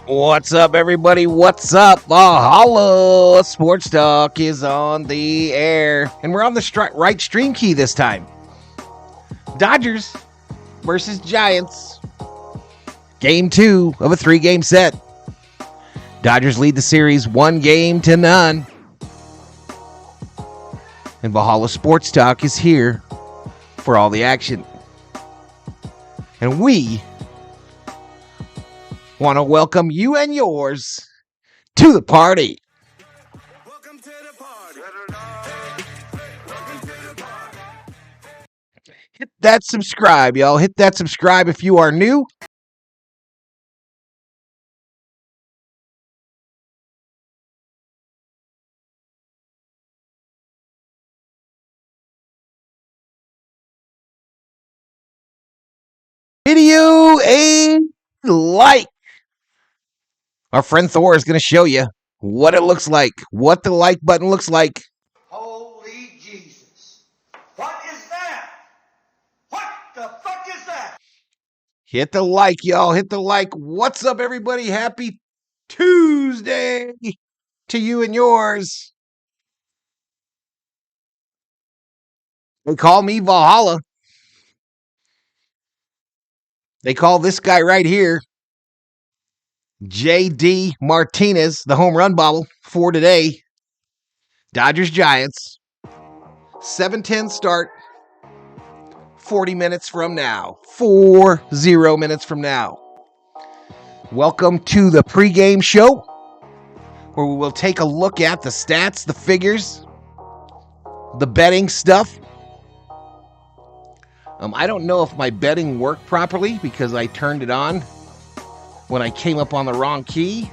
What's up, everybody? What's up? Valhalla Sports Talk is on the air, and we're on the right stream key this time. Dodgers versus Giants. Game 2 of a 3-game set. Dodgers lead the series 1-0. And Valhalla Sports Talk is here for all the action. And we want to welcome you and yours to the party. Welcome to the party. Hit that subscribe, y'all. Hit that subscribe if you are new. Video a like. Our friend Thor is going to show you what it looks like, what the like button looks like. Holy Jesus. What is that? What the fuck is that? Hit the like, y'all. Hit the like. What's up, everybody? Happy Tuesday to you and yours. They call me Valhalla. They call this guy right here J.D. Martinez, the home run bobble for today. Dodgers Giants. 7:10 start. 40 minutes from now. 40 minutes from now. Welcome to the pregame show, where we will take a look at the stats, the figures, the betting stuff. I don't know if my betting worked properly because I turned it on when I came up on the wrong key,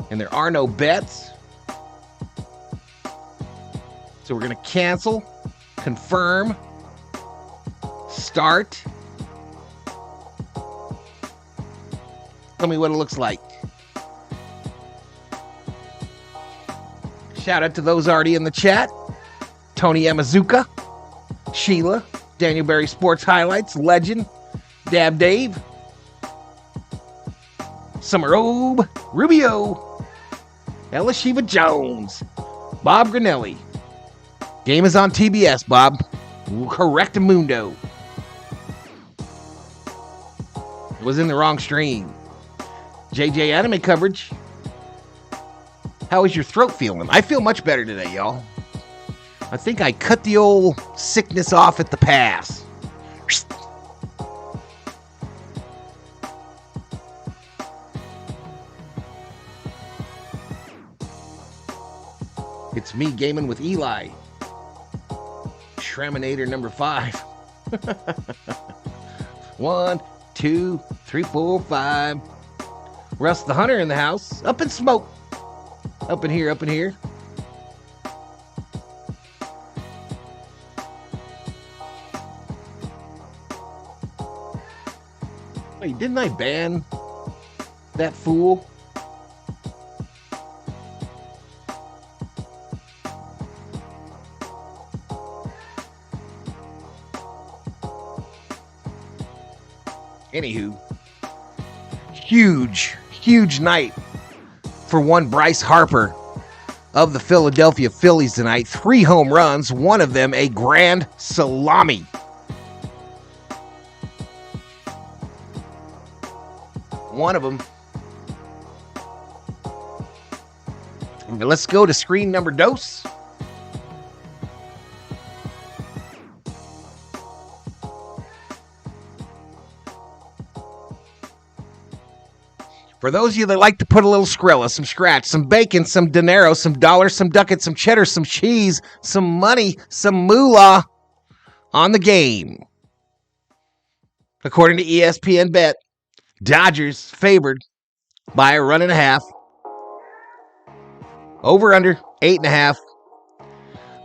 and there are no bets. So we're going to cancel, confirm, start. Tell me what it looks like. Shout out to those already in the chat. Tony Yamazuka, Sheila, Daniel Berry Sports Highlights, Legend, Dab Dave, Summer Obe, Rubio, Ella Shiva Jones, Bob Granelli. Game is on TBS, Bob. Correctamundo. It was in the wrong stream. JJ Anime coverage. How is your throat feeling? I feel much better today, y'all. I think I cut the old sickness off at the pass. It's me gaming with Eli. Shraminator number 5. 1, 2, 3, 4, 5. Russ the Hunter in the house. Up in smoke. Up in here, up in here. Wait, didn't I ban that fool? Anywho, huge night for one Bryce Harper of the Philadelphia Phillies tonight. 3 home runs, one of them a grand salami. One of them. And let's go to screen number dos. For those of you that like to put a little Skrilla, some scratch, some bacon, some dinero, some dollars, some ducats, some cheddar, some cheese, some money, some moolah on the game. According to ESPN Bet, Dodgers favored by a 1.5. Over under 8.5.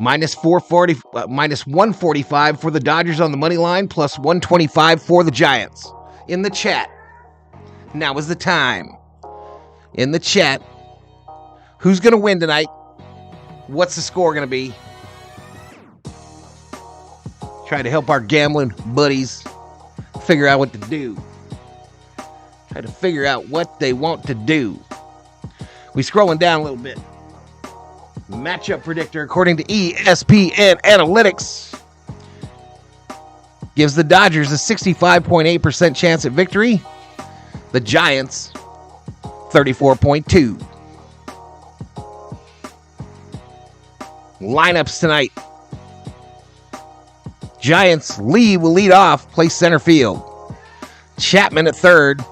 Minus 145 for the Dodgers on the money line, plus 125 for the Giants. In the chat. Now is the time. In the chat. Who's going to win tonight? What's the score going to be? Try to help our gambling buddies figure out what to do. Try to figure out what they want to do. We scrolling down a little bit. Matchup predictor, according to ESPN Analytics, gives the Dodgers a 65.8% chance at victory. The Giants, 34.2%. Lineups tonight. Giants, Lee will lead off, play center field. Chapman at third,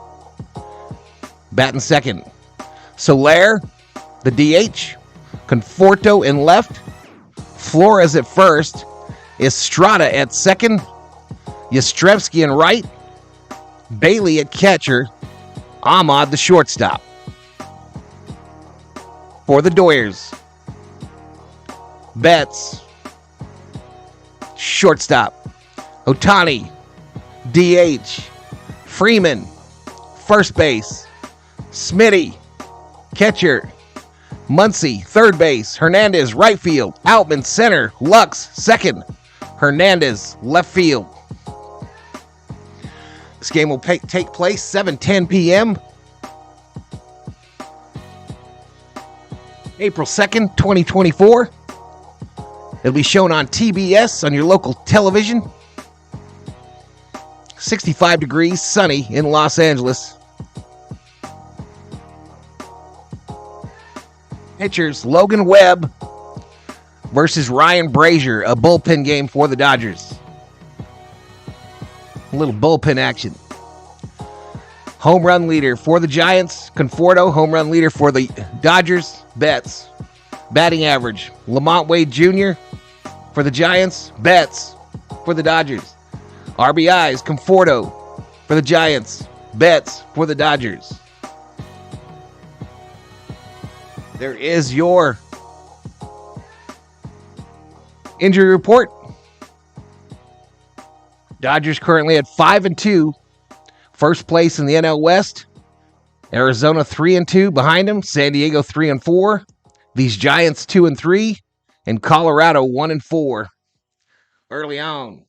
batting second. Soler, the DH. Conforto in left. Flores at first. Estrada at second. Yastrzemski in right. Bailey at catcher. Ahmad the shortstop. For the Doyers, Betts, shortstop. Ohtani, DH. Freeman, first base. Smitty, catcher. Muncy, third base. Hernandez, right field. Outman, center. Lux, second. Hernandez, left field. This game will take place 7:10 p.m. April 2nd, 2024. It'll be shown on TBS on your local television. 65 degrees, sunny in Los Angeles. Pitchers, Logan Webb versus Ryan Brazier, a bullpen game for the Dodgers. A little bullpen action. Home run leader for the Giants, Conforto. Home run leader for the Dodgers, Betts. Batting average, Lamont Wade Jr. for the Giants, Betts for the Dodgers. RBIs, Conforto for the Giants, Betts for the Dodgers. There is your injury report. Dodgers currently at 5-2. First place in the NL West. Arizona 3-2 behind them. San Diego 3-4. These Giants 2-3. And Colorado 1-4. Early on.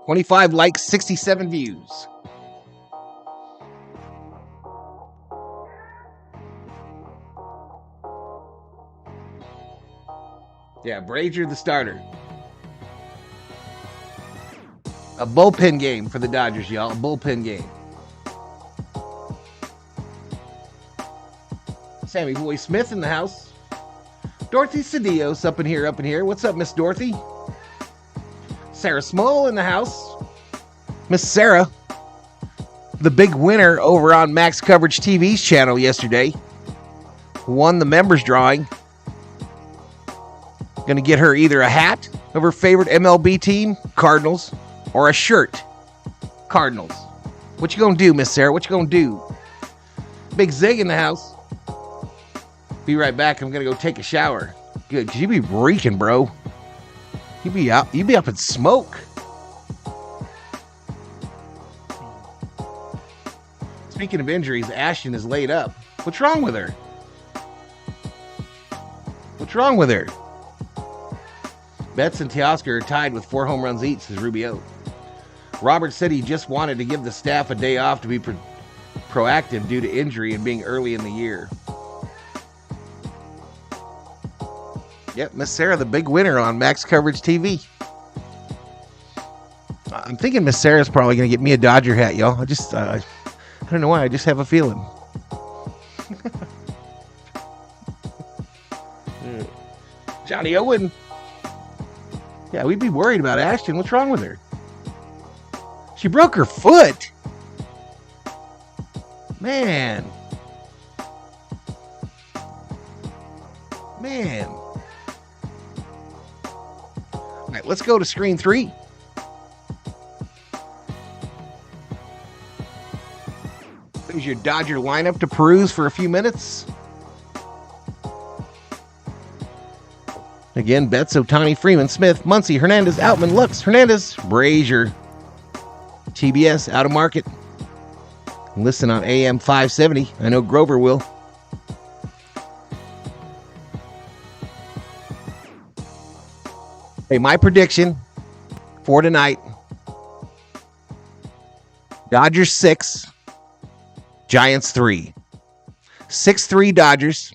25 likes, 67 views. Yeah, Brazier the starter. A bullpen game for the Dodgers, y'all. A bullpen game. Sammy Boy Smith in the house. Dorothy Cedillos up in here. What's up, Miss Dorothy? Sarah Small in the house. Miss Sarah, the big winner over on Max Coverage TV's channel yesterday, won the members drawing. Going to get her either a hat of her favorite MLB team, Cardinals, or a shirt, Cardinals. What you going to do, Miss Sarah? What you going to do? Big Zig in the house. Be right back. I'm going to go take a shower. Good, because you be reeking, bro. You be up in smoke. Speaking of injuries, Ashton is laid up. What's wrong with her? Betts and Teoscar are tied with 4 home runs each, says Rubio. Robert said he just wanted to give the staff a day off to be proactive due to injury and being early in the year. Yep, Miss Sarah, the big winner on Max Coverage TV. I'm thinking Miss Sarah's probably going to get me a Dodger hat, y'all. I don't know why. I just have a feeling. Johnny Owen. Yeah, we'd be worried about Ashton. What's wrong with her? She broke her foot. Man. All right, let's go to screen 3. There's your Dodger lineup to peruse for a few minutes. Again, Betts, Ohtani, Freeman, Smith, Muncy, Hernandez, Outman, Lux, Hernandez, Brazier. TBS, out of market. Listen on AM 570. I know Grover will. Hey, my prediction for tonight, Dodgers 6, Giants 3. 6-3 Dodgers.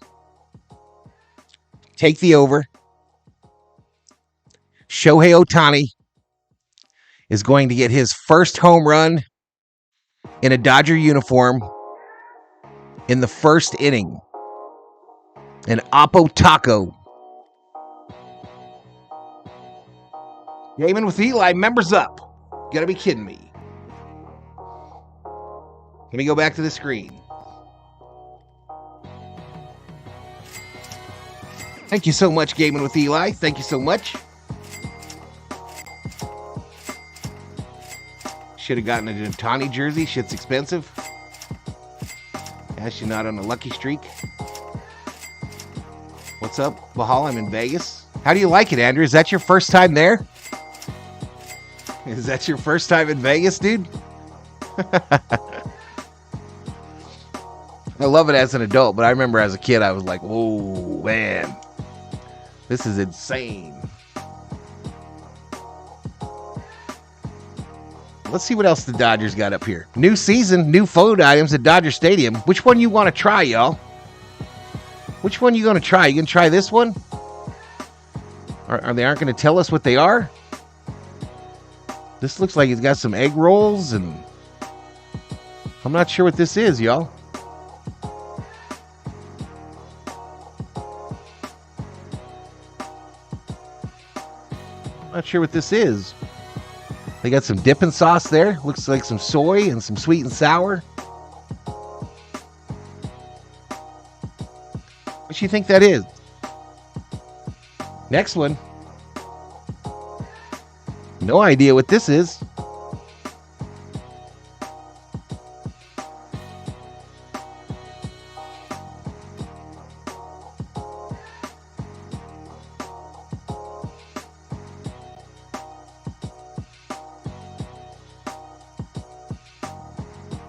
Take the over. Shohei Ohtani is going to get his first home run in a Dodger uniform in the first inning. An Oppo Taco. Gaming with Eli, members up. You gotta be kidding me. Let me go back to the screen. Thank you so much, Gaming with Eli. Thank you so much. Should have gotten a Ohtani jersey. Shit's expensive. Actually, not on a lucky streak. What's up, Valhalla? I'm in Vegas. How do you like it, Andrew? Is that your first time there? Is that your first time in Vegas, dude? I love it as an adult, but I remember as a kid, I was like, oh, man. This is insane. Let's see what else the Dodgers got up here. New season, new food items at Dodger Stadium. Which one you want to try, y'all? Which one you going to try? You going to try this one? Or they aren't going to tell us what they are? This looks like it's got some egg rolls, and I'm not sure what this is, y'all. Not sure what this is. They got some dipping sauce there. Looks like some soy and some sweet and sour. What do you think that is? Next one. No idea what this is.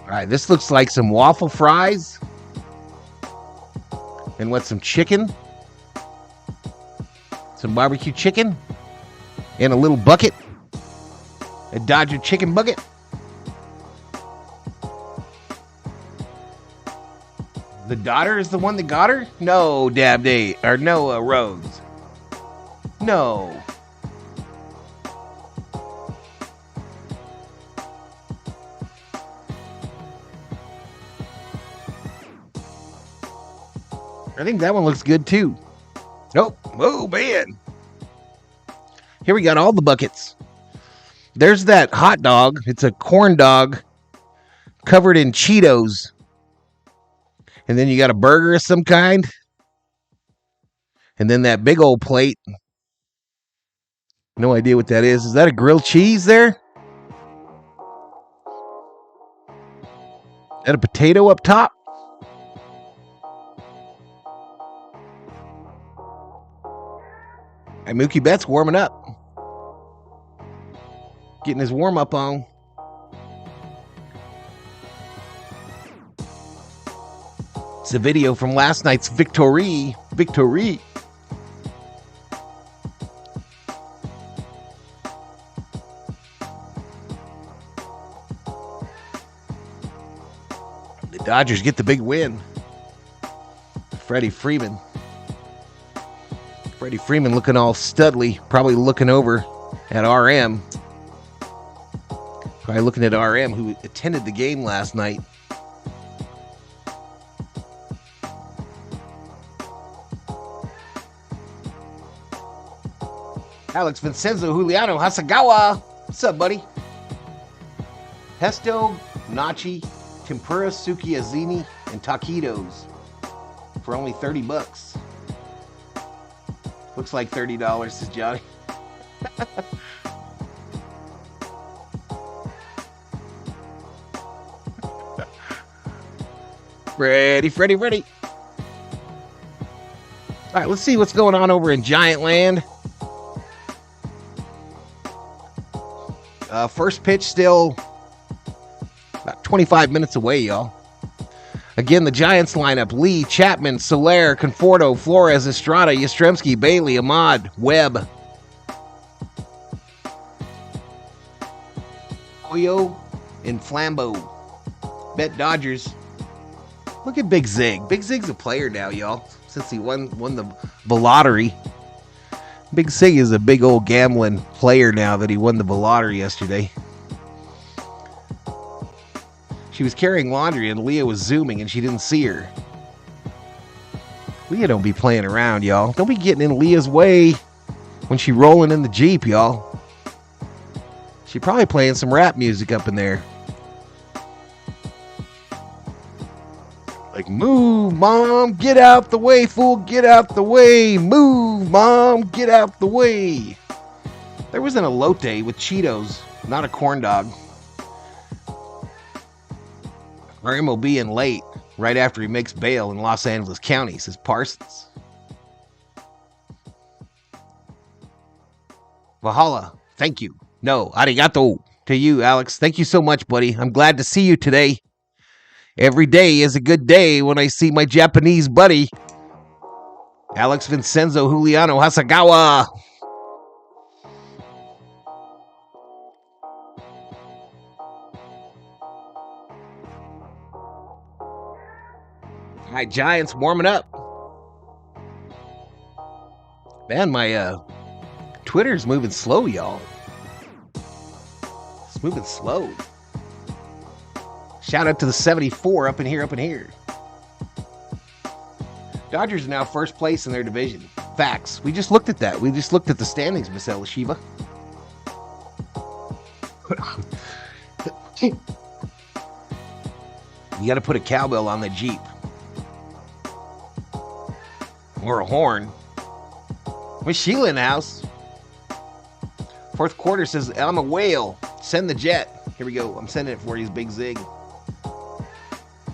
All right, this looks like some waffle fries. And what, some chicken? Some barbecue chicken? And a little bucket? A Dodger chicken bucket? The daughter is the one that got her? No, Dab Day. Or no, Rose. No. I think that one looks good too. Nope. Oh, man. Here we got all the buckets. There's that hot dog. It's a corn dog covered in Cheetos. And then you got a burger of some kind. And then that big old plate. No idea what that is. Is that a grilled cheese there? Is that a potato up top? And Mookie Betts warming up. Getting his warm-up on. It's a video from last night's victory. Victory. The Dodgers get the big win. Freddie Freeman. Freddie Freeman looking all studly. Probably looking over at RM. Probably looking at RM, who attended the game last night. Alex Vincenzo Juliano Hasagawa. What's up, buddy? Pesto, nachi, tempura, sukiazini, and taquitos for only $30. Looks like $30, says Johnny. Freddie. All right, let's see what's going on over in Giant Land. First pitch still about 25 minutes away, y'all. Again, the Giants lineup: Lee, Chapman, Soler, Conforto, Flores, Estrada, Yastrzemski, Bailey, Ahmad, Webb. Oyo and Flambeau. Bet Dodgers. Look at Big Zig. Big Zig's a player now, y'all. Since he won the lottery. Big Zig is a big old gambling player now that he won the lottery yesterday. She was carrying laundry and Leah was zooming and she didn't see her. Leah don't be playing around, y'all. Don't be getting in Leah's way when she rolling in the Jeep, y'all. She probably playing some rap music up in there. Like, move, Mom, get out the way, fool, get out the way. Move, Mom, get out the way. There was an elote with Cheetos, not a corn dog. Our MLB in late, right after he makes bail in Los Angeles County, says Parsons. Valhalla, thank you. No, arigato to you, Alex. Thank you so much, buddy. I'm glad to see you today. Every day is a good day when I see my Japanese buddy, Alex Vincenzo Juliano Hasagawa. All right, Giants warming up. Man, my Twitter's moving slow, y'all. It's moving slow. Shout out to the 74 up in here. Dodgers are now first place in their division. Facts. We just looked at that. We just looked at the standings, Miss Elishiva. You got to put a cowbell on the Jeep. Or a horn. Miss Sheila in the house. Fourth quarter says, I'm a whale. Send the jet. Here we go. I'm sending it for you, Big Zig.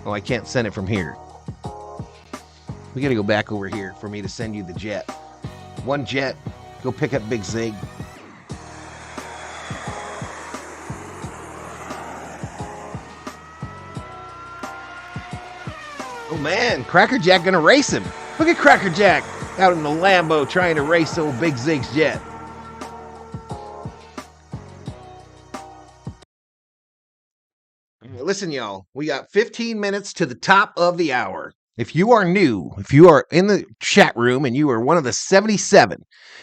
Oh, I can't send it from here. We got to go back over here for me to send you the jet. One jet. Go pick up Big Zig. Oh, man. Cracker Jack going to race him. Look at Cracker Jack out in the Lambo trying to race old Big Zig's jet. Listen, y'all, we got 15 minutes to the top of the hour. If you are new, if you are in the chat room and you are one of the 77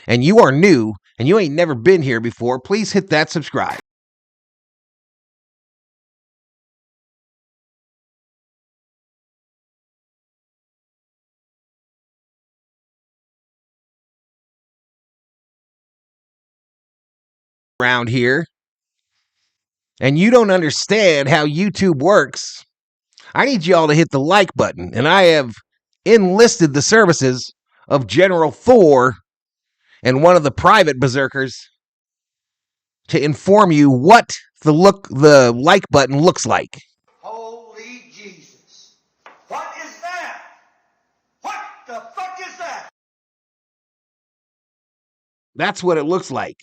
and you are new and you ain't never been here before, please hit that subscribe. Around here. And you don't understand how YouTube works, I need y'all to hit the like button. And I have enlisted the services of General Thor and one of the private berserkers to inform you what the like button looks like. Holy Jesus. What is that? What the fuck is that? That's what it looks like.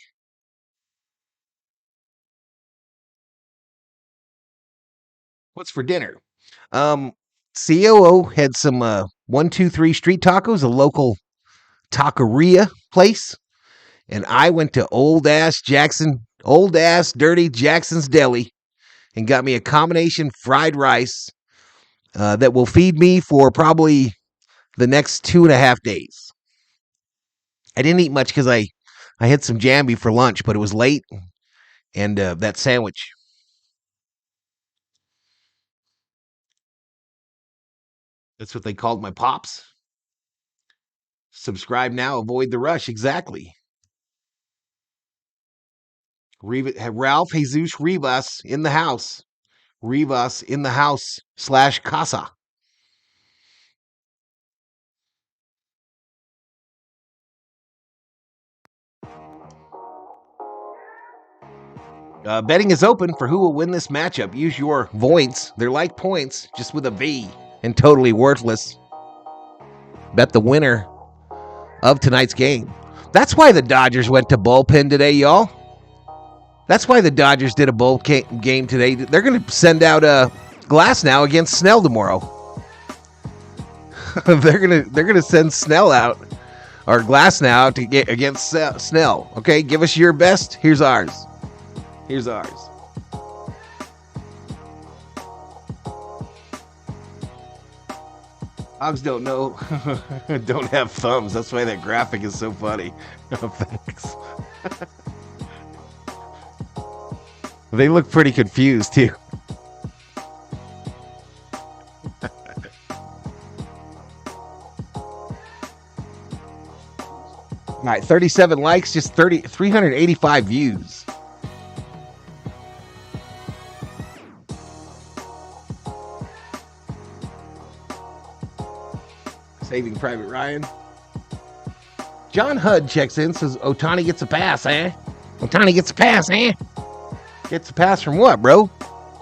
What's for dinner? COO had some 123 Street Tacos, a local taqueria place. And I went to old ass dirty Jackson's Deli and got me a combination fried rice that will feed me for probably the next 2.5 days. I didn't eat much because I had some Jambi for lunch, but it was late. And that sandwich. That's what they called my pops. Subscribe now, avoid the rush. Exactly. Ralph Jesus Rivas in the house. Rivas in the house / casa. Betting is open for who will win this matchup. Use your points. They're like points, just with a V and totally worthless. Bet the winner of tonight's game. That's why the Dodgers went to bullpen today, y'all. That's why the Dodgers did a bull game today. They're going to send out Glass now against Snell tomorrow. they're gonna send Snell out, or Glass now to get against Snell. Okay, give us your best. Here's ours. Dogs don't know, don't have thumbs. That's why that graphic is so funny. Thanks. They look pretty confused too. All right, 37 likes, just 385 views. Saving Private Ryan. John Hudd checks in, says Ohtani gets a pass, eh? Ohtani gets a pass, eh? Gets a pass from what, bro?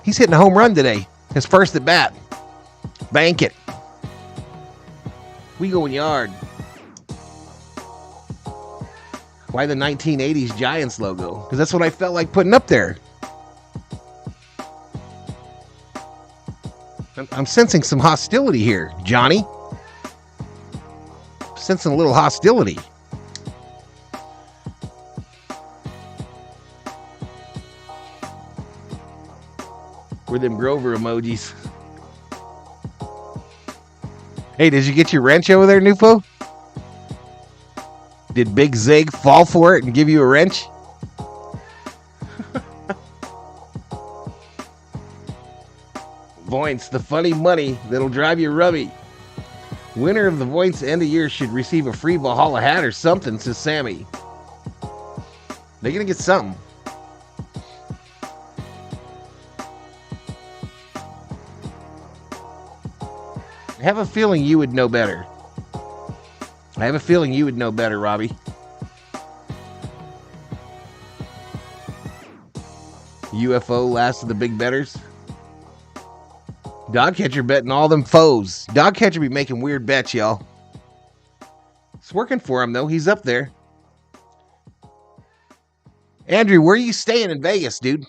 He's hitting a home run today. His first at bat. Bank it. We going yard. Why the 1980s Giants logo? Because that's what I felt like putting up there. I'm sensing some hostility here, Johnny. Sensing a little hostility. Were them Grover emojis. Hey, did you get your wrench over there, Nufo? Did Big Zig fall for it and give you a wrench? Voints, the funny money that'll drive you rummy. Winner of the Voints end of year should receive a free Valhalla hat or something, says Sammy. They're going to get something. I have a feeling you would know better. I have a feeling you would know better, Robbie. UFO last of the big betters. Dogcatcher betting all them foes. Dogcatcher be making weird bets, y'all. It's working for him, though. He's up there. Andrew, where are you staying in Vegas, dude?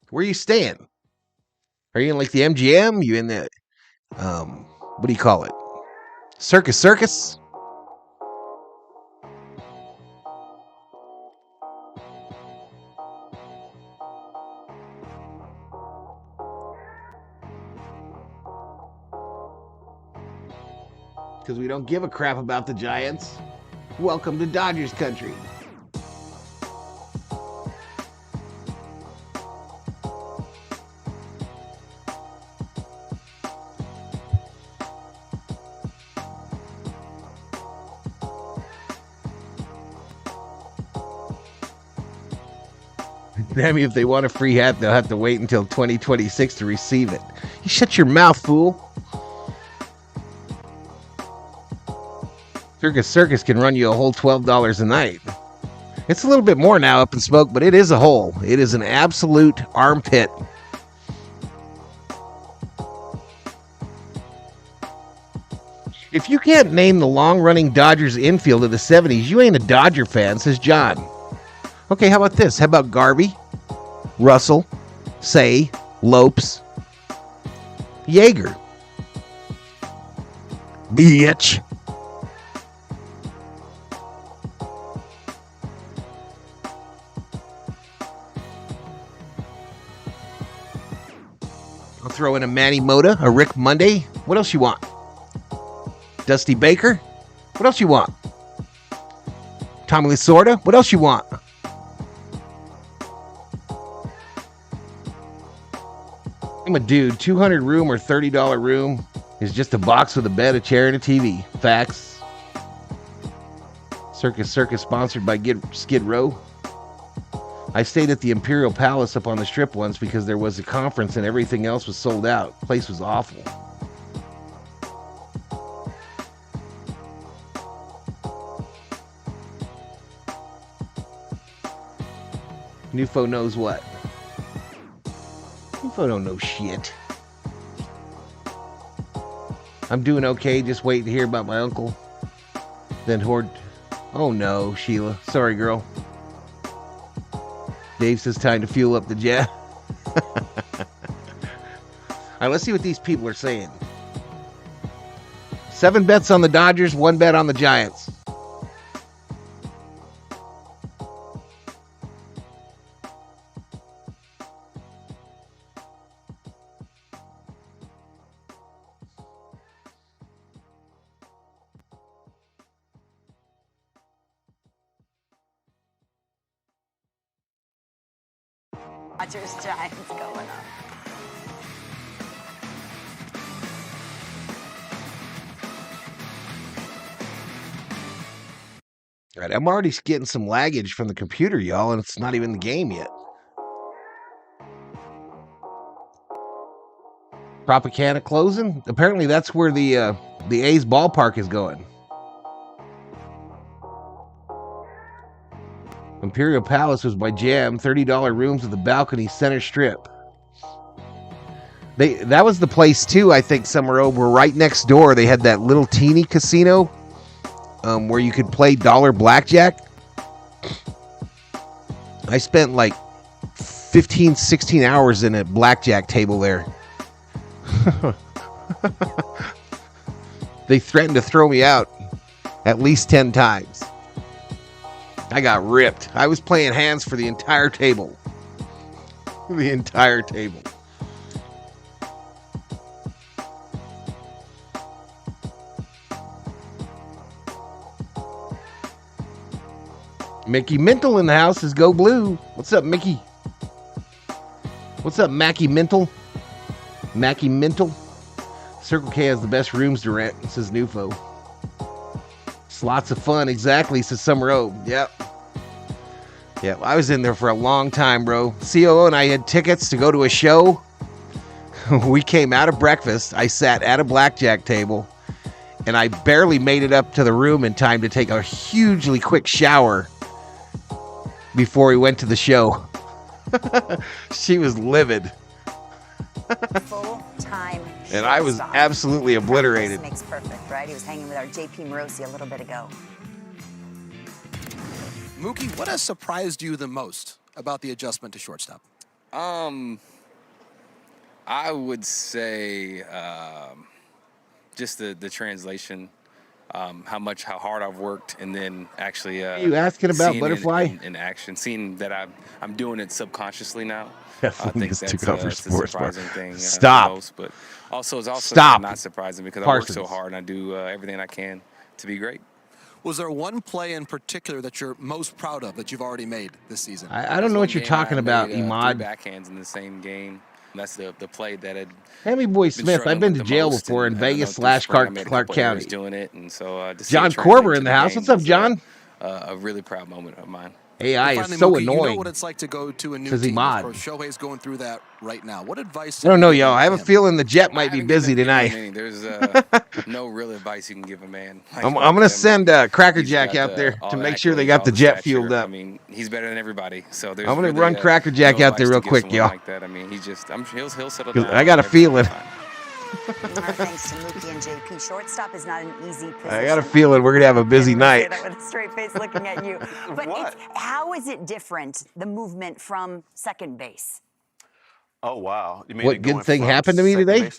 Where are you staying? Are you in like the MGM? You in the, what do you call it? Circus? Because we don't give a crap about the Giants. Welcome to Dodgers country. Damn, if they want a free hat, they'll have to wait until 2026 to receive it. You shut your mouth, fool. Circus can run you a whole $12 a night. It's a little bit more now up in smoke, but it is a hole. It is an absolute armpit. If you can't name the long-running Dodgers infield of the 70s, you ain't a Dodger fan, says John. Okay, how about this? How about Garvey, Russell, Say, Lopes, Yeager? Bitch. I'll throw in a Manny Mota, a Rick Monday. What else you want? Dusty Baker? What else you want? Tommy Lasorda? What else you want? I'm a dude. 200 room or $30 room is just a box with a bed, a chair, and a TV. Facts. Circus sponsored by Skid Row. I stayed at the Imperial Palace up on the Strip once because there was a conference and everything else was sold out. The place was awful. Nufo knows what? Nufo don't know shit. I'm doing okay, just waiting to hear about my uncle. Then Horde. Oh no, Sheila. Sorry, girl. Dave says time to fuel up the jet. Alright, let's see what these people are saying. 7 bets on the Dodgers, 1 bet on the Giants. Dodgers Giants going up. All right, I'm already getting some laggage from the computer, y'all, and it's not even the game yet. Tropicana closing? Apparently that's where the A's ballpark is going. Imperial Palace was by Jam, $30 rooms with the balcony center strip. That was the place too, I think, somewhere over right next door. They had that little teeny casino where you could play dollar blackjack. I spent like 15, 16 hours in a blackjack table there. They threatened to throw me out at least 10 times. I got ripped. I was playing hands for the entire table. The entire table. Mickey Mental in the house is Go Blue. What's up, Mickey? What's up, Mackie Mental? Mackie Mental. Circle K has the best rooms to rent, says Nufo. It's lots of fun, exactly, says Summer O. Yep. Yep, I was in there for a long time, bro. COO and I had tickets to go to a show. We came out of breakfast. I sat at a blackjack table, and I barely made it up to the room in time to take a hugely quick shower before we went to the show. She was livid. Full-time. And I was absolutely obliterated. Makes perfect, right? He was hanging with our JP Morosi a little bit ago. Mookie, what has surprised you the most about the adjustment to shortstop? I would say just the translation, how hard I've worked, and then actually you asking about Butterfly in action, seeing that I'm doing it subconsciously now. I think this that's took over a sports surprising thing. Stop. Most, but also it's also Stop. not surprising because Parsons. I work so hard and I do everything I can to be great. Was there one play in particular that you're most proud of that you've already made this season? I don't know what you're talking about, Imad. 3 backhands in the same game. That's the play that had. Hammy Boy Smith, I've been to jail before in Vegas / Clark County. Doing it, and so John Corber in the house. What's up, John? A really proud moment of mine. AI is Finally, so Mookie, annoying. You know what it's like to go to a new Says team. Imad. Of course, Shohei's going through that right now. What advice? I don't know, y'all. I have a him? feeling the Jet might be busy tonight. There's no real advice you can give a man. I'm going to send Cracker Jack out there to make sure they got the Jet fueled up. I mean, he's better than everybody. So there's I'm going to really, run Cracker Jack out there real quick, y'all. Like that. I mean, he'll settle down. I got a feeling. Thanks to Mookie and JP. Shortstop is not an easy position. I got a feeling we're going to have a busy night. That with a straight face looking at you. But how is it different, the movement from second base? Oh, wow. You mean What good thing happened to me today?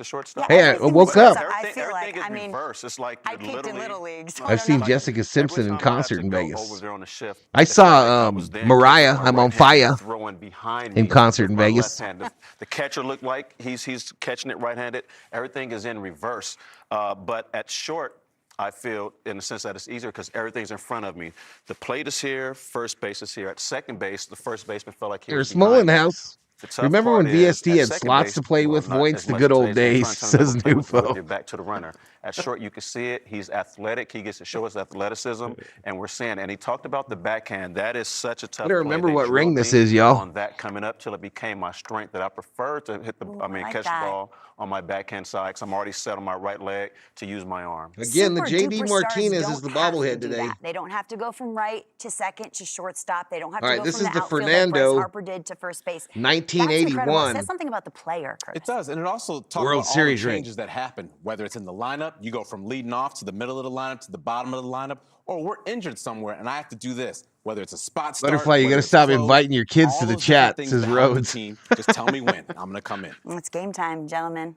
Hey, I woke up. I feel like, I mean, it's like I peaked in Little League. So I've seen Jessica Simpson in concert in over Vegas. there on the shift, I saw Mariah, I'm on fire, throwing behind in me concert with in my Vegas. left hand. The catcher looked like he's catching it right-handed. Everything is in reverse. But at short, I feel, in the sense that it's easier because everything's in front of me. The plate is here, first base is here. At second base, the first baseman felt like he was There's Small in the behind me. house. The tough Remember when part is, VSD at had second slots base, to play with? not Voids as the much good old today, days, so says sometimes I play with Nufo. you're back to the runner. At short, you can see it. He's athletic. He gets to show his athleticism, and we're seeing. And he talked about the backhand. That is such a tough. I don't remember play. They what ring drilled this me is, y'all. On that coming up till it became my strength that I prefer to hit the. Catch the ball on my backhand side because I'm already set on my right leg to use my arm. Again, the Super JD duper Martinez stars is the don't have to bobblehead do today. that. They don't have to go from right to second to shortstop. They don't have All to right, go this from is the the outfield Fernando, like Bryce Harper did to first base. 1981. It says something about the player, Curtis. It does, and it also talks World about all Series the ring. changes that happen, whether it's in the lineup, you go from leading off to the middle of the lineup to the bottom of the lineup, or we're injured somewhere and I have to do this, whether it's a spot start, Butterfly, you got to whether it's stop close, inviting your kids all to the those different chat, things says that help the Rhodes. team. Just tell me when, and I'm going to come in. It's game time, gentlemen.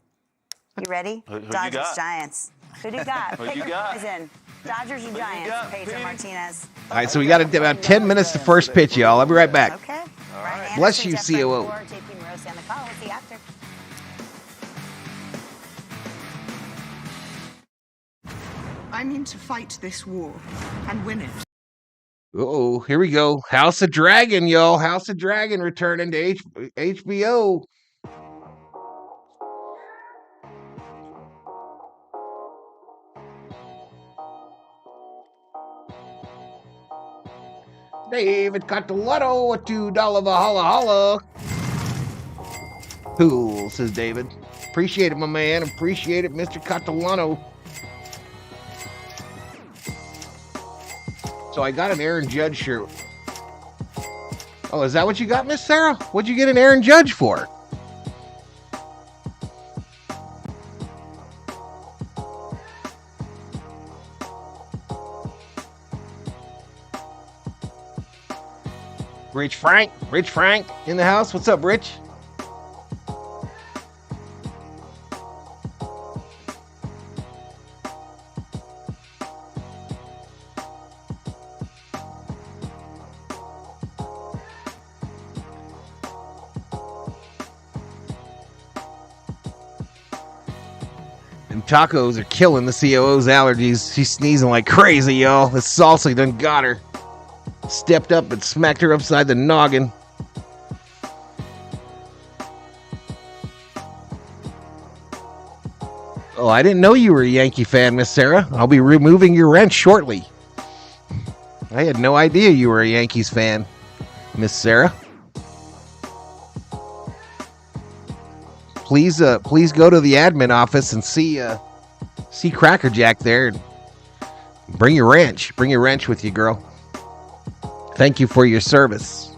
You ready? Who you Dodgers, got? Giants. Who do you got? Who Pick you your got? poison. Dodgers or Giants? Pedro Martinez. All right, so we got about 10 minutes to first pitch, y'all. I'll be right back. Okay. Brian Bless Anderson, you, Jeff COO. Francoeur, JP Morosi on the call. We'll see you after. I mean to fight this war and win it. Uh-oh, here we go. House of Dragon, y'all. House of Dragon returning to HBO. David Catalano, a $2 Valhalla holla. Cool, says David. Appreciate it, my man. Appreciate it, Mr. Catalano. So I got an Aaron Judge shirt. Oh, is that what you got, Miss Sarah? What'd you get an Aaron Judge for? Rich Frank in the house. What's up, Rich? And tacos are killing the COO's allergies. She's sneezing like crazy, y'all. The salsa done got her. Stepped up and smacked her upside the noggin. Oh, I didn't know you were a Yankee fan, Miss Sarah. I'll be removing your wrench shortly. I had no idea you were a Yankees fan, Miss Sarah. Please go to the admin office and see Cracker Jack there. And bring your wrench. Bring your wrench with you, girl. Thank you for your service.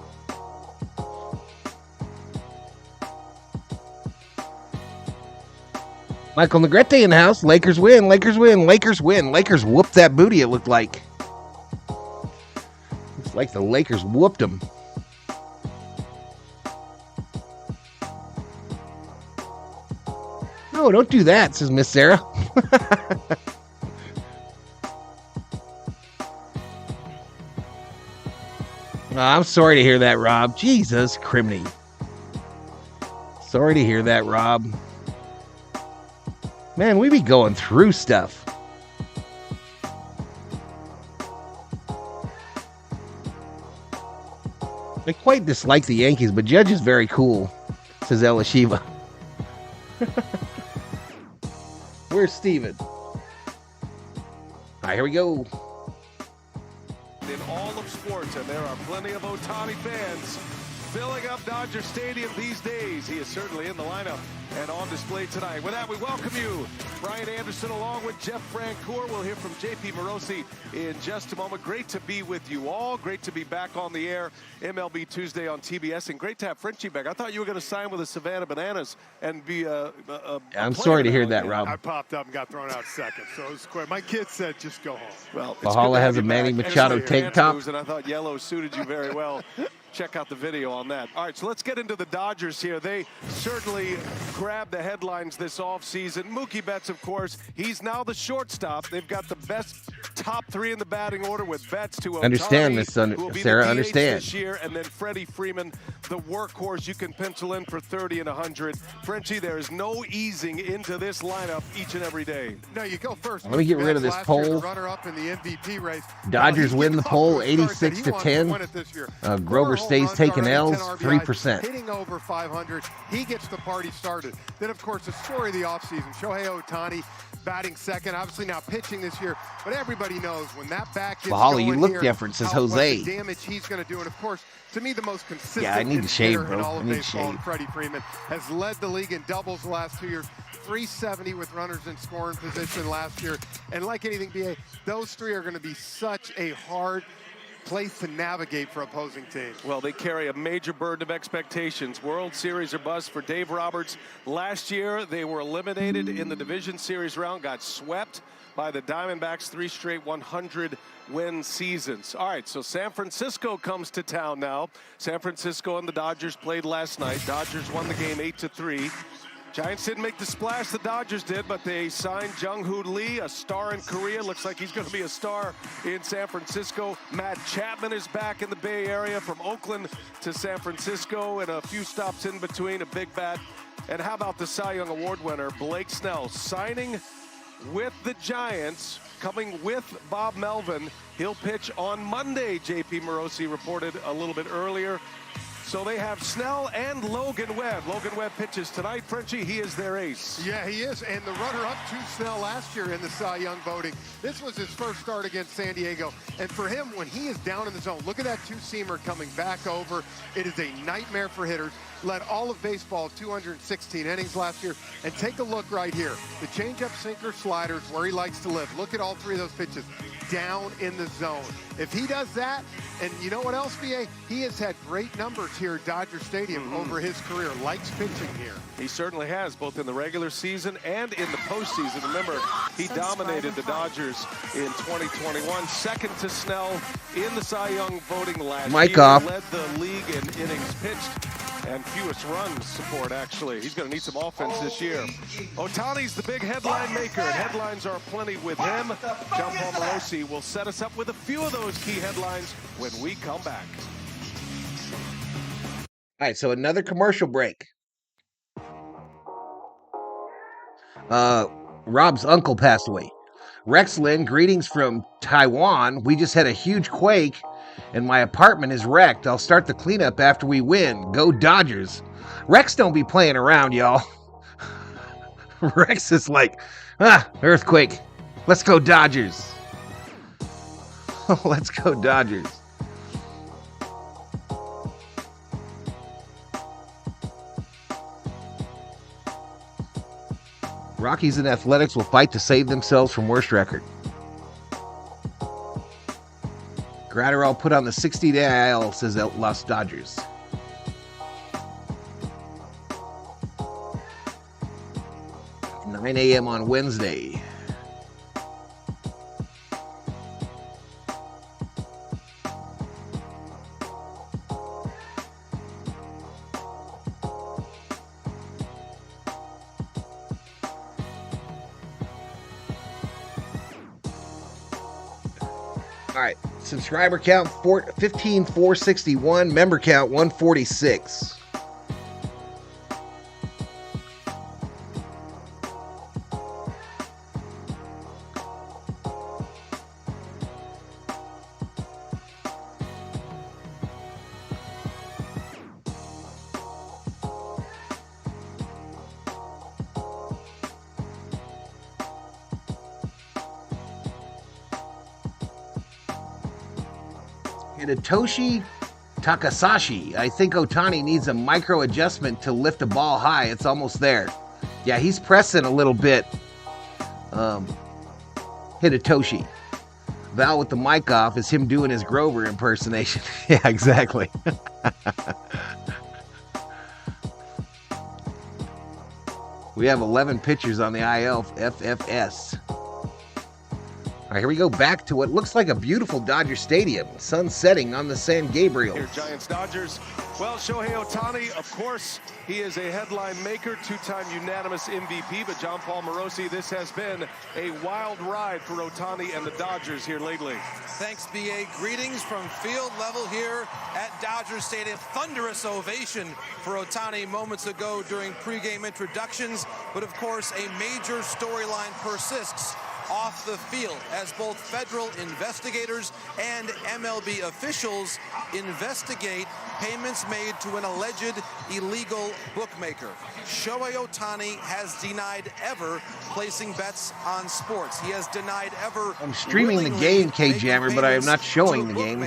Michael Negrete in the house. Lakers win. Lakers win. Lakers win. Lakers whooped that booty, it looked like. Looks like the Lakers whooped them. No, don't do that, says Miss Sarah. I'm sorry to hear that, Rob. Jesus criminy. Sorry to hear that, Rob. Man, we be going through stuff. I quite dislike the Yankees, but Judge is very cool, says Ella Shiva. Where's Steven? All right, here we go. In all of sports, and there are plenty of Ohtani fans filling up Dodger Stadium these days. He is certainly in the lineup and on display tonight. With that, we welcome you, Brian Anderson, along with Jeff Francoeur. We'll hear from JP Morosi in just a moment. Great to be with you all. Great to be back on the air. MLB Tuesday on TBS, and great to have Frenchie back. I thought you were going to sign with the Savannah Bananas and be I'm sorry to hear that, Rob. I popped up and got thrown out second, so it was quick. My kid said, just go home. Well, Valhalla has a Manny Machado tank top. And I thought yellow suited you very well. Check out the video on that. All right, so let's get into the Dodgers here. They certainly grabbed the headlines this offseason. Mookie Betts, of course, he's now the shortstop. They've got the best top three in the batting order with Betts to Ohtani, understand, Miss Sarah, understand. This year, and then Freddie Freeman, the workhorse you can pencil in for 30 and 100. Frenchie, there is no easing into this lineup each and every day. No, you go first. Let me get rid of this poll. Runner-up in the MVP race. Dodgers win the poll 86-10. Grover stays taking L's, 3%. Hitting over 500. He gets the party started. Then, of course, the story of the offseason, Shohei Ohtani batting second, obviously now pitching this year, but everybody knows when that back gets going you look here, different, says how Jose. much damage he's going to do. And, of course, to me, the most consistent I need to shave, hitter bro. in all of I need to baseball, shave. Freddie Freeman, has led the league in doubles the last 2 years, 370 with runners in scoring position last year. And like anything, BA, those three are going to be such a hard place to navigate for opposing teams. Well, they carry a major burden of expectations. World Series or bust for Dave Roberts. Last year, they were eliminated in the Division Series round, got swept by the Diamondbacks, 3 straight 100-win seasons. All right, so San Francisco comes to town now. San Francisco and the Dodgers played last night. Dodgers won the game 8-3. Giants didn't make the splash, the Dodgers did, but they signed Jung-Hoo Lee, a star in Korea. Looks like he's going to be a star in San Francisco. Matt Chapman is back in the Bay Area from Oakland to San Francisco, and a few stops in between, a big bat. And how about the Cy Young Award winner, Blake Snell, signing with the Giants coming with Bob Melvin. He'll pitch on Monday, J.P. Morosi reported a little bit earlier. So they have Snell and Logan Webb. Logan Webb pitches tonight. Frenchie, he is their ace. Yeah, he is. And the runner-up to Snell last year in the Cy Young voting. This was his first start against San Diego. And for him, when he is down in the zone, look at that two-seamer coming back over. It is a nightmare for hitters. Led all of baseball 216 innings last year. And take a look right here. The changeup, sinker, sliders, where he likes to live. Look at all three of those pitches down in the zone. If he does that, and you know what else, VA? He has had great numbers here at Dodger Stadium over his career. Likes pitching here. He certainly has, both in the regular season and in the postseason. Remember, he dominated the Dodgers in 2021. Second to Snell in the Cy Young voting last Mike year. off. Led the league in innings pitched and fewest runs support, actually. He's going to need some offense this year. Ohtani's the big headline maker, and headlines are plenty with him. John Paul Morosi will set us up with a few of those key headlines when we come back. All right, so another commercial break. Rob's uncle passed away. Rex Lynn, greetings from Taiwan. We just had a huge quake and my apartment is wrecked. I'll start the cleanup after we win. Go Dodgers. Rex don't be playing around, y'all. Rex is like, earthquake. Let's go Dodgers. Let's go Dodgers. Rockies and Athletics will fight to save themselves from worst record. Gratterall put on the 60-day IL, says Los Dodgers. "9 a.m. on Wednesday. All right, subscriber count 15,461, member count 146. Hitoshi Takasashi. I think Ohtani needs a micro adjustment to lift a ball high. It's almost there. Yeah, he's pressing a little bit. Hitoshi. Val with the mic off is him doing his Grover impersonation. Yeah, exactly. We have 11 pitchers on the IL FFS. All right, here we go back to what looks like a beautiful Dodger Stadium. Sun setting on the San Gabriel. Here, Giants, Dodgers. Well, Shohei Ohtani, of course, he is a headline maker, two-time unanimous MVP. But John Paul Morosi, this has been a wild ride for Ohtani and the Dodgers here lately. Thanks, BA. Greetings from field level here at Dodger Stadium. Thunderous ovation for Ohtani moments ago during pregame introductions. But, of course, a major storyline persists off the field as both federal investigators and MLB officials investigate payments made to an alleged illegal bookmaker. Shohei Ohtani has denied ever placing bets on sports. He has denied ever. I'm streaming the game, K-Jammer, but I am not showing the game.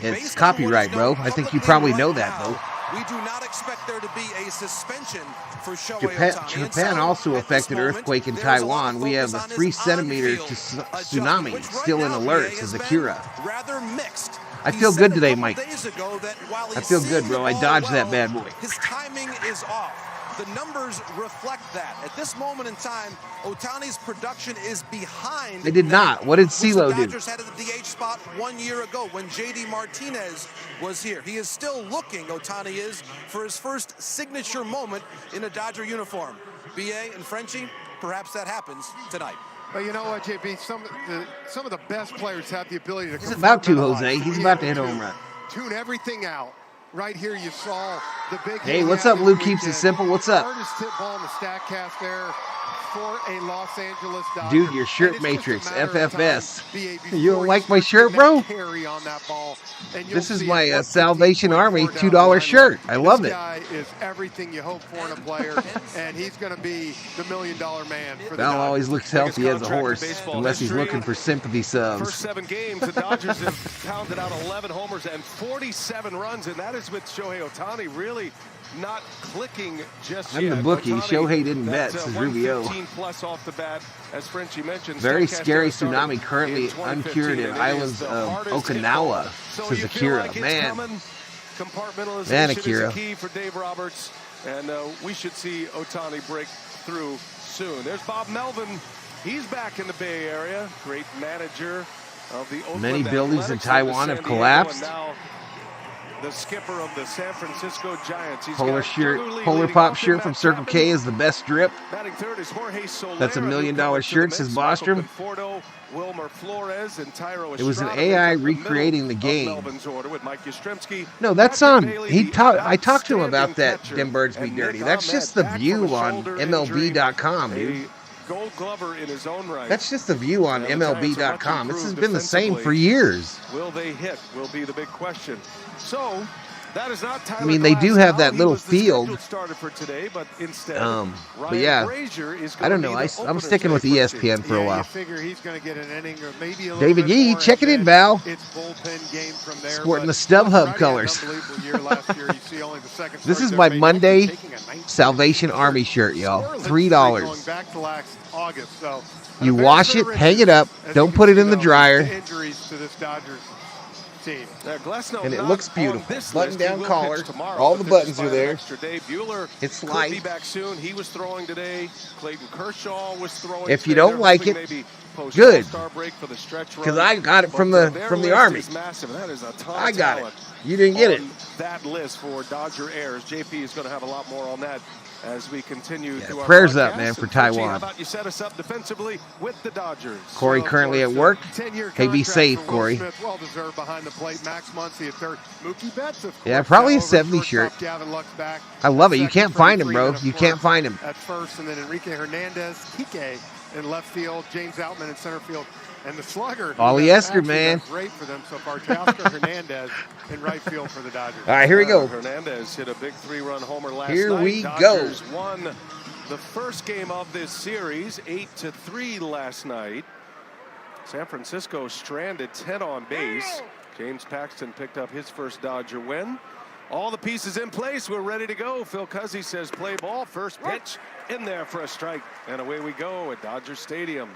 It's copyright, bro. I think you probably know that, though. We do not expect there to be a suspension for Shohei Ohtani. Japan also affected earthquake in Taiwan. We have a 3 centimeter tsunami still in alert, says Akira. Rather mixed. I feel good today, Mike. I feel good, bro. I dodged that bad boy. His timing is off. The numbers reflect that. At this moment in time, Ohtani's production is behind. They did not. What did CeeLo do? The Dodgers had at the DH spot 1 year ago when J.D. Martinez was here. He is still looking, Ohtani is, for his first signature moment in a Dodger uniform. B.A. and Frenchie, perhaps that happens tonight. But you know what, JB? Some of the best players have the ability to. He's about to, Jose. He's about to hit a home run. Tune everything out. Right here, you saw the big. Hey, what's up, Lou? Keeps it simple. What's up? Hardest hit ball in the StatCast there. for a Los Angeles Dodger. Dude, your shirt matrix, FFS. FFS. You don't like my shirt, bro? This is my Salvation Army $2 shirt. I love it. This guy is everything you hope for in a player, and he's going to be the $1 million man for the Val Dodgers. always looks healthy as a horse, unless he's looking for sympathy subs. First 7 games, the Dodgers have pounded out 11 homers and 47 runs, and that is with Shohei Ohtani really not clicking just yet. I'm the bookie. Ohtani, Shohei didn't bet, says Rubio. 115 plus off the bat, as Frenchie mentioned. Very scary tsunami currently uncured in islands of Okinawa, says Akira. Man, Compartmentalization Akira. is key for Dave Roberts, and we should see Ohtani break through soon. There's Bob Melvin. He's back in the Bay Area. Great manager of the Oakland many buildings in Athletics, Taiwan San have Diego, collapsed. and now the skipper of the San Francisco Giants. He's Polar got shirt, Lee Polar leading Pop off, shirt and from Matt Circle Chapman. K is the best drip. Batting third is Jorge Soler, That's $1 million newcomer to shirt, the says mix, Michael Bostrom. Conforto, Wilmer Flores, and Tyro It was an Estrada AI make up the recreating middle the game. of Melvin's order with Mike Yastrzemski. No, that's Patrick on. Bailey, I talked to him about outstanding that. catcher, Them birds be and dirty. Nick That's Ahmed just the back view from a on shoulder injury, MLB.com, dude. a Gold Glover in his own right. That's just the view on And the Giants are much MLB.com. This has improved been the same for defensively. years. Will they hit? Will be the big question. So that is not Tyler I mean, they do Glasnow. have that He little was the field. scheduled starter for today, but instead, But Ryan yeah, Brazier is I don't know. gonna be the I'm opener sticking with today for the ESPN for a You while. figure he's going to get an inning or maybe a little David bit Yee, more, check it and in, then Val. It's bullpen game from there. Sporting but the StubHub Friday colors. had an unbelievable year last year. You see only the second This start is there, my maybe Monday taking a 19 Salvation Army shirt, y'all. $3. Going back to last August, so You wash it, hang it up, don't put it in the dryer, injuries to this Dodgers team. and it looks beautiful. Button-down collar, all the buttons are there. It's Could light. be back soon. He was throwing today. Clayton Kershaw was throwing. If you today. don't They're like hoping it, maybe post good. All-Star break for the stretch Because run. I got it from But the their list Army. is massive. That is a ton I of got it. talent You didn't get it. on that list for Dodger heirs. JP is going to have a lot more on that as we continue through our prayers up, podcast. man, for And Frenchie, Taiwan. How about you set us up defensively with the Dodgers? Corey currently at work. 10-year Hey, be contract safe, for Will Corey. Smith, well deserved behind the plate. Max Muncy at third. Mookie Betts, of course. Yeah, probably now a over 70 shortstop. shirt. Gavin Lux back. I love it. You Second can't for find him, 3, bro. and of You course, can't find him. at first, and then Enrique Hernandez, Kike in left field, James Outman in center field, and the slugger. who Ollie has Esker, actually man. done great for them so far. Teoscar Hernandez in right field for the Dodgers. All right, here we go. Hernandez hit a big 3-run homer last Here night. we Dodgers won the first game of this series, 8-3 last night. San Francisco stranded 10 on base. James Paxton picked up his first Dodger win. All the pieces in place. We're ready to go. Phil Cuzzy says play ball. First pitch in there for a strike. And away we go at Dodger Stadium.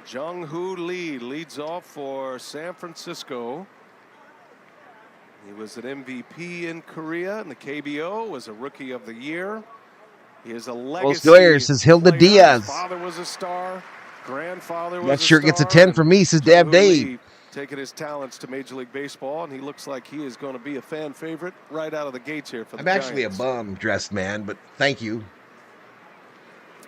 Jung-Hoo Lee leads off for San Francisco. He was an MVP in Korea in the KBO, was a Rookie of the Year. He is a legacy Doyers says Hilda player. Diaz. Father was a star. Grandfather was That a shirt gets a star. 10 from me, says Dab Jung-Hoo Dave. Lee taking his talents to Major League Baseball, and he looks like he is going to be a fan favorite right out of the gates here for the I'm actually a Giants. bum dressed man, but thank you.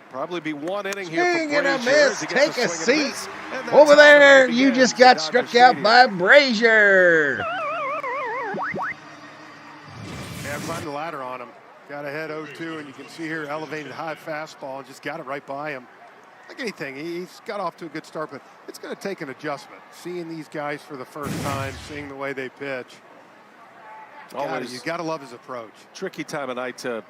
Probably be one inning here Swing for and a Brazier as miss. he gets Take a swing and seat. miss. And that's Over how the there, night you begins just at got Dodger struck out Stadium. by Brazier. Yeah, climbed the ladder on him. Got ahead 0-2, and you can see here elevated high fastball and just got it right by him. Like anything, he's got off to a good start, but it's going to take an adjustment. Seeing these guys for the first time, seeing the way they pitch. You got to love his approach. Tricky time of night to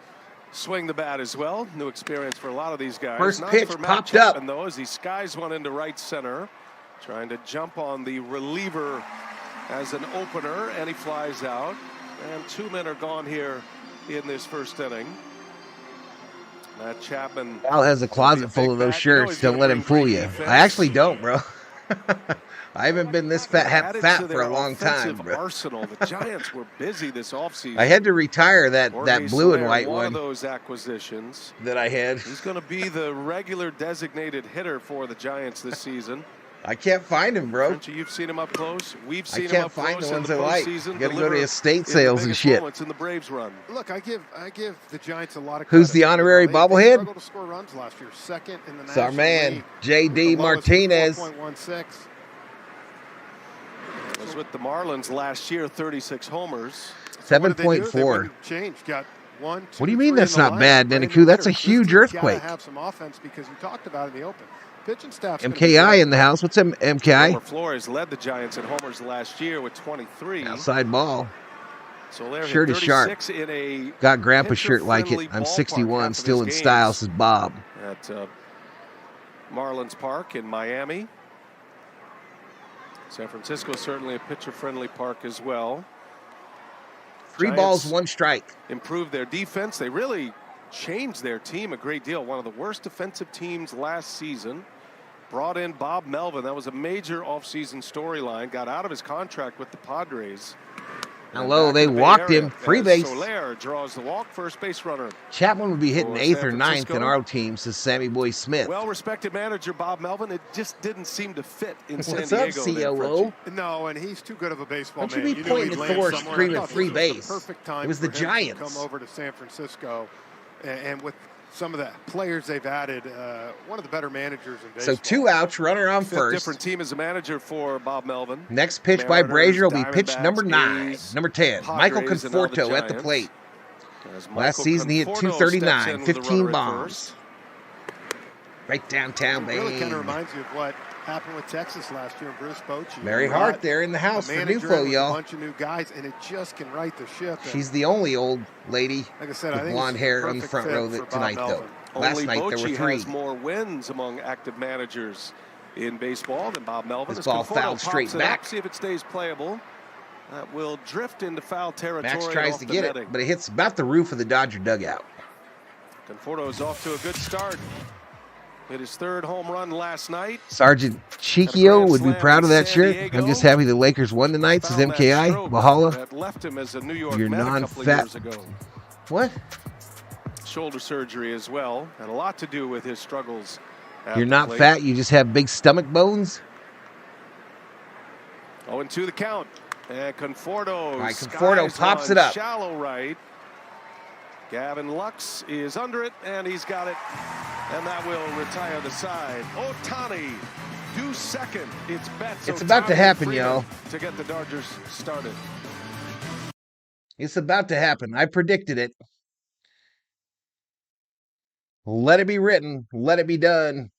swing the bat as well. New experience for a lot of these guys. First Not pitch for Matt popped up. Chapman, though, as he skies one into right center, trying to jump on the reliever as an opener, and he flies out. And 2 men are gone here in this first inning. Matt Chapman. Al has a closet full of those shirts. Don't let him fool you. I actually don't, bro. I haven't been this fat for a long time, bro. Arsenal. The Giants were busy this offseason. I had to retire that Jorge blue and Soler, white one of one those acquisitions. that I had. He's going to be the regular designated hitter for the Giants this season. I can't find him, bro. Frenchie, you've seen him up close. We've seen I him can't up find close the in ones the I like. postseason. Got to go to Deliver estate in the sales and biggest shit. moments in the Braves run. Look, I give the Giants a lot of Who's credit. the honorary They bobblehead? struggled to score runs last year. Second in the It's our National man, League. J.D. The lowest Martinez. 4.16. Was with the Marlins last year, 36 homers. What did they do? They 7.4. wouldn't change. Got 1, 2, What do you mean 3 that's in the not lineup. bad, Brandon Niniku? That's a Ritter, this huge team's gotta earthquake. have some offense because you talked about it in the open. Pitching staff's gonna be MKI good. in the house. What's MKI? Wilmer Flores led the Giants in homers last year with 23. Outside ball. Soler Shirt hit is sharp. 36 in a Got Grandpa's shirt like it. pitcher-friendly I'm ballpark 61, half of still in his style, games says Bob. at Marlins Park in Miami. San Francisco certainly a pitcher-friendly park as well. 3 Giants balls, 1 strike. improved their defense. They really changed their team a great deal. One of the worst defensive teams last season. Brought in Bob Melvin. That was a major offseason storyline. Got out of his contract with the Padres. Hello, they walked him. Free base. Soler draws the walk, first base runner. Chapman would be hitting For 8th San or 9th in Francisco. our team, says Sammy Boy Smith. Well-respected manager Bob Melvin. It just didn't seem to fit in San What's up, Diego. there, COO? Frenchie. No, and he's too good of a baseball Don't you man. be knew pointing he'd at land Thor somewhere. screaming I thought free this was the base. perfect time It was for the him Giants. to come over to San Francisco, and with some of the players they've added, one of the better managers in baseball. So 2 outs, runner on Fifth first. different team as a manager for Bob Melvin. Next pitch by Mariners, Brazier will be pitch Diamondbacks, number 9. A's, Number 10, Michael Padres, and now the Conforto at the Giants. plate. As Last Michael season he hit Conforto 239, steps in with the 15 runner at bombs. first. Right downtown, It really kind babe. of reminds you of what happened with Texas last year and Bruce Bochy. Mary You Hart got there in the house a for manager Newfo, with y'all. a bunch of new guys, and it just can right the ship. And She's the only old lady like I said, I with think blonde it's the hair on the perfect front fit row for Bob tonight, though. Melvin. Last Only night there were Bochy 3. has more wins among active managers in baseball than Bob Melvin. This As ball Conforto fouled straight pops it back. Up, see if it stays playable. That will drift into foul territory. Max and tries off to the get netting. it, but it hits about the roof of the Dodger dugout. Conforto is off to a good start. Hit his 3rd home run last night. Sergeant Chiquio would be proud of that shirt. I'm just happy the Lakers won tonight, says Found that MKI. stroke Valhalla. that left him as a New York You're Met a couple of non-fat. years ago. What? Shoulder surgery as well. Had a lot to do with his struggles. at You're the not plate. fat, you just have big stomach bones? 0-2 the count. And Conforto. All right, Conforto skies pops one it up. Shallow right. Gavin Lux is under it, and he's got it. And that will retire the side. Ohtani, due second. It's Betts. It's about to Ohtani, happen, Freeman y'all. To get the Dodgers started. It's about to happen. I predicted it. Let it be written. Let it be done.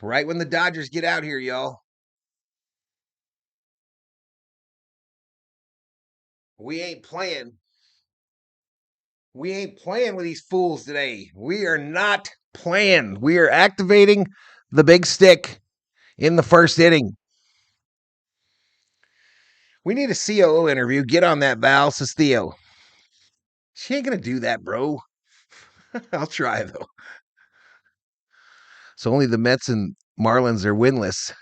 Right when the Dodgers get out here, y'all. We ain't playing. We ain't playing with these fools today. We are not playing. We are activating the big stick in the first inning. We need a COO interview. Get on that, Val, says Theo. She ain't going to do that, bro. I'll try, though. So only the Mets and Marlins are winless.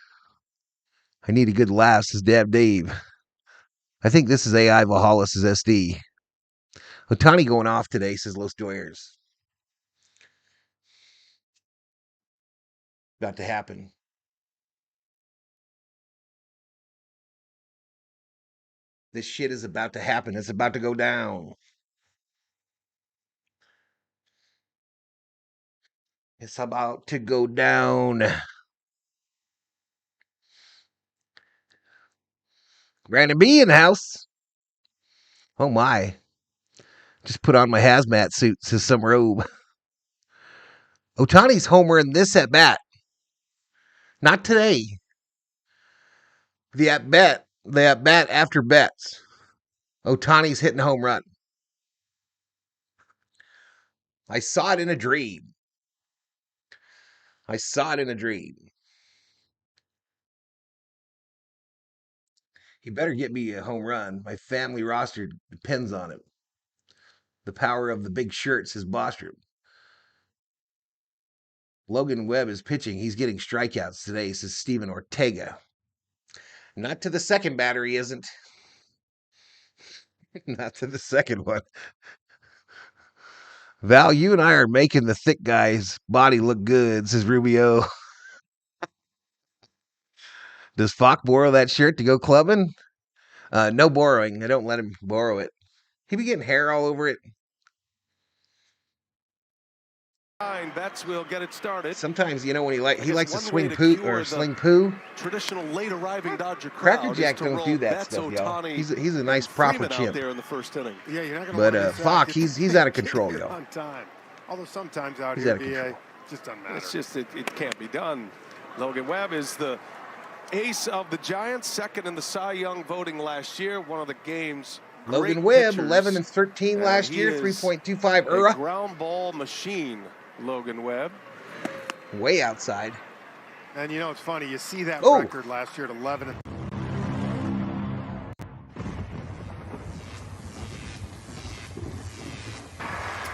I need a good laugh, says Dab Dave. I think this is AI. Valhalla, says SD. Ohtani going off today, says Los Doyers. About to happen. This shit is about to happen. It's about to go down. It's about to go down. Brandon B in the house. Oh my. Just put on my hazmat suit, says some robe. Ohtani's homer in this at bat. Not today. The at bat after bets. Ohtani's hitting a home run. I saw it in a dream. I saw it in a dream. He better get me a home run. My family roster depends on it. The power of the big shirt, says Bostrom. Logan Webb is pitching. He's getting strikeouts today, says Steven Ortega. Not to the second batter, he isn't. Not to the second one. Val, you and I are making the thick guy's body look good, says Rubio. Does Falk borrow that shirt to go clubbing? No borrowing. I don't let him borrow it. He be getting hair all over it. Betts will get it started. Sometimes, you know, when he likes to swing poo or sling poo. Traditional late arriving Dodger crowd. Cracker Jack don't do that stuff, y'all. He's a nice proper chimp. There in the first inning. Yeah, you're not gonna But Fox, he's out of control, y'all. On time. Although sometimes out He's here, out of control. BA just doesn't matter. It's just it can't be done. Logan Webb is the ace of the Giants, second in the Cy Young voting last year. One of the game's Logan great Webb, pitchers. 11 and 13 last year, 3.25 A ERA. ground ball machine, Logan Webb. Way outside. And you know, it's funny. You see that Oh. record last year at 11.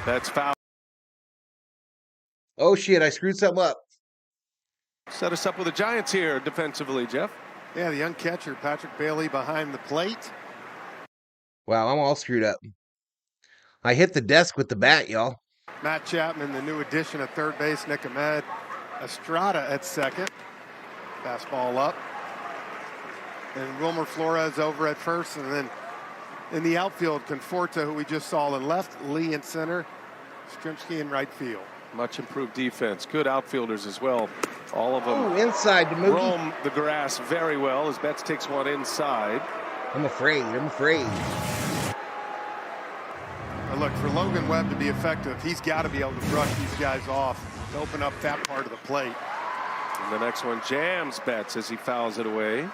That's foul. Oh, shit, I screwed something up. Set us up with the Giants here defensively, Jeff. Yeah, the young catcher, Patrick Bailey, behind the plate. Wow, I'm all screwed up. I hit the desk with the bat, y'all. Matt Chapman, the new addition at third base. Nick Ahmed. Estrada at second. Fastball up. And Wilmer Flores over at first. And then in the outfield, Conforto, who we just saw in left, Lee in center, Stremski in right field. Much improved defense. Good outfilders as well. All of them. Oh, inside the movie. Roam the grass very well as Betts takes one inside. I'm afraid. Now look, for Logan Webb to be effective, he's got to be able to brush these guys off to open up that part of the plate. And the next one jams Betts as he fouls it away.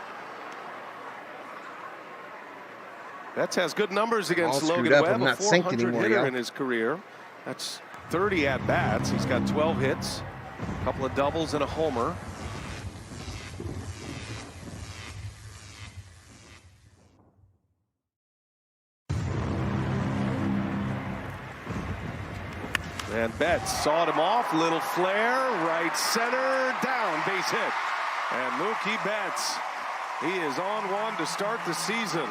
Betts has good numbers against Logan Webb, I'm not a synced 400 anymore, hitter y'all. in his career. That's 30 at-bats. He's got 12 hits, a couple of doubles and a homer. And Betts sawed him off, little flare, right center, down, base hit. And Mookie Betts, he is on one to start the season.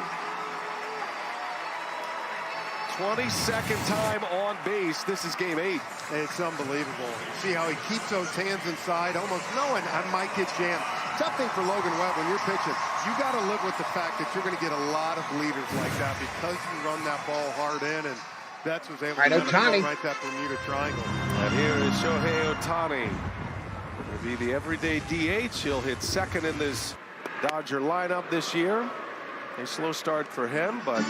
22nd time on base. This is game 8. It's unbelievable. See how he keeps those hands inside, almost knowing I might get jammed. Tough thing for Logan Webb when you're pitching. You got to live with the fact that you're going to get a lot of leaders like that because you run that ball hard in, and Betts was able to right that Bermuda Triangle. And here is Shohei Ohtani. Will be the everyday DH. He'll hit second in this Dodger lineup this year. A slow start for him, but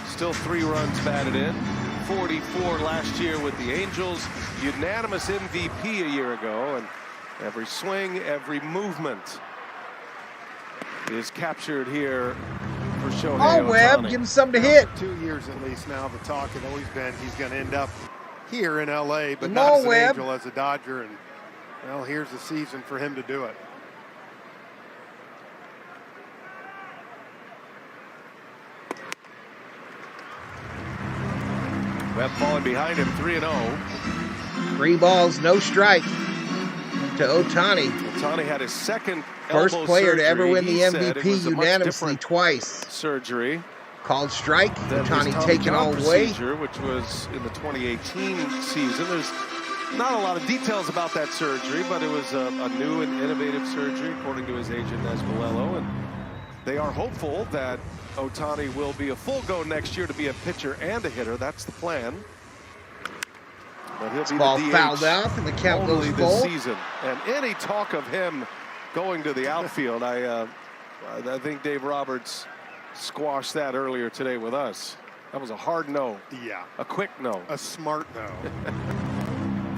still 3 runs batted in. 44 last year with the Angels. Unanimous MVP a year ago, and every swing, every movement is captured here for Shohei Ohtani. Oh, Webb, give him something to hit. For 2 years at least now, the talk had always been he's going to end up here in L.A., but Come not on, as an Webb. Angel, as a Dodger, and well, here's the season for him to do it. Webb falling behind him, 3-0. 3 balls, no strike to Ohtani. Ohtani had his second First elbow player to surgery. ever win the He said it MVP was a much unanimously different twice. surgery. Called strike. Than his Ohtani Tommy taken John all the way. procedure, which was in the 2018 season. There's not a lot of details about that surgery, but it was a new and innovative surgery, according to his agent, Nesbolello. And they are hopeful that Ohtani will be a full go next year to be a pitcher and a hitter. That's the plan. But he'll be Ball the DH fouled out, and the count goes only full. this season. And any talk of him going to the outfield, I think Dave Roberts squashed that earlier today with us. That was a hard no. Yeah. A quick no. A smart no.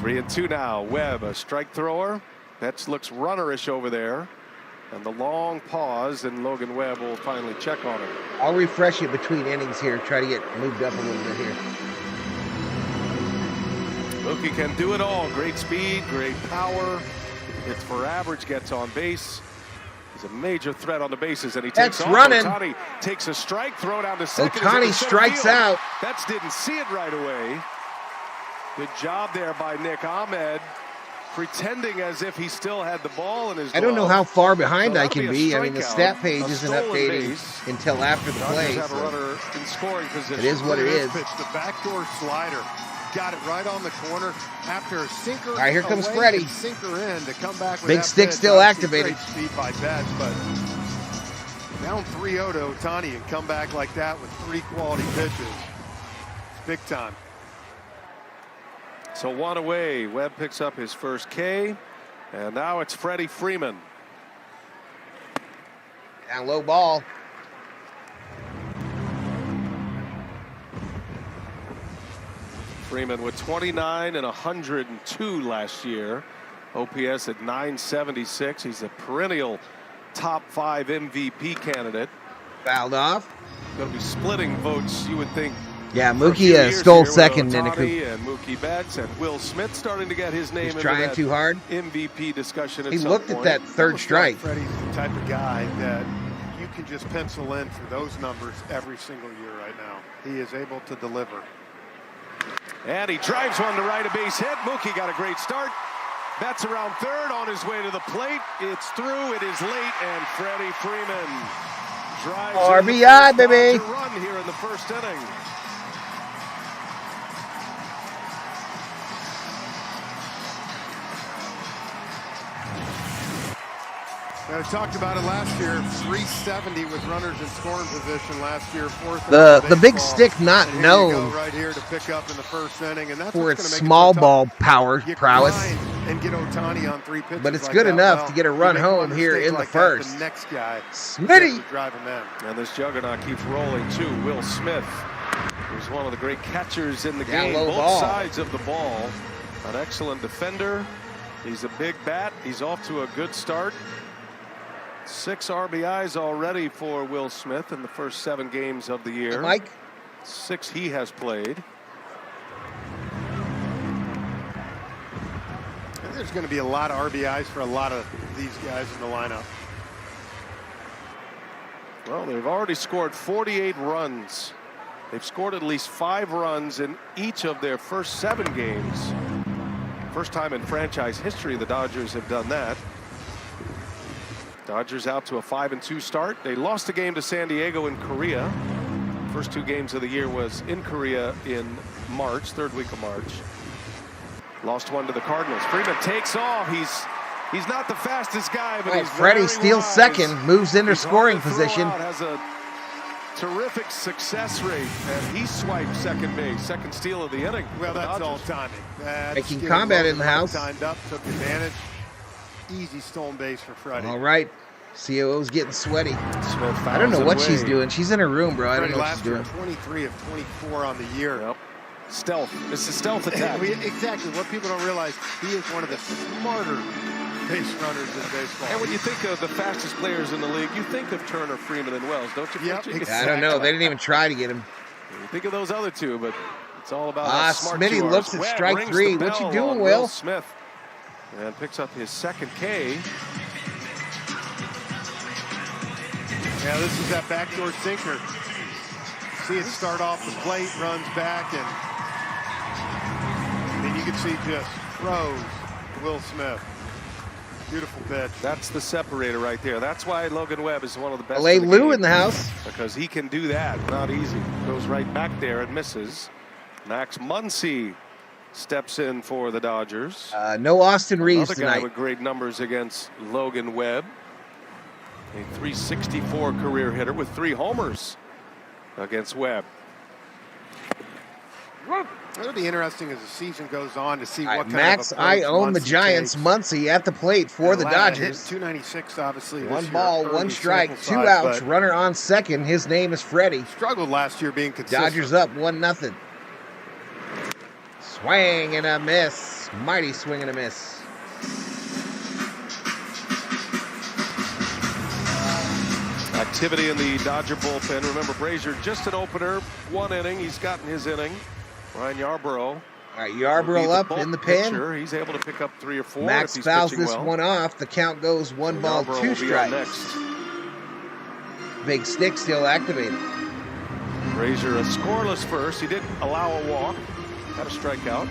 3-2 now. Webb, a strike thrower. Betts looks runnerish over there. And the long pause, and Logan Webb will finally check on him. I'll refresh it between innings here. Try to get moved up a little bit here. Mookie can do it all. Great speed, great power. Hits for average, gets on base. He's a major threat on the bases, and he takes off. running. Ohtani takes a strike, throw down to second. Ohtani strikes out. Betts didn't see it right away. Good job there by Nick Ahmed, pretending as if he still had the ball in his glove. I don't know how far behind So I that'll can be be. a I mean, the strikeout, stat page a isn't stolen updating base. until after the Dodgers play. have a So runner in scoring position. it is what it is. Pitch, the backdoor slider. Got it right on the corner after a sinker. All right, here comes away Freddie. and sinker in to come back with Big that stick pitch. still Obviously activated. Great speed by Betts, but down 3-0 to Ohtani and come back like that with 3 quality pitches. It's big time. So one away. Webb picks up his first K, and now it's Freddie Freeman. Down low ball. Freeman with 29 and 102 last year. OPS at 976. He's a perennial top 5 MVP candidate. Fouled off. Going to be splitting votes, you would think. Yeah, Mookie stole second in a coup. And Mookie Betts and Will Smith starting to get his name into trying that too hard. MVP discussion at He some looked point. at that third strike. Freddie's the type of guy that you can just pencil in for those numbers every single year right now. He is able to deliver. And he drives one to right, a base hit. Mookie got a great start. Betts around third, on his way to the plate. It's through. It is late, and Freddie Freeman drives RBI, baby. run here in the first inning. Now, we talked about it last year. 370 with runners in scoring position last year. The big stick not and known right here to pick up in the first inning, and that's for what's its gonna make small it so ball tough. power You prowess. grind and get Ohtani on 3 pitches, But it's like good that. enough Well, to get a you run make one home here mistake in the like that, first. The next guy Smitty. drive him in. And this juggernaut keeps rolling too. Will Smith, who's one of the great catchers in the Down game, low both ball. sides of the ball. An excellent defender. He's a big bat. He's off to a good start. 6 RBIs already for Will Smith in the first 7 games of the year. Mike? 6 he has played. And there's going to be a lot of RBIs for a lot of these guys in the lineup. Well, they've already scored 48 runs. They've scored at least 5 runs in each of their first 7 games. First time in franchise history the Dodgers have done that. Dodgers out to a 5-2 start. They lost a game to San Diego in Korea. First 2 games of the year was in Korea in March, 3rd week of March. Lost one to the Cardinals. Freeman takes off. He's not the fastest guy, but he's Freddie very steals wise. second, moves into He's scoring hard to throw position. out, has a terrific success rate, and he swiped second base, second steal of the inning. Well, for the that's all Dodgers. timing. That's Making getting combat low in the and house. Timed up, took advantage. Easy stolen base for Freddie. All right. COO's getting sweaty. Smith I don't know fouls what it she's away. doing. She's in her room, bro. I don't Freddie know what last she's year, doing. 23 of 24 on the year. Yep. Stealth. It's a stealth attack. Exactly. What people don't realize, he is one of the smarter base runners in baseball. And when you think of the fastest players in the league, you think of Turner, Freeman, and Wells, don't you? Yep, Fritchie? I don't know. They didn't even try to get him. You think of those other 2, but it's all about how smart Smitty you are. looks at Webb strike rings 3. the What you bell doing, on Will? Smith, and picks up his second K. Yeah, this is that backdoor sinker. See it start off the plate, runs back, and then you can see just froze Will Smith. Beautiful pitch. That's the separator right there. That's why Logan Webb is one of the best. LA in the Lou game, in the house. because he can do that. Not easy. Goes right back there and misses. Max Muncy steps in for the Dodgers. No Austin Reeves Another guy tonight. with great numbers against Logan Webb. A 364 career hitter with 3 homers against Webb. It'll be interesting as the season goes on to see All right, what kind Max, of I approach own the Muncy Giants. takes. Muncy at the plate for the Atlanta hit Dodgers. 296, obviously. this 1 year, ball, early 1 strike, sample 2 size, outs. but Runner on second. His name is Freddie. Struggled last year being consistent. Dodgers up 1-0. Swing and a miss. Mighty swing and a miss. Activity in the Dodger bullpen. Remember, Brazier just an opener, 1 inning. He's gotten his inning. Ryan Yarbrough. All right, Yarbrough up in the pen. Pitcher. He's able to pick up 3 or 4. Max if he's fouls pitching this well. one off. The count goes 1 ball, Yarbrough 2 will be on strikes. next. Big stick still activated. Brazier a scoreless first. He didn't allow a walk. Got a strikeout.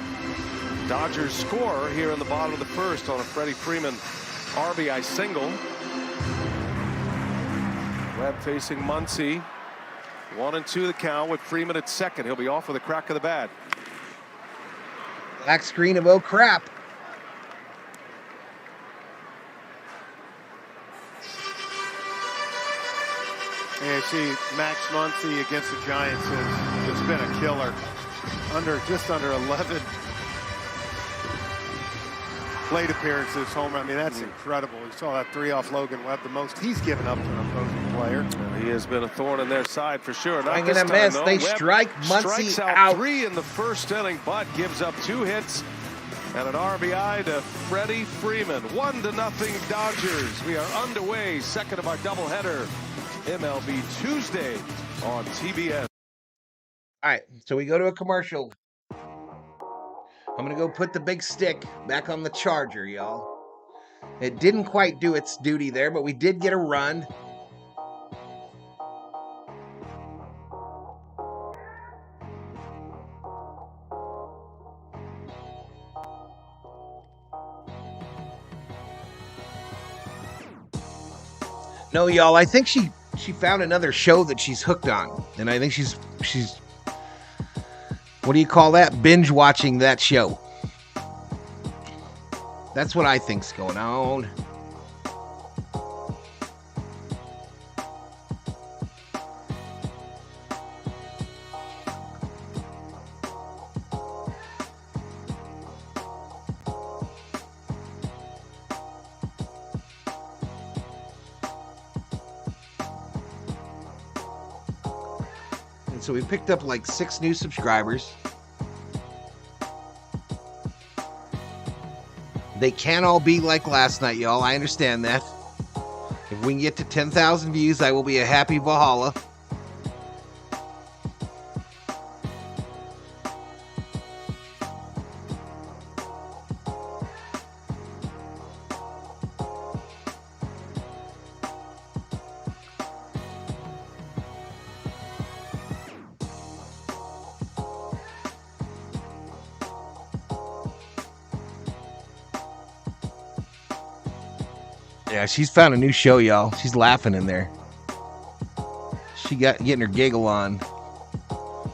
Dodgers score here in the bottom of the first on a Freddie Freeman RBI single. Webb facing Muncy. 1-2 the count with Freeman at second. He'll be off with a crack of the bat. Black screen of oh crap. And you see Max Muncy against the Giants has been a killer. Just under 11 plate appearances, homer. I mean, that's incredible. You saw that 3 off Logan Webb, the most he's given up to an opposing player. He has been a thorn in their side for sure. Not Swing this and a time, miss. though. They Webb strike Muncy strikes out 3 in the first inning, but gives up 2 hits and an RBI to Freddie Freeman. 1-0 Dodgers. We are underway. Second of our doubleheader. MLB Tuesday on TBS. All right, so we go to a commercial. I'm going to go put the big stick back on the charger, y'all. It didn't quite do its duty there, but we did get a run. No, y'all, I think she found another show that she's hooked on. And I think she's what do you call that? Binge watching that show. That's what I think's going on. So we picked up like 6 new subscribers. They can't all be like last night, y'all. I understand that. If we can get to 10,000 views, I will be a happy Valhalla. Yeah, she's found a new show, y'all. She's laughing in there. She getting her giggle on. All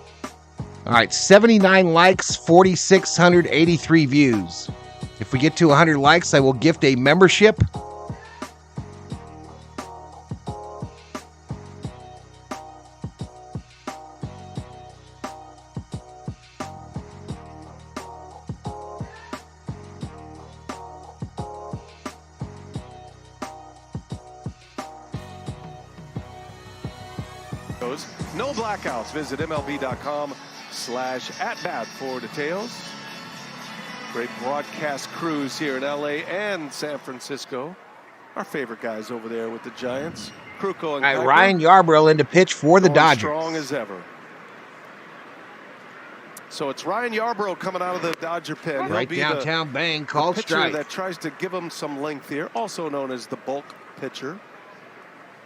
right, 79 likes, 4,683 views. If we get to 100 likes, I will gift a membership. No blackouts. Visit MLB.com/@bat for details. Great broadcast crews here in LA and San Francisco. Our favorite guys over there with the Giants. Kruko and All right, Ryan Yarbrough in to pitch for the Dodgers. Strong as ever. So it's Ryan Yarbrough coming out of the Dodger pen. Right downtown, bang, called strike. That tries to give him some length here, also known as the bulk pitcher.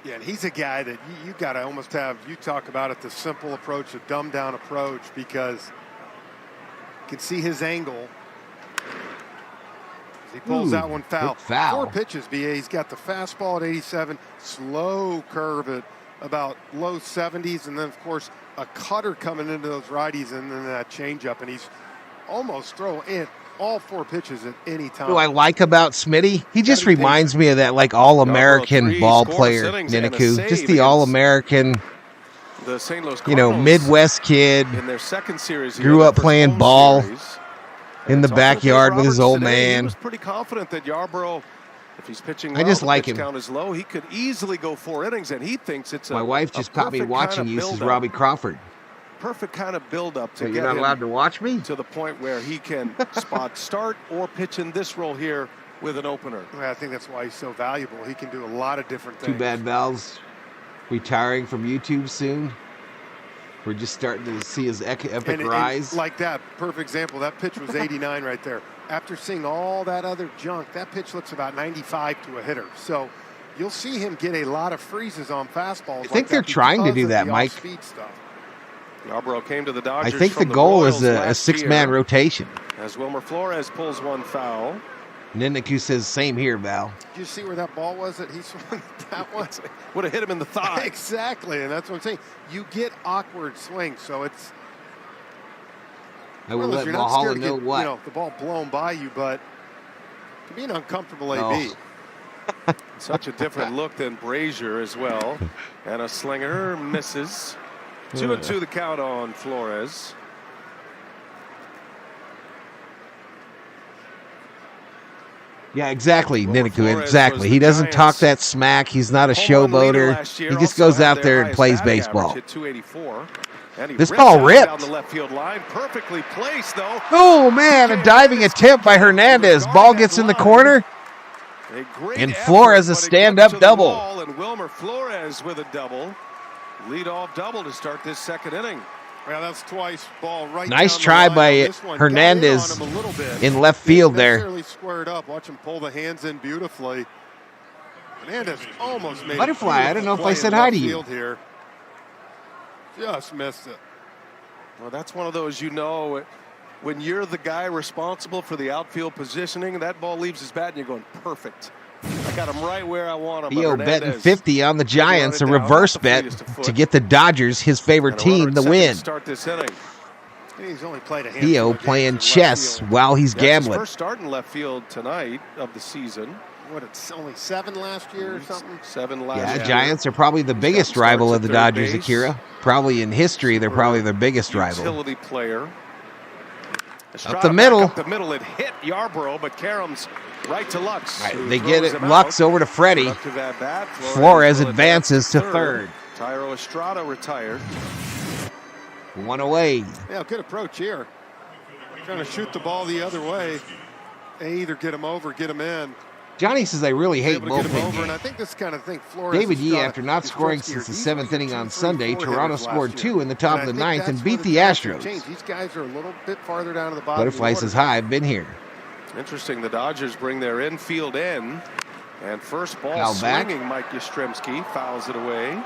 Yeah, and he's a guy that you got to almost have, you talk about it, the simple approach, the dumbed down approach, because you can see his angle. He pulls that one foul. 4 pitches, BA. He's got the fastball at 87, slow curve at about low 70s, and then, of course, a cutter coming into those righties, and then that changeup, and he's almost throwing in all 4 pitches at any time. What do I like about Smitty? He just reminds me of that like all-American ball player, Niniku. Just the all-American, Midwest kid. In their second series, grew up playing ball in the backyard with his old man. He was pretty confident that Yarbrough, if he's pitching well, I just like him. Count is low, he could easily go 4 innings, and he thinks it's My wife just caught me watching you. This is Robbie Crawford. Perfect kind of build-up to get you're not allowed to watch me? To the point where he can spot start or pitch in this role here with an opener. Well, I think that's why he's so valuable. He can do a lot of different things. Too bad Val's retiring from YouTube soon. We're just starting to see his epic rise. And like that, perfect example. That pitch was 89 right there. After seeing all that other junk, that pitch looks about 95 to a hitter. So you'll see him get a lot of freezes on fastballs. I think they're trying to do that, Mike. Yarbrough came to the Dodgers. I think the goal is a 6-man rotation. As Wilmer Flores pulls one foul. Niniku says, same here, Val. Did you see where that ball was that he swung that one? Would have hit him in the thigh. Exactly, and that's what I'm saying. You get awkward swings, so it's... I will let Valhalla know what. You know, the ball blown by you, but it can be an uncomfortable AB. Such a different look than Brazier as well. And a slinger misses. 2-2 the count on Flores. Yeah, exactly, Niniku. Exactly. He doesn't talk that smack. He's not a showboater. He just goes out there and plays baseball. This ball ripped. Perfectly placed, though. Oh, man, a diving attempt by Hernandez. Ball gets in the corner. And Flores a stand-up double. And Wilmer Flores with a double. Lead-off double to start this second inning. Yeah, that's twice. Ball right. Nice try by Hernandez in left field there. Squared up. Watch him pull the hands in beautifully. Hernandez almost made Butterfly, I don't know if I said hi to you. Here. Just missed it. Well, that's one of those, when you're the guy responsible for the outfield positioning, that ball leaves his bat and you're going, perfect. I got him right where I want him. Theo betting 50 on the Giants, a reverse bet to get the Dodgers, his favorite team, the win. He's only played a Theo playing chess while he's gambling. First start in left field tonight of the season. What, it's only 7 last year or something? 7 last year. Yeah, Giants are probably the biggest rival of the Dodgers, Akira. Probably in history, they're probably their biggest rival. Utility player. Up the middle. Up the middle, it hit Yarbrough, but Karem's right to Lux. Right, they get it. Lux over to Freddie. Flores advances to third. Tyro Estrada retired. One away. Yeah, good approach here. Trying to shoot the ball the other way. They either get him over, get him in. Johnny says, I really hate bullpen and games. I think this kind of thing, David Yee, after not scoring since the 7th inning on Sunday, Toronto scored 2 in the top of the 9th and beat the Astros. These guys are a little bit farther down to the bottom. Butterfly says, hi, I've been here. Interesting, the Dodgers bring their infield in. And first ball swinging, Mike Yastrzemski fouls it away.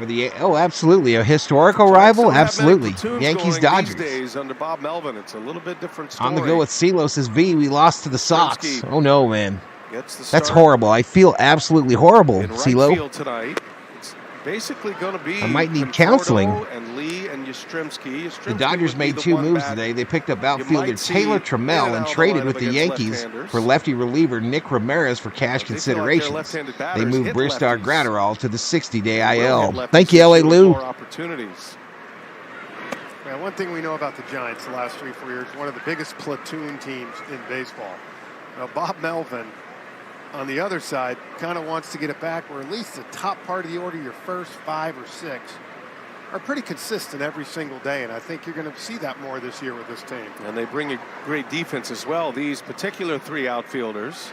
Absolutely. A historical rival? Absolutely. Yankees-Dodgers. Days under Bob Melvin, it's a little bit different story. On the go with Silos' V, we lost to the Sox. Oh, no, man. That's horrible. I feel absolutely horrible, Silo. Tonight. It's basically going to be I might need counseling. And Lee and Yastrzemski. The Dodgers made 2 moves today. They picked up outfielder Taylor Trammell and traded with the Yankees for lefty reliever Nick Ramirez for cash considerations. They moved Bristar Gratterall to the 60-day IL. Thank you, L.A. Lou. Yeah, one thing we know about the Giants the last 3-4 years, one of the biggest platoon teams in baseball. Now, Bob Melvin, on the other side, kind of wants to get it back where at least the top part of the order, your first 5 or 6, are pretty consistent every single day, and I think you're going to see that more this year with this team. And they bring a great defense as well. These particular 3 outfielders.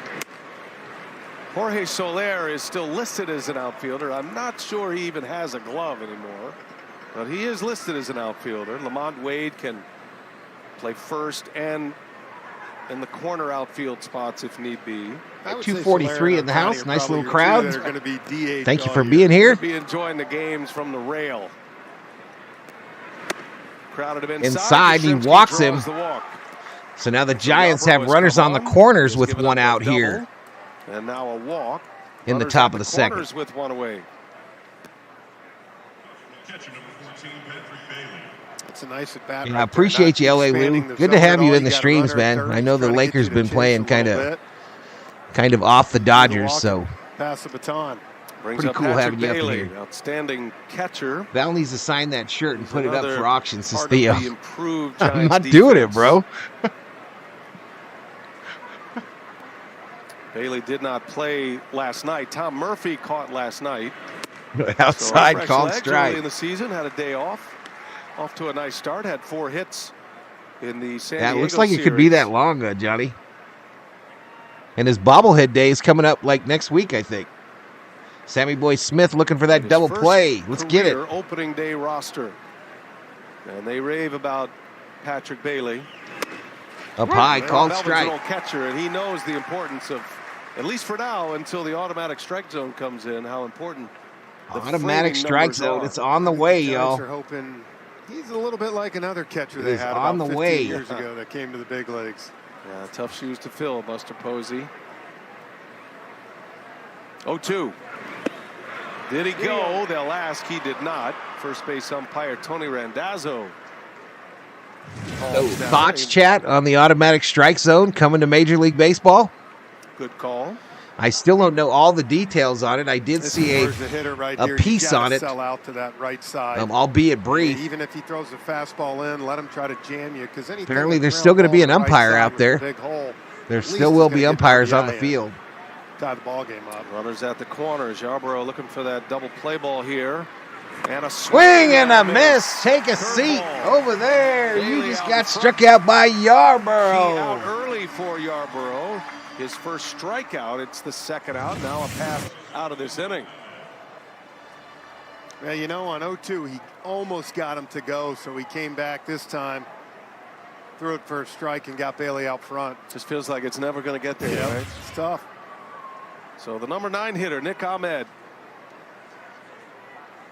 Jorge Soler is still listed as an outfielder. I'm not sure he even has a glove anymore, but he is listed as an outfielder. Lamont Wade can play first and in the corner outfield spots if need be. 243 in the house. Nice little crowd. Thank you for year. being here. Be enjoying the games from the rail. Crowded him inside. He walks him. So now the Giants have runners on the corners with 1 out here. And now a walk. In the top of the second. With 1 away. It's a nice at bat. Yeah, I appreciate you, L.A. Lou. Good to have you in the streams, man. I know the Lakers been playing kind of off the Dodgers, so pass the baton. Pretty cool having you up here. Outstanding catcher. Val needs to sign that shirt and put it up for auction, says Theo. I'm not doing it, bro. Bailey did not play last night. Tom Murphy caught last night. Outside called strike. Early in the season, had a day off. Off to a nice start. Had 4 hits in the San Diego it looks like series. It could be that long, Johnny. And his bobblehead day is coming up like next week, I think. Sammy Boy Smith looking for that double play. Let's get it. Opening day roster. And they rave about Patrick Bailey. Up high, called strike. Catcher, and he knows the importance of, at least for now, until the automatic strike zone comes in, how important the automatic strike zone. It's on the way, y'all. Hoping he's a little bit like another catcher they had on about the 15 way. years ago that came to the big leagues. Yeah, tough shoes to fill, Buster Posey. 0-2. Did he go? They'll ask. He did not. First base umpire Tony Randazzo. Thoughts, chat, on the automatic strike zone coming to Major League Baseball? Good call. I still don't know all the details on it. I did see a piece on it, sell out to that right side. Albeit brief. Even if he throws the fastball in, let him try to jam you. Because apparently there's still going to be an umpire out there. There still will be umpires on the field. Tie the ball game up. Runners at the corners. Yarborough looking for that double play ball here. And a swing and a miss. Take a seat over there. You just got struck out by Yarborough. Out early for Yarborough. His first strikeout. It's the second out. Now a pass out of this inning. Yeah, you know, on 0-2, he almost got him to go, so he came back this time, threw it for a strike, and got Bailey out front. Just feels like it's never going to get there, right? It's tough. So the number 9 hitter, Nick Ahmed.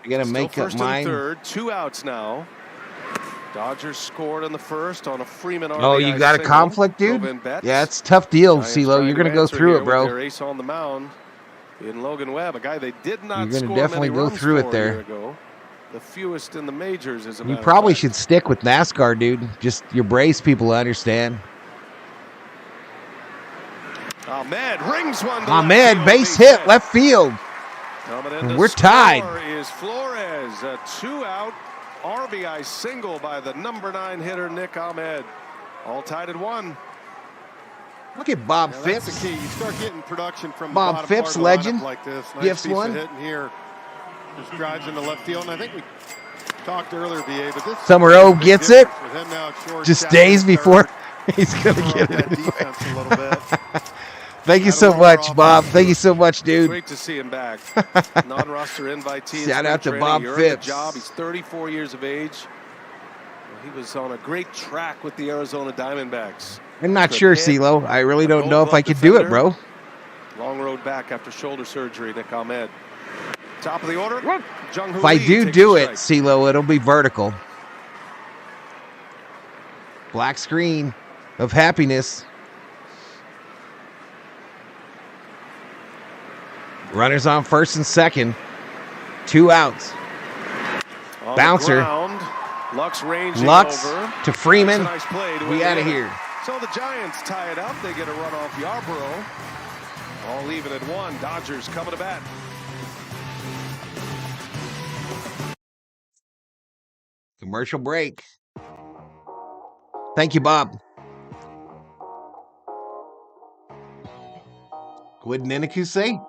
I got to make up mine. First and third, 2 outs now. Dodgers scored in the first on a Freeman RBI. Oh, you got a conflict, dude? Yeah, it's a tough deal, CeeLo. You're going to go through it, bro. Their ace on the mound in Logan Webb, a guy they did not You're going to definitely go through it there. The fewest in the majors, as a matter You of probably fact. should stick with NASCAR, dude. Just your brace people understand. Ahmed rings one. Ahmed, base hit, left field. And we're tied. Is Flores, a 2-out RBI single by the number 9 hitter, Nick Ahmed. All tied at 1. Look at Bob Yeah, Phipps. that's the key. You start getting production from Bob the bottom Phipps, part of the legend. lineup like this. Nice Gifts piece one. of hitting here. Just drives into left field, and I think we talked earlier, BA, but this Summer O gets it. with him now at short, Just shot days at before third. he's going to get That it. defense a little bit. Thank you so much, Bob. Thank you so much, dude. Great to see him back. Non-roster invitee. Shout out to training. Bob He earned Phipps. the job. He's 34 years of age. He was on a great track with the Arizona Diamondbacks. I'm not Good sure, hit. CeeLo. I really don't Gold know if glove I could do it, defender. bro. Long road back after shoulder surgery, Nick Ahmed. Top of the order, Jung-Hoo If I Lee do takes do a it, strike. CeeLo, it'll be vertical. Black screen of happiness. Runners on first and second. 2 outs. On the Bouncer. ground, Lux ranging Lux over. to Freeman. That's a nice play to We win out of the here. inning. So the Giants tie it up. They get a run off Yarborough. All even at 1. Dodgers coming to bat. Commercial break. Thank you, Bob. What did Niniku say?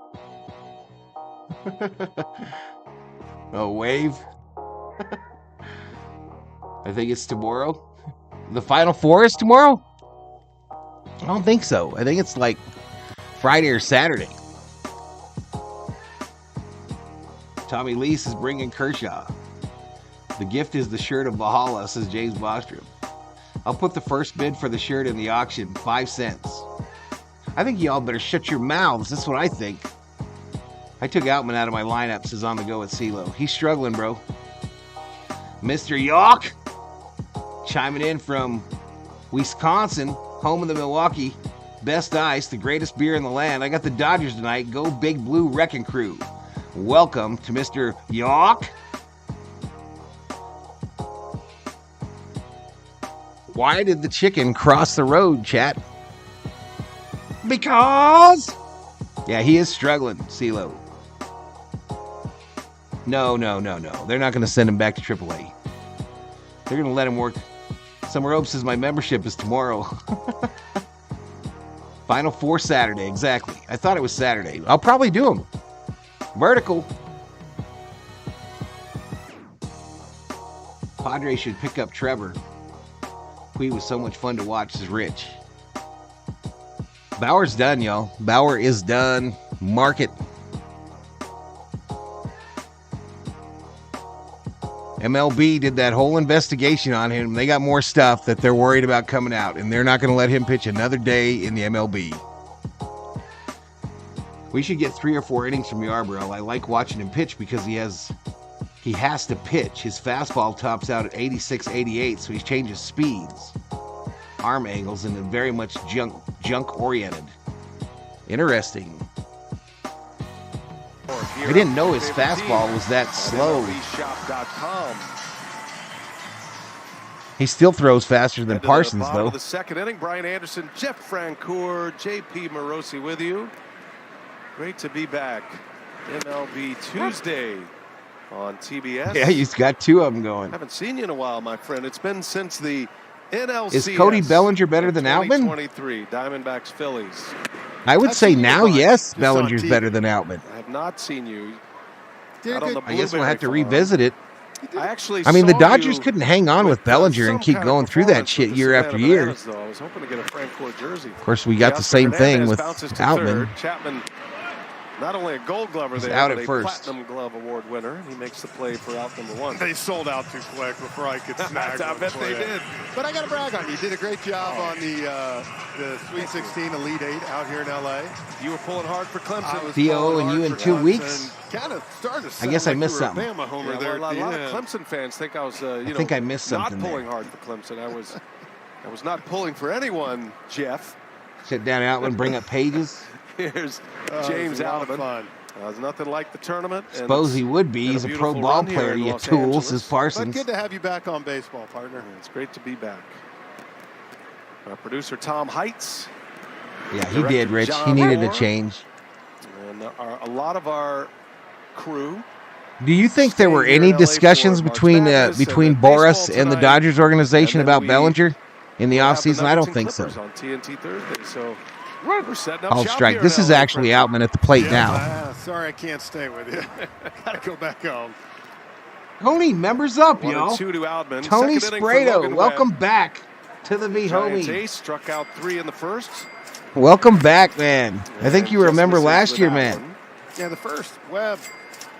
Oh, wave. I think it's tomorrow. The Final Four is tomorrow? I don't think so. I think it's like Friday or Saturday. Tommy Lee is bringing Kershaw. The gift is the shirt of Valhalla, says James Bostrom. I'll put the first bid for the shirt in the auction, 5 cents. I think y'all better shut your mouths. That's what I think. I took Outman out of my lineup, says On the Go at CeeLo. He's struggling, bro. Mr. York chiming in from Wisconsin, home of the Milwaukee. Best ice, the greatest beer in the land. I got the Dodgers tonight. Go Big Blue Wrecking Crew. Welcome to Mr. York. Why did the chicken cross the road, chat? Because... Yeah, he is struggling, CeeLo. No. They're not going to send him back to AAA. They're going to let him work. Summer Hope says my membership is tomorrow. Final Four Saturday, exactly. I thought it was Saturday. I'll probably do them. Vertical. Padres should pick up Trevor. He was so much fun to watch, says Rich. Bauer's done, y'all. Bauer is done. Mark it. MLB did that whole investigation on him. They got more stuff that they're worried about coming out, and they're not going to let him pitch another day in the MLB. We should get 3 or 4 innings from Yarborough. I like watching him pitch because he has to pitch. His fastball tops out at 86, 88, so he changes speeds, arm angles, and very much junk oriented. Interesting. I didn't know his fastball was that slow. He still throws faster than Parsons, though. The second inning, Brian Anderson, Jeff Francoeur, J.P. Morosi with you. Great to be back. MLB Tuesday on TBS. Yeah, he's got two of them going. Haven't seen you in a while, my friend. It's been since the NLCS. Is Cody Bellinger better than Outman? 2023, Diamondbacks, Phillies. I would say now, yes, Bellinger's better than Outman. I have not seen you. I guess we'll have to revisit it. I mean, the Dodgers couldn't hang on with Bellinger and keep going through that shit year after year. I was hoping to get a Frank Court jersey. Of course, we got the same thing with Outman. Chapman, not only a Gold Glover there, out but at a first. Platinum Glove Award winner. He makes the play for out number one. They sold out too quick before I could snag I one bet for they you. did. But I got to brag on you. You did a great job on the Sweet 16 Elite 8 out here in L.A. You were pulling hard for Clemson. Theo and you in 2 weeks? Kind of started to I guess I like missed you were a something. Bama homer Yeah, there well, at a the lot end. of Clemson fans think I was, I think I missed something not pulling there. hard for Clemson. I was not pulling for anyone, Jeff. Sit down, Outman, bring up pages. Here's Oh, James it was a lot of Outman. fun. There's nothing like the tournament. and Suppose he would be. been He's a pro beautiful ball run here player, in you Los tools, Angeles. as But Parsons. good to have you back on baseball, partner. It's great to be back. Our producer, Tom Heights. Yeah, he did, Rich. He needed a change. And a lot of our crew. Do you think there were Staying here any in LA discussions for March between Madness between and Boris baseball and the tonight. Dodgers organization And then about we Bellinger in the We'll have the offseason? I don't Nuggets and think so. Clippers on TNT Thursday, so we're setting up I'll shop strike. here This in is LA, actually friends. Outman at the plate Yeah, now. sorry I can't stay with you. Got to go back home. Tony, members up, 1-2 yo. to Outman. Tony Second inning for Sprado, Logan welcome Webb. back to the V Giants homie. ace struck out 3 in the first. Welcome back, man. I think you And remember just misses last with year, that man. one. Yeah, the first, Webb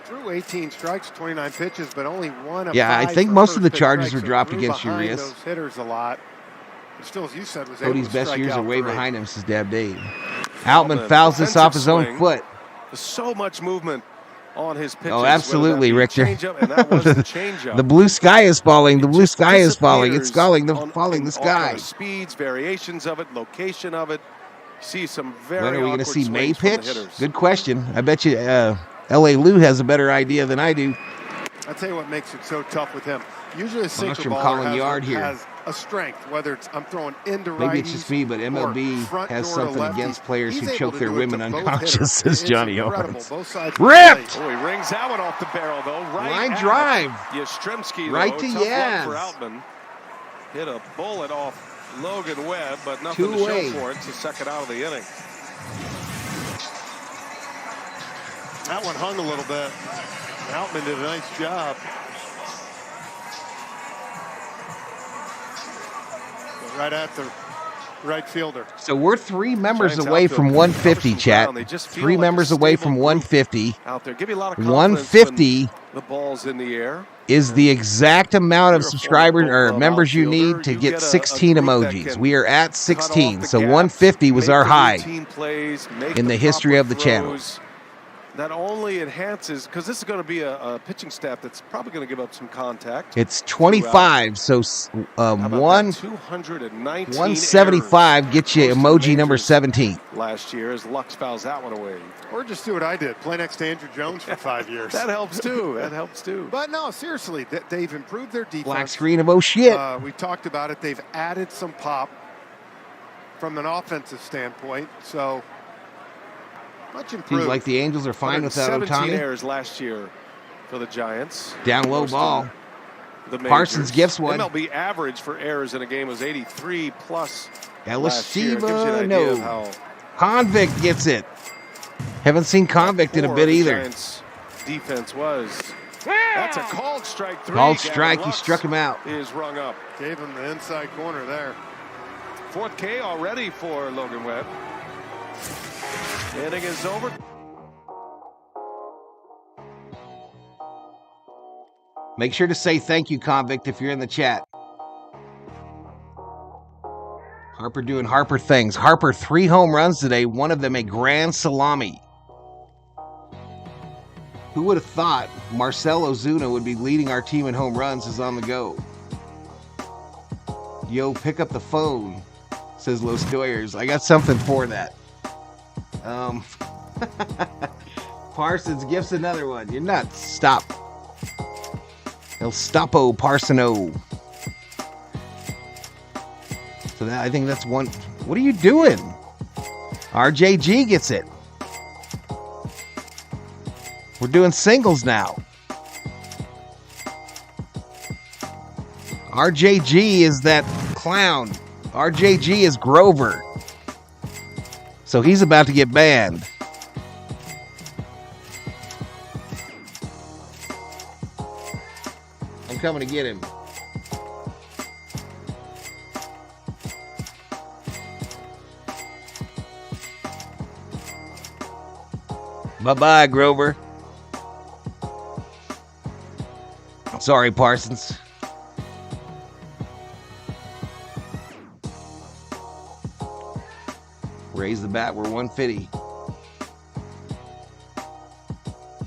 threw 18 strikes, 29 pitches, but only one of Yeah, I 5 think for most first of the pitch charges strikes, were so dropped threw against behind Urias. those hitters a lot. But still, as you said, was able Cody's to best strike years are out way 3. behind him since Dab Dave. Outman the fouls this off his defensive own swing. foot. There's so much movement on his pitches. Oh, whether that absolutely, be Richter. changeup, and that was the changeup. The blue sky is falling. The It blue just sky is falling. It's disappears falling the sky. Speeds, variations of it, location of it. You see some very When are we going to awkward see May swings from the pitch? hitters. Good question. I bet you L.A. Lou has a better idea than I do. I'll tell you what makes it so tough with him. Usually a sinker Markstrom baller calling has, yard here. has a strength, whether it's I'm throwing into righties. Maybe it's just me, but or MLB front has door to something lefties. against players He's who able choke to their do it women to both unconscious, hitters. says It's Johnny incredible. Owens. Both sides of the Ripped! plate. Oh, he rings that one off the barrel, though. Right Line at drive. Yastrzemski, Right though. to Tough Yaz. luck for Outman. Hit a bullet off Logan Webb, but nothing to Two-way. show for it. It's the second out of the inning. That one hung a little bit. Outman did a nice job. Right at the right fielder. So we're 3 members Giants away outfield from 150, covers chat. ground. They just feel 3 like a members away from stable 150. Out there, give you a lot of confidence 150 when the ball's in the air. is the exact amount of You're a subscribers Gold or Glove members you outfielder. need to You get get a 16 group that emojis. can We are at Cut 16, off the so gaps, 150 was make our the high routine plays, make in the history proper of the channel. throws. That only enhances, because this is going to be a pitching staff that's probably going to give up some contact. It's 25, so How about that? 219 175 gets you Close to emoji the number majors 17. last year as Lux fouls that one away. Or just do what I did. Play next to Andrew Jones for 5 years. That helps too. That helps too. But no, seriously, they've improved their defense. Black screen of oh shit. We talked about it. They've added some pop from an offensive standpoint. So much improved. Seems like the Angels are fine without 17 Ohtani. errors last year for the Giants. Down low Most of ball. the majors. Parsons gifts one. MLB average for errors in a game was 83 plus. Ellis last year. It gives you an Shiva, idea of no. how Convict gets it. Haven't seen Convict in a poor bit the either. Giants' defense was. That's a called strike 3. Called Gavin strike. He Lux struck him out. Is rung up. Gave him the inside corner there. 4th K already for Logan Webb. Inning is over. Make sure to say thank you, Convict, if you're in the chat. Harper doing Harper things. Harper 3 home runs today, one of them a grand salami. Who would have thought Marcell Ozuna would be leading our team in home runs is on the go? Yo, pick up the phone, says Los Doyers. I got something for that. Parsons gifts another one. You're nuts. Stop. El Stapo Parsano. So that, I think that's one. What are you doing? RJG gets it. We're doing singles now. RJG is that clown. RJG is Grover. So he's about to get banned. I'm coming to get him. Bye-bye, Grover. Sorry, Parsons. Raise the bat, we're 150.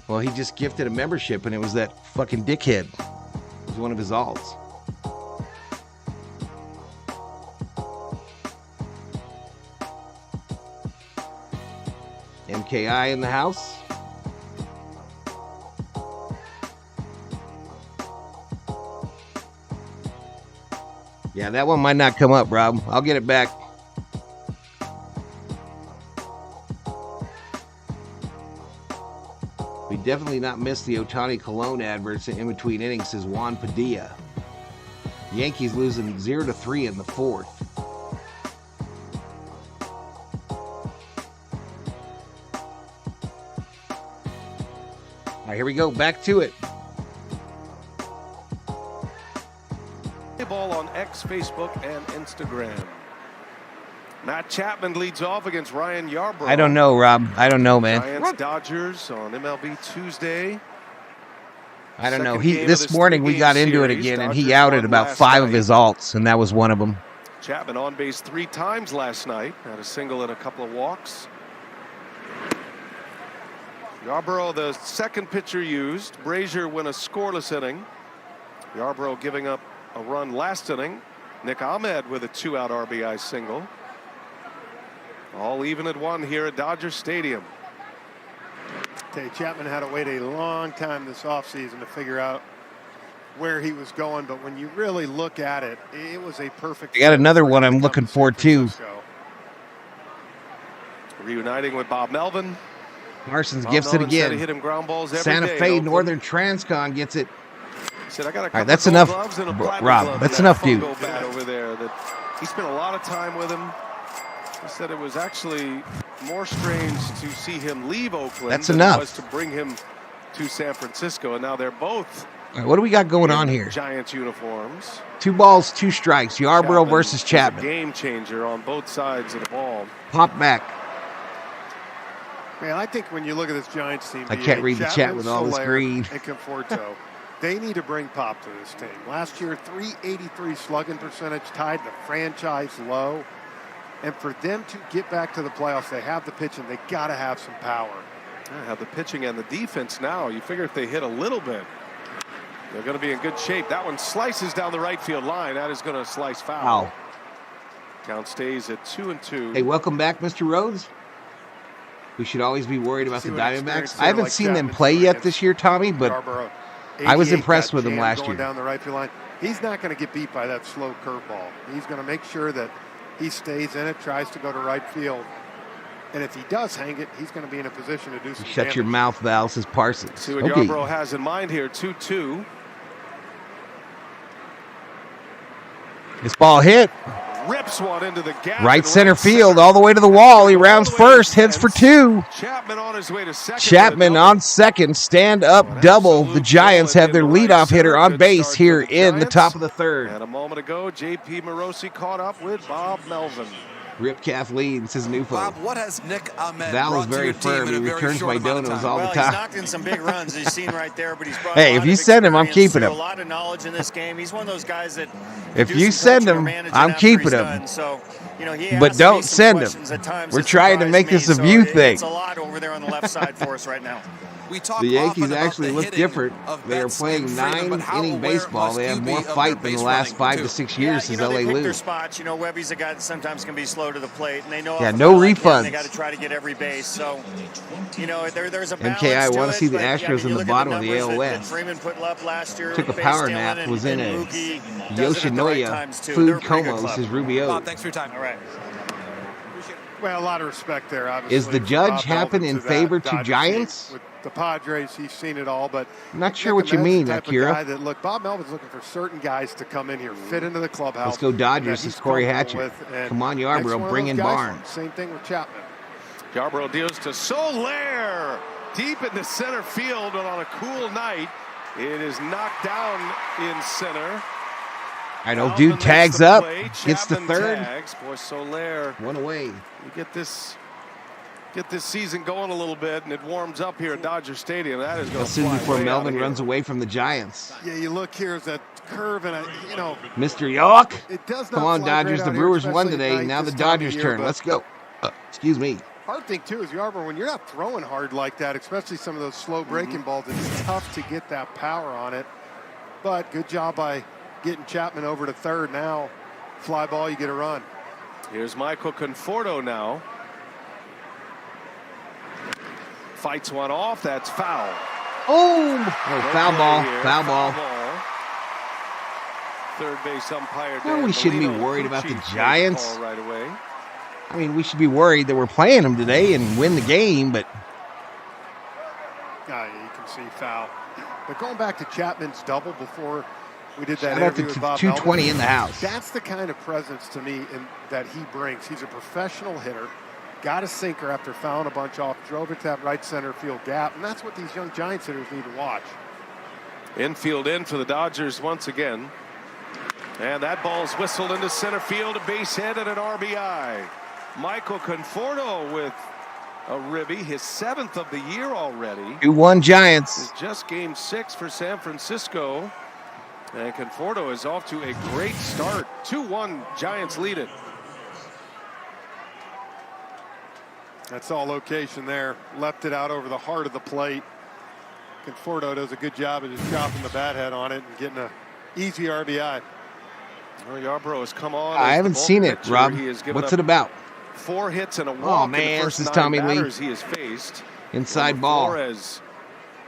Well, he just gifted a membership, and it was that fucking dickhead. It was one of his alts. MKI in the house. Yeah, that one might not come up, Rob. I'll get it back. We definitely not missed the Ohtani Cologne adverts in between innings, says Juan Padilla. Yankees losing 0-3 in the fourth. All right, here we go. Back to it. Ball on X, Facebook, and Instagram. Matt Chapman leads off against Ryan Yarbrough. I don't know, Rob. I don't know, man. Giants Dodgers on MLB Tuesday. I don't know. This morning we got into it again, and he outed about 5 of his alts, and that was one of them. Chapman on base 3 times last night. Had a single and a couple of walks. Yarbrough, the second pitcher used. Brazier win a scoreless inning. Yarbrough giving up a run last inning. Nick Ahmed with a 2-out RBI single. All even at 1 here at Dodger Stadium. Chapman had to wait a long time this offseason to figure out where he was going, but when you really look at it, it was a perfect. I got another one I'm looking for too. Reuniting with Bob Melvin. Parsons gifts it again. Hit him ground balls every Santa day Fe Northern Transcon gets it. He said, I got a all right, that's enough, Rob. That's enough, dude. Over there that he spent a lot of time with him. He said it was actually more strange to see him leave Oakland that's than enough. it was to bring him to San Francisco, and now they're both. All right, what do we got going on here? Giants uniforms. 2 balls, 2 strikes. Yarbrough versus Chapman. Game changer on both sides of the ball. Pop back. Man, I think when you look at this Giants team, I can't read the chat with all this green. And Conforto, they need to bring pop to this team. Last year, .383 slugging percentage, tied the franchise low. And for them to get back to the playoffs, they have the pitching. They got to have some power. Yeah, have the pitching and the defense now. You figure if they hit a little bit, they're going to be in good shape. That one slices down the right field line. That is going to slice foul. Wow. Count stays at 2-2. Hey, welcome back, Mr. Rhodes. We should always be worried about the Diamondbacks. I haven't seen them play yet this year, Tommy, but I was impressed with them last year. Down the right field line. He's not going to get beat by that slow curveball. He's going to make sure that he stays in it, tries to go to right field. And if he does hang it, he's going to be in a position to do some Shut damage. your mouth, Val, says Parsons. See what Yarbrough has in mind here, 2-2. This ball hit. Rips one into the gap. Right center field, all the way to the wall. He rounds first, heads for 2. Chapman on his way to second. Chapman on second, stand up double. The Giants have their leadoff hitter on base here in the top of the third. And a moment ago, J.P. Morosi caught up with Bob Melvin. Rip Kathleen, says Newfo. Bob, what has Nick Ahmed Val is brought to very your firm. team He in a very returns short my amount of donos time? all the Well, time. he's knocked in some big runs, as you've seen right there, but he's brought Hey, a lot if you of send him, I'm experience keeping to him. A lot of knowledge in this game. He's one of those guys that If you send him, I'm keeping him. So, you know, he But asks don't me some send him. questions at times We're that trying to surprise make me, this a so view thing. It's a lot over there on the left side for us right now. We talk The Yankees often about actually the look hitting different. of They are Betts playing and Freeman, but how 9-inning aware baseball. must They you have be more of their fight than the base last running, 5 too? to 6 years since LA they pick their lose. spots. You know, Webby's a guy that sometimes can be slow to the plate, and they know. Yeah, off no the line, refunds. They got to try to get every base. So, you know, there's a balance MKI, I to want to it, see the but, yeah, Astros in you the look at bottom of the numbers AL that West. Freeman put up last year. Took a base power stealing, nap, was in and a Mookie does it at the right Yoshinoya times, too. They're food a pretty good coma, club. says Rubio. Bob, thanks for your time. All right. Appreciate it. Well, a lot of respect there, obviously. Is the judge happen in favor to Giants? With the Padres, he's seen it all, but I'm not sure what you mean, Akira. Bob Melvin's looking for certain guys to come in here, fit into the clubhouse. Let's go Dodgers. This is Corey Hatchett. Come on, Yarbrough, bring in Barnes. Same thing with Chapman. Yarbrough deals to Soler, deep into center field, but on a cool night, it is knocked down in center. I know, dude tags up, gets to third. Tags. Boy, Soler. One away. You get this season going a little bit, and it warms up here at Dodger Stadium. That is going to soon before Melvin runs away from the Giants. Yeah, you look here as that curve, and Mr. York. It does not Come on, Dodgers. The Brewers won today. Now the Dodgers' turn. Let's go. Excuse me. Hard thing too is Yarbrough, when you're not throwing hard like that, especially some of those slow breaking balls, it's tough to get that power on it. But good job by getting Chapman over to third. Now, fly ball, you get a run. Here's Michael Conforto now. Fights one off. That's foul. Oh, foul ball. Foul ball. Third base umpire. Well, we shouldn't be worried about the Giants. Right away. I mean, we should be worried that we're playing them today and win the game, but. You can see foul. But going back to Chapman's double before we did that Shout out interview to with Bob 220 Melvin, in the house. That's the kind of presence to me that he brings. He's a professional hitter. Got a sinker after fouling a bunch off, drove it to that right center field gap, and that's what these young Giants hitters need to watch. Infield in for the Dodgers once again. And that ball's whistled into center field, a base hit and an RBI. Michael Conforto with a ribby, his 7th of the year already. 2-1 Giants. It's just game 6 for San Francisco. And Conforto is off to a great start. 2-1 Giants lead it. That's all location there. Left it out over the heart of the plate. Conforto does a good job of just dropping the bat head on it and getting an easy RBI. Well, Yarbrough has come on. I haven't seen it, Rob. What's it about? 4 hits and a walk. Oh, man, in the first this is 9 Tommy Lee. batters he has faced. Inside ball. Flores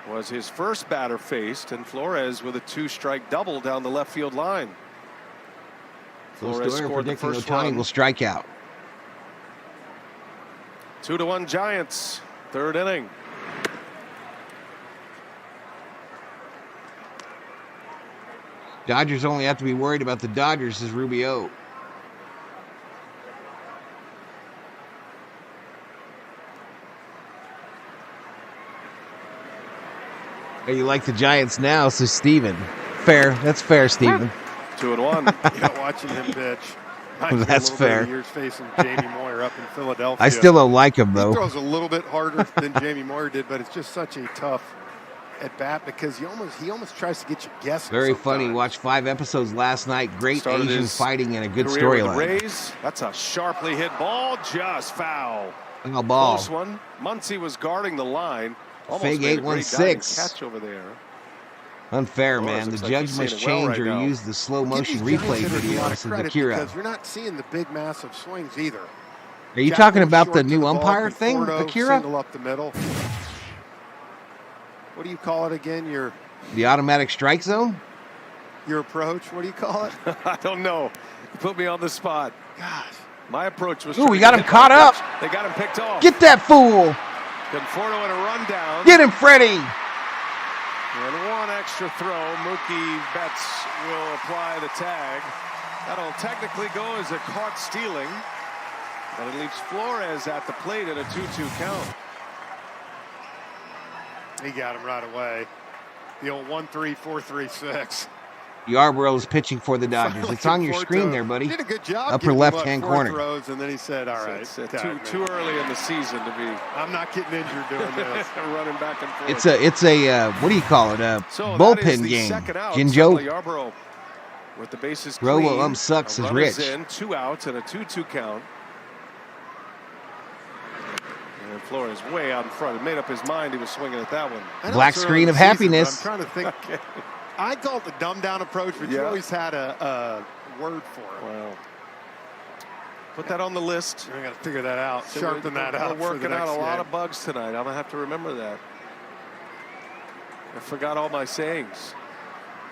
was his first batter faced, and Flores with a 2-strike double down the left field line. Flores scored the first Ohtani run. will strike out. 2-1 Giants, 3rd inning. Dodgers only have to be worried about the Dodgers as Rubio. Hey, you like the Giants now, so Steven. Fair. That's fair, Steven. 2-1. Yeah, watching him pitch. That's fair. Years facing Jamie Moyer up in Philadelphia. I still don't like him, though. He throws a little bit harder than Jamie Moyer did, but it's just such a tough at bat because he almost tries to get you guessing. Very sometimes. funny. Watched 5 episodes last night. Great Started Asian his fighting and a good career with the storyline. Rays. That's a sharply hit ball, just foul. Foul ball. Close one. Muncy was guarding the line. Almost Fig made a great 816. diving catch over there. Unfair, Flores man. The looks like judge he's must seeing it well change right or now. use the slow Give motion these replay Giants hitters a video, lot of says credit Akira. because you're not seeing the big, massive swings either. Are you Chapman talking about short the to new ball, umpire thing, Conforto, Akira? Single up the middle. What do you call it again? Your The strike zone? approach? What do you call it? I don't know. You put me on the spot. Gosh. My approach was. Ooh, we to got him hit caught by up. pitch. They got him picked off. Get that fool! Conforto in a rundown. Get him, Freddie! And one extra throw. Mookie Betts will apply the tag. That'll technically go as a caught stealing. But it leaves Flores at the plate at a 2-2 count. He got him right away. The old 1-3, 4-3-6. Yarbrough is pitching for the Dodgers. It's on your screen there, buddy. Did a good job. Upper giving him, left-hand 4 corner. throws, and then he said, "All right, It's too early in the season to be I'm not getting injured doing this." running back and forth. It's a what do you call it? A So that is bullpen the game. second out. Jinjo. Yarbrough with the bases Robo clean. sucks is Runners rich. in, 2 outs and a 2-2 count. And Flores way out in front. He made up his mind he was swinging at that one. I know Black it's early screen in of the season, happiness. but I'm trying to think. I call it the dumb down approach, but you Yeah. always had a word for it. Wow. Put that on the list. I got to figure that out. So Sharpen that out. We're working for the out next a lot game. of bugs tonight. I'm gonna have to remember that. I forgot all my sayings.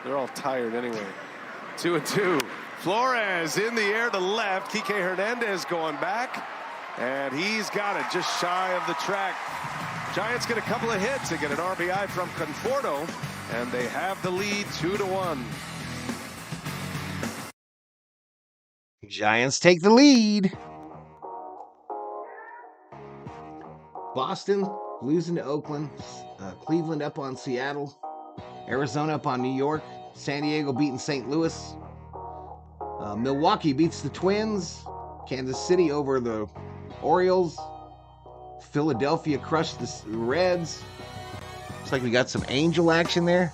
They're all tired anyway. 2-2. Flores in the air to left. Kike Hernandez going back. And he's got it just shy of the track. Giants get a couple of hits. They get an RBI from Conforto, and they have the lead 2-1. Giants take the lead. Boston losing to Oakland. Cleveland up on Seattle. Arizona up on New York. San Diego beating St. Louis. Milwaukee beats the Twins. Kansas City over the Orioles. Philadelphia crushed the Reds. Looks like we got some Angel action there.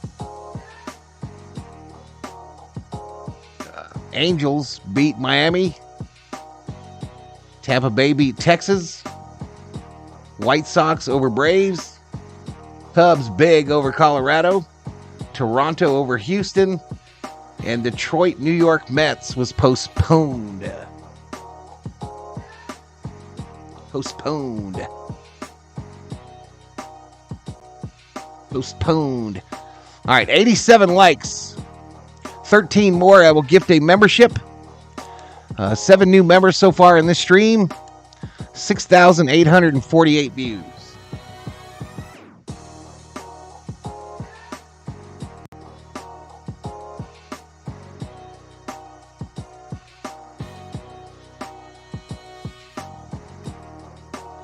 Angels beat Miami. Tampa Bay beat Texas. White Sox over Braves. Cubs big over Colorado. Toronto over Houston. And Detroit New York Mets was postponed. Postponed. All right, 87 likes. 13 more. I will gift a membership. 7 new members so far in this stream. 6,848 views.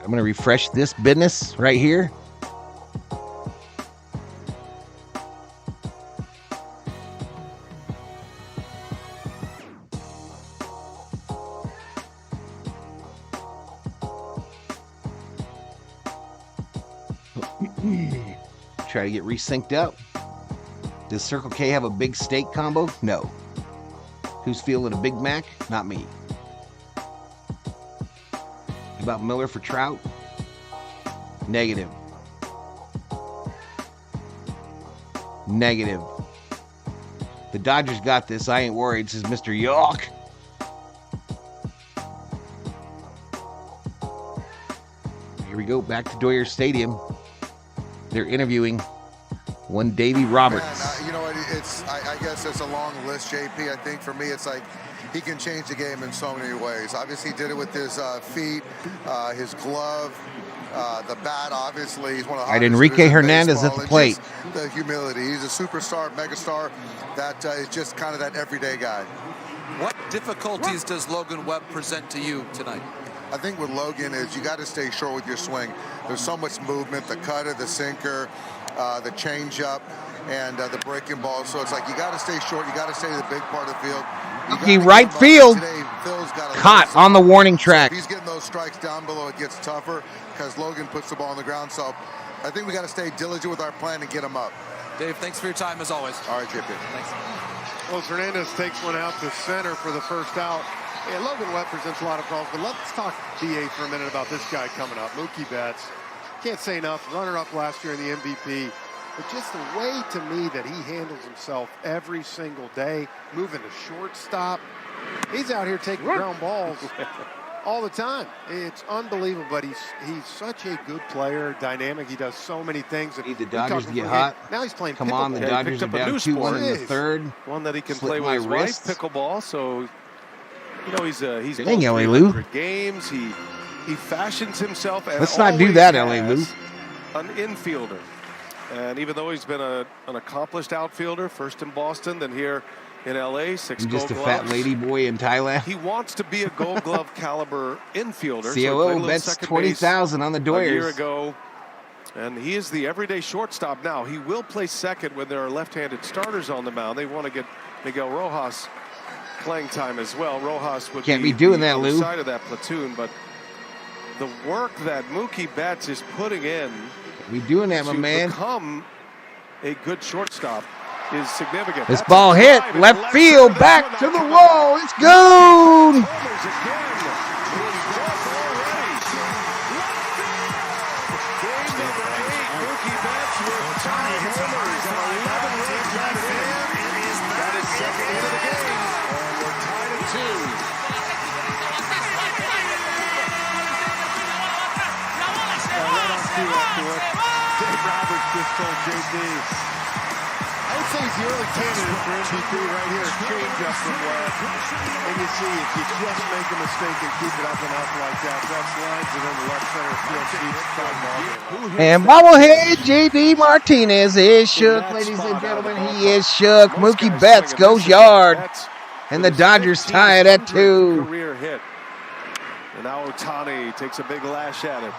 I'm going to refresh this business right here. Try to get resynced up. Does Circle K have a big steak combo? No. Who's feeling a Big Mac? Not me. About Miller for Trout? Negative. Negative. The Dodgers got this. I ain't worried, says Mr. York. Here we go, back to Dwyer Stadium. They're interviewing one Davey Roberts. Man, you know what? I guess it's a long list, JP. I think for me, it's like he can change the game in so many ways. Obviously, he did it with his feet, his glove, the bat. Obviously, he's one of the. All right, Enrique Hernandez at the plate. The humility. He's a superstar, megastar. That is just kind of that everyday guy. What difficulties does Logan Webb present to you tonight? I think with Logan is you got to stay short with your swing. There's so much movement, the cutter, the sinker, the changeup, and the breaking ball. So it's like you got to stay short. You got to stay to the big part of the field. He right field. Today, caught on the warning track. If he's getting those strikes down below, it gets tougher because Logan puts the ball on the ground. So I think we got to stay diligent with our plan and get him up. Dave, thanks for your time as always. All right, JP. Thanks. Well, Hernandez takes one out to center for the first out. Yeah, Logan Webb presents a lot of problems, but let's talk BA for a minute about this guy coming up, Mookie Betts. Can't say enough. Runner-up last year in the MVP. But just the way to me that he handles himself every single day, moving to shortstop. He's out here taking ground balls all the time. It's unbelievable, but he's such a good player, dynamic. He does so many things. Need the Dodgers to get hot. Now he's playing Come pickleball. on, the Dodgers are down 2-1 in the third. One that he can Slit play with my his wrist. wife, pickleball. So, you know, he's Dang, LA Lou. games. He fashions himself. And Let's not do that, LA Lou. An infielder. And even though he's been an accomplished outfielder, first in Boston, then here in LA, 6 I'm gold just a gloves. fat lady boy in Thailand. He wants to be a Gold Glove caliber infielder. COO bets 20,000 on the Doyers. A year ago, and he is the everyday shortstop now. He will play second when there are left-handed starters on the mound. They want to get Miguel Rojas playing time as well. Rojas would Can't be doing that, on the Lou. side of that platoon, but the work that Mookie Betts is putting in We doing that, my to man. become a good shortstop is significant. This That's ball a hit drive in left field, center. back This to one the out wall. It's gone. Homers again. He's walked already. Game number 8. Mookie Betts with 2 homers and 11 runs batted in. That is second hit of the game. And we're tied at 2. Dave Roberts just told JD, I would say he's the early candidate for MVP right here. Change up from left. And you see, if you just make a mistake and keep it up and up like that, that slides it in the left center field seats. And bobblehead JD Martinez is shook, ladies and gentlemen. He is shook. Mookie Betts goes yard. And the Dodgers tie it at 2. Career hit. And now Ohtani takes a big lash at it.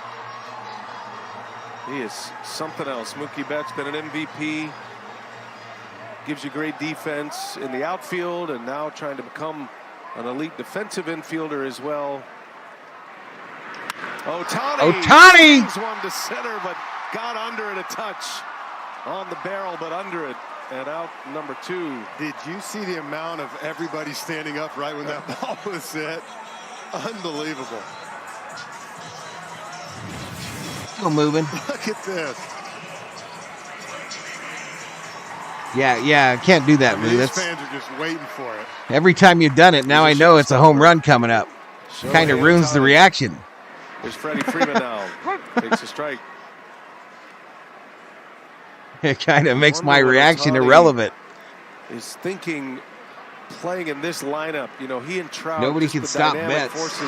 He is something else. Mookie Betts been an MVP. Gives you great defense in the outfield, and now trying to become an elite defensive infielder as well. Ohtani! One to center, but got under it a touch. On the barrel, but under it. And out number 2. Did you see the amount of everybody standing up right when that ball was hit? Unbelievable. Still moving. Look at this. Yeah, can't do that, Lou. These fans are just waiting for it. Every time you've done it, now I know it's a home run coming up. Kind of ruins the reaction. There's Freddie Freeman now. Takes a strike. It kind of makes my reaction irrelevant. Is thinking playing in this lineup. You know, he and Trout. Nobody can stop Betts.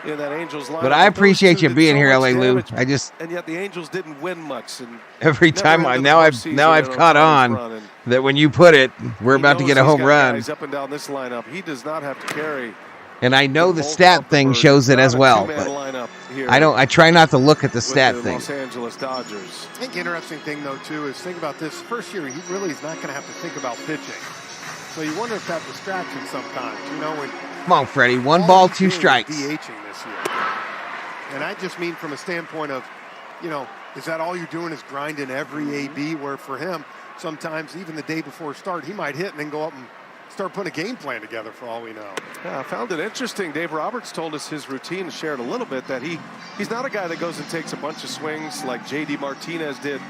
In that Angels lineup. But I appreciate you being here, LA Lou. And yet the Angels didn't win much. And every time I've caught on that when you put it, we're about to get a home run. He's up and down this lineup. He does not have to carry. And I know the stat thing shows it as well, but I try not to look at the stat thing. Los Angeles Dodgers. I think interesting thing though too is think about this first year. He really is not going to have to think about pitching. So you wonder if that distracts him sometimes. You know when. Come on, Freddie. 1 ball, 2 strikes. DHing this year. And I just mean from a standpoint of, you know, is that all you're doing is grinding every AB? Where for him, sometimes even the day before start, he might hit and then go up and start putting a game plan together for all we know. Yeah, I found it interesting. Dave Roberts told us his routine, shared a little bit, that he's not a guy that goes and takes a bunch of swings like JD Martinez did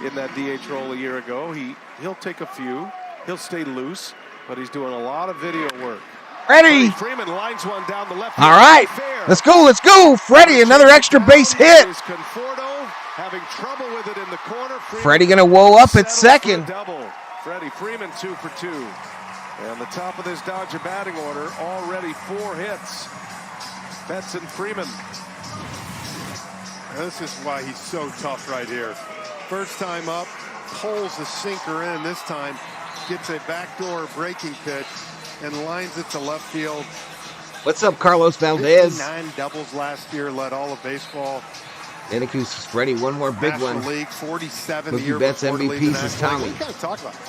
in that DH role a year ago. He'll take a few. He'll stay loose, but he's doing a lot of video work. Freddie! Freeman lines one down the left. All right, let's go. Freddie, another extra base hit. Having trouble with it in the corner. Freddie gonna woe up at second. Double. Freddie Freeman 2 for 2. And the top of this Dodger batting order, already 4 hits. Betts and Freeman. This is why he's so tough right here. First time up, pulls the sinker in. This time gets a backdoor breaking pitch and lines it to left field. What's up, Carlos Valdez? 9 doubles last year, led all of baseball. Anicu's Freddie, one more big National one. League, 47 Mookie the year Betts before MVPs is Tommy. We got to talk about it.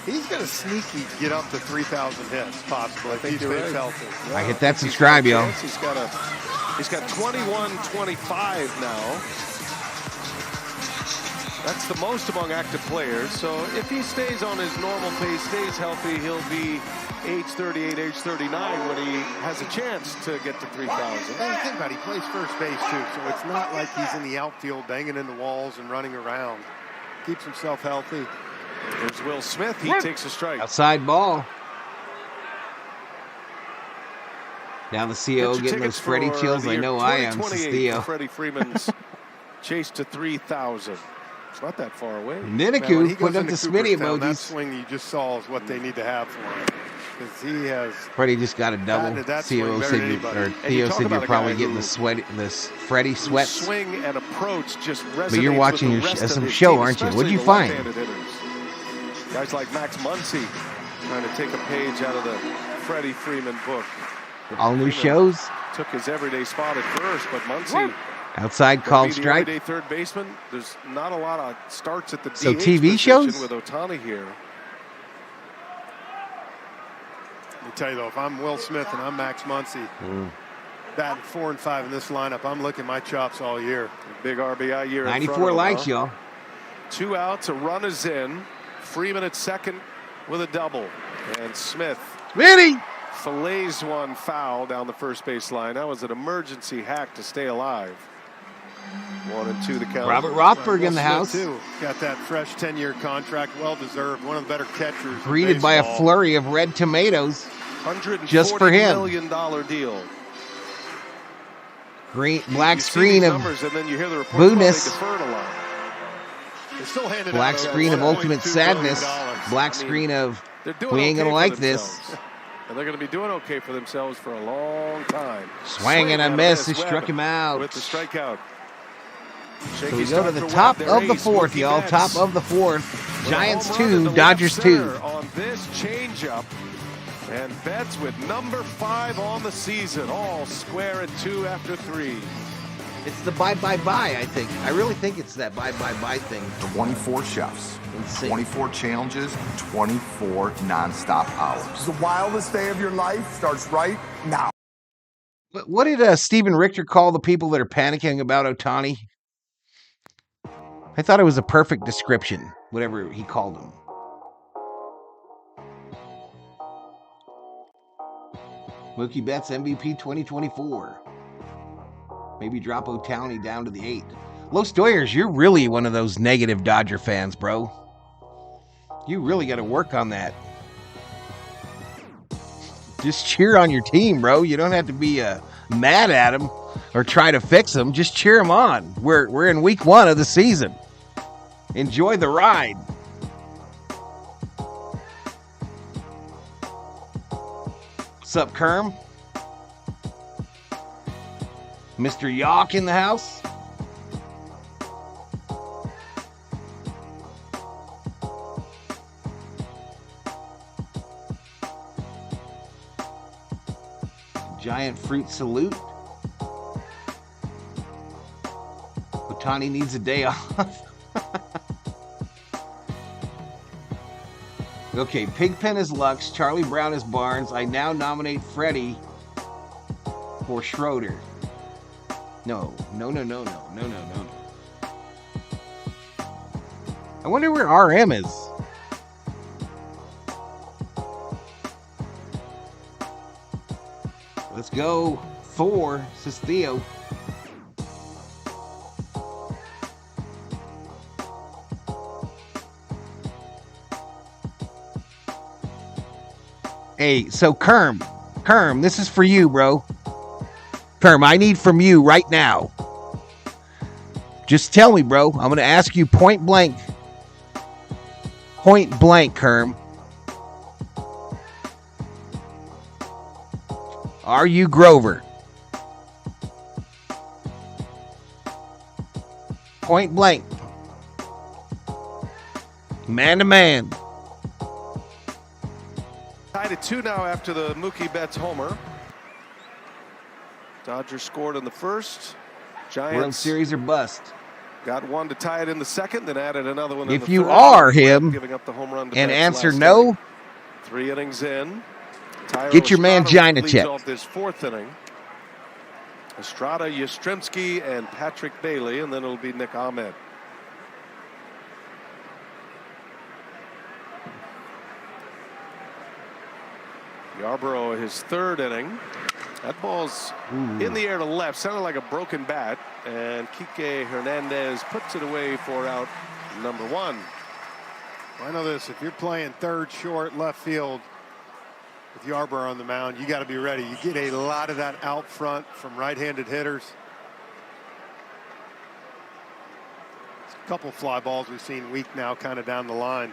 He's going to sneaky get up to 3,000 hits, possibly, if he stays healthy. I hit that subscribe, y'all. He's got 21-25 now. That's the most among active players. So if he stays on his normal pace, stays healthy, he'll be age 38, age 39 when he has a chance to get to 3,000. Think about it, he plays first base too, so it's not like he's in the outfield banging into walls and running around. Keeps himself healthy. There's Will Smith. He takes a strike. Outside ball. Now the CO getting those Freddie chills. I know I am. This is Theo. Freddie Freeman's chase to 3,000. It's not that far away. Niniku putting up the Smitty emojis. That swing you just saw is what they need to have for him. Because he has. Freddie just got a double. CO said, or Theo said you're probably getting this Freddie sweats. Swing and approach just resonates. But you're watching some show, aren't you? What did you find? Guys like Max Muncy trying to take a page out of the Freddie Freeman book. All new shows. Took his everyday spot at first, but Muncy. Outside called strike. Everyday third baseman. There's not a lot of starts at the so DH TV shows with Ohtani here. Let me tell you though, if I'm Will Smith and I'm Max Muncy, batting 4 and 5 in this lineup, I'm licking my chops all year. A big RBI year. 94 likes, y'all. 2 outs, a run is in. Freeman at second with a double, and Smith. Smitty fillets one foul down the first base line. That was an emergency hack to stay alive. 1 and 2 the count. Robert Rothberg in the house. Too. Got that fresh 10-year contract, well deserved. One of the better catchers. Greeted by a flurry of red tomatoes. Just for him. $140 million deal. Green, black screen of numbers, and then you hear the Booness. still handing Black out screen of $1.2 ultimate billion. sadness. Black screen of They're doing we ain't okay gonna for like themselves. this. And they're going to be doing okay for themselves for a long time. Swing and a miss. He struck him out. With the strikeout. So we go to the top of the fourth, y'all. Top of the fourth. Giants 2, Dodgers 2. On this changeup. And Betts with number 5 on the season. All square at 2 after 3. It's the bye, I think. I really think it's that bye thing. 24 chefs, Insane. 24 challenges, 24 nonstop hours. The wildest day of your life starts right now. What did Steven Richter call the people that are panicking about Ohtani? I thought it was a perfect description, whatever he called them. Mookie Betts MVP 2024. Maybe drop Ohtani down to the 8. Los Doyers, you're really one of those negative Dodger fans, bro. You really got to work on that. Just cheer on your team, bro. You don't have to be mad at them or try to fix them. Just cheer them on. We're in week 1 of the season. Enjoy the ride. What's up, Kerm? Mr. Yawk in the house? Giant fruit salute. Ohtani needs a day off. Okay, Pigpen is Lux, Charlie Brown is Barnes. I now nominate Freddie for Schroeder. No. I wonder where RM is. Let's go. 4, says Theo. Hey, so Kerm, this is for you, bro. Kerm, I need from you right now. Just tell me, bro. I'm going to ask you point blank. Point blank, Kerm. Are you Grover? Point blank. Man to man. Tied at 2 now after the Mookie Betts homer. Dodgers scored in the first. Giants World Series or bust. got one to tie it in the second, then added another one in If the you third. are him Giving up the home run to and Betts answer last no, inning. 3 innings in. Tyler get your man Estrada Gina leads checked. off this 4th inning. Estrada, Yastrzemski, and Patrick Bailey, and then it'll be Nick Ahmed. Yarborough, his 3rd inning. That ball's in the air to left, sounded like a broken bat, and Kike Hernandez puts it away for out number 1. I know this, if you're playing third, short, left field with Yarborough on the mound, you got to be ready. You get a lot of that out front from right-handed hitters. A couple fly balls we've seen weak now kind of down the line.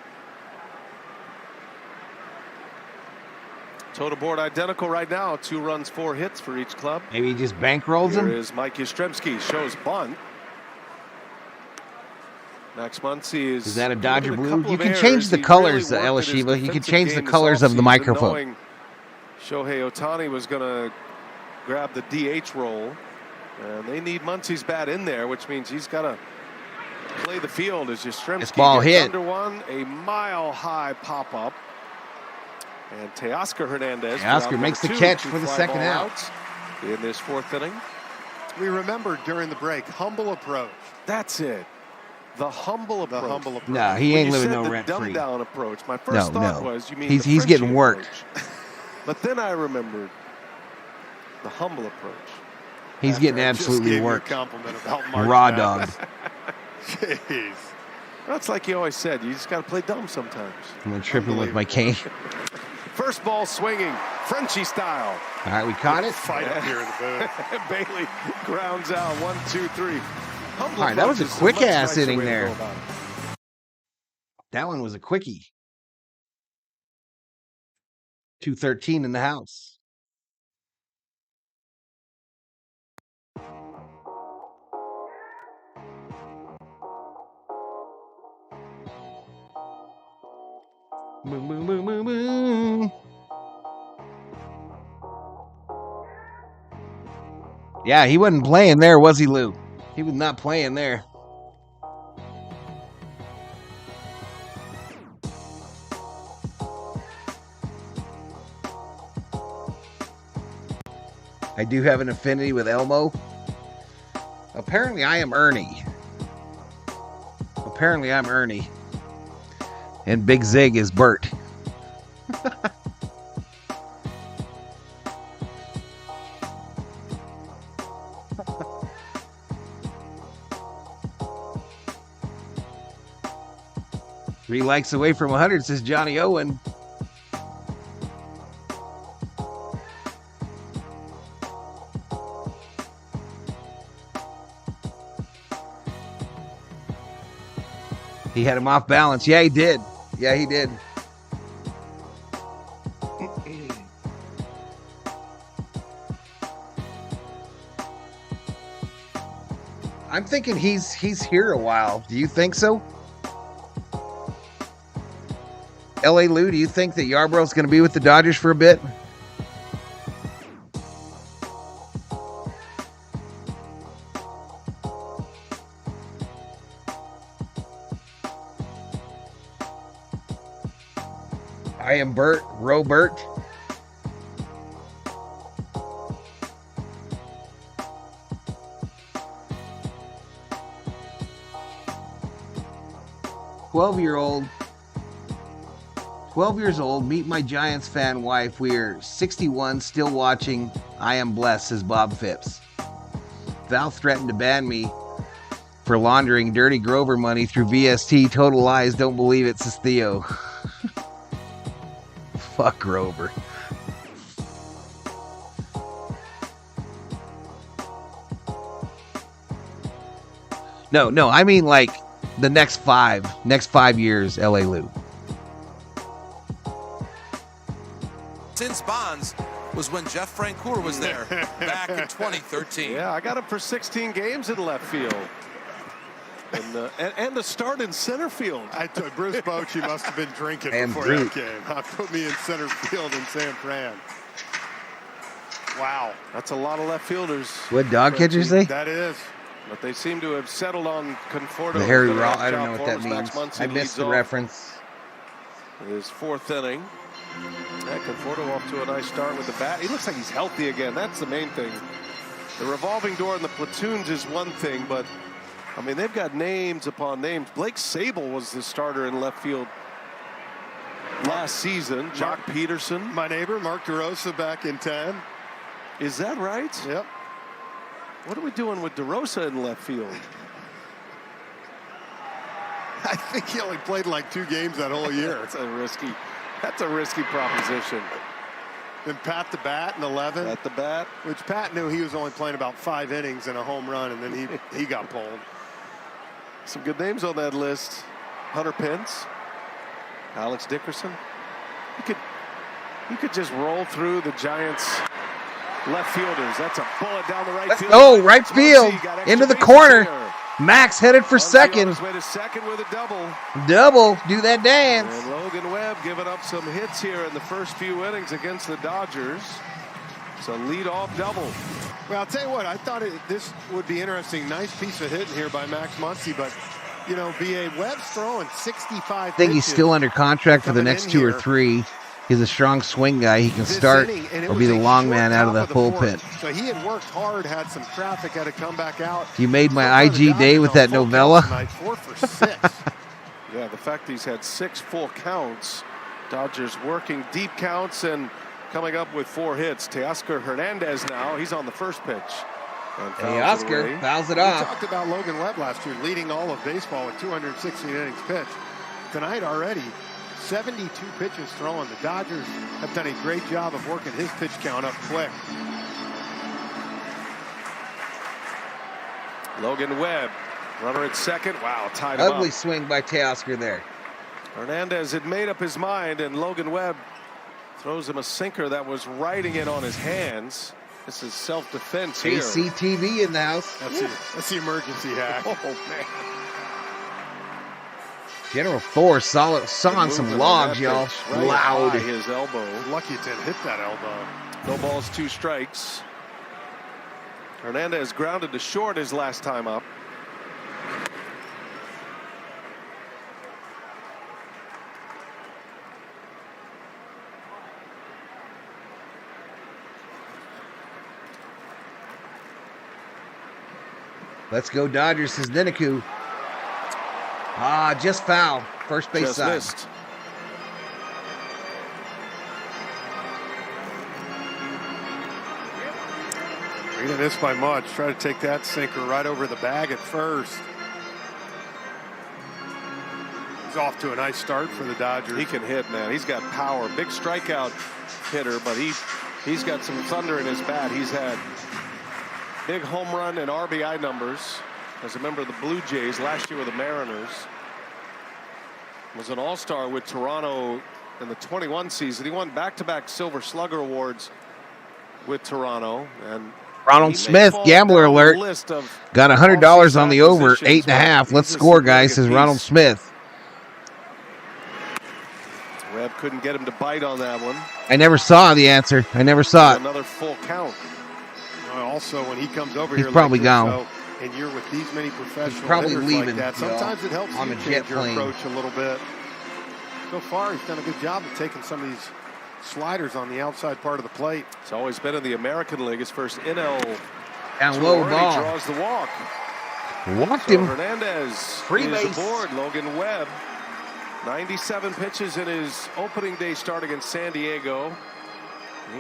Total board identical right now. 2 runs, 4 hits for each club. Maybe he just bankrolls him. Here is Mike Yastrzemski, shows bunt. Max Muncy Is that a Dodger blue? You can errors. change the He colors, really worked at his Elishiva. You can defensive change the game this colors of the offseason, microphone. knowing Shohei Ohtani was going to grab the DH role. And they need Muncy's bat in there, which means he's got to play the field as Yastrzemski This ball gets hit. under one. A mile-high pop-up. And Teoscar Hernandez. Teoscar makes the catch for the second out. In this 4th inning. We remember during the break, humble approach. That's it. The humble approach. The humble approach. No, he When ain't you living said no the rent free. dumb down approach. My first thought was, you mean he's the getting Frenchie worked. approach. But then I remembered the humble approach. He's After getting I just absolutely gave you a worked. compliment about Mark Raw Madness. dogged. Jeez. That's like you always said. You just got to play dumb sometimes. I'm gonna trip him with my cane. First ball swinging, Frenchie style. All right, we caught it. Fight up here in the booth. Bailey grounds out 1, 2, 3. All right, that was a quick ass inning there. That one was a quickie. 213 in the house. Boom, boom, boom, boom, boom. Yeah, he wasn't playing there, was he, Lou? He was not playing there. I do have an affinity with Elmo. Apparently, I am Ernie. Apparently, I'm Ernie. And Big Zig is Bert. Three likes away from 100, says Johnny Owen. He had him off balance. Yeah, he did. Yeah, he did. I'm thinking he's here a while. Do you think so? LA Lou, do you think that Yarborough's going to be with the Dodgers for a bit? I am Bert, Robert. "12 years old, meet my Giants fan wife. We're 61, still watching. I am blessed," says Bob Phipps. "Val threatened to ban me for laundering dirty Grover money through VST. Total lies, don't believe it," says Theo. Fuck Grover. No, I mean like the next 5 years, LA Lou. Since Bonds was when Jeff Francoeur was there back in 2013. Yeah, I got him for 16 games in left field. And the start in center field. Bruce Bochy must have been drinking before that game. Put me in center field in San Fran. Wow. That's a lot of left fielders. What dog catcher say? That is. But they seem to have settled on Conforto. The Harry Raw, I don't know what that means. I missed the reference. His fourth inning. Yeah, Conforto off to a nice start with the bat. He looks like he's healthy again. That's the main thing. The revolving door in the platoons is one thing, but I mean, they've got names upon names. Blake Sable was the starter in left field last season. Jock Peterson. My neighbor, Mark DeRosa, back in 10. Is that right? Yep. What are we doing with DeRosa in left field? I think he only played like 2 games that whole year. That's a risky proposition. Then Pat the Bat in 11. Pat the Bat. Which Pat knew he was only playing about 5 innings and a home run, and then he got pulled. Some good names on that list. Hunter Pence, Alex Dickerson. You could just roll through the Giants left fielders. That's a bullet down the right field. Oh, right field into the corner. Max headed for second. Way to second with a double. Double. Do that dance. And Logan Webb giving up some hits here in the first few innings against the Dodgers. It's a lead-off double. Well, I'll tell you what, I thought this would be interesting. Nice piece of hitting here by Max Muncy, but, you know, B.A. Webb's throwing 65 I think he's still under contract for the next 2 or 3. He's a strong swing guy. He can start or be the long man out of the pulpit. So he had worked hard, had some traffic, had to come back out. You made my IG day with that novella. 4 for 6. Yeah, the fact he's had 6 full counts. Dodgers working deep counts and coming up with 4 hits. Teoscar Hernandez now. He's on the first pitch. Teoscar fouls it off. We talked about Logan Webb last year, leading all of baseball with 216 innings pitched. Tonight already, 72 pitches thrown. The Dodgers have done a great job of working his pitch count up quick. Logan Webb, runner at second. Wow, tied him up. Ugly swing by Teoscar there. Hernandez had made up his mind, and Logan Webb throws him a sinker that was riding it on his hands. This is self-defense here. ACTV in the house. That's the emergency hack. Oh, man. General Thor sawing some logs, y'all. Right Loud. by his elbow. Lucky it didn't hit that elbow. No balls, 2 strikes. Hernandez grounded to short his last time up. Let's go Dodgers, says Diniku. Just foul. First base side. Missed. He didn't miss by much. Try to take that sinker right over the bag at first. He's off to a nice start for the Dodgers. He can hit, man. He's got power. Big strikeout hitter, but he's got some thunder in his bat. He's had big home run and RBI numbers as a member of the Blue Jays last year with the Mariners. Was an all-star with Toronto in the 21 season. He won back-to-back Silver Slugger awards with Toronto. And Ronald Smith, gambler alert. Got $100 on the over, 8.5. Let's score, guys, says Ronald Smith. Webb couldn't get him to bite on that one. I never saw the answer. I never saw it. Another full count. Also, when he comes over He's here, probably like gone. And you're with these many professional probably hitters leaving, like that, sometimes it helps on you a change jet your plane. approach a little bit. So far, he's done a good job of taking some of these sliders on the outside part of the plate. It's always been in the American League. His first NL Down low tour. ball. He draws the walk. Walked So him. Hernandez Free is base. aboard. Logan Webb, 97 pitches in his opening day start against San Diego.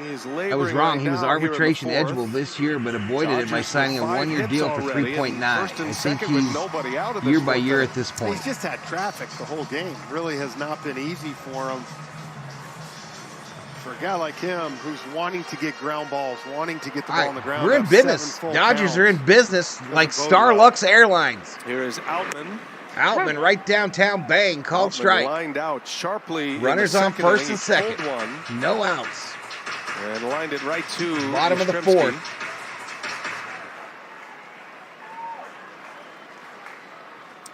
He's laboring. I was wrong. right He was now here in the arbitration fourth. eligible this year, but avoided it by Dodgers signing a with 5 one-year hits deal for already, 3.9. and first and I think second with he's nobody out of this year by fourth year inning. at this point. He's just had traffic the whole game. Really has not been easy for him. For a guy like him who's wanting to get ground balls, wanting to get the ball on the ground. We're in have business. 7 full Dodgers counts. are in business like Doesn't bode Starlux Airlines. Here is Outman. Outman right downtown, bang, called Outman strike. lined out sharply. in the Runners on second first inning. and He second. pulled one No outs. and lined it right to Bottom of the Yastrzemski. fourth.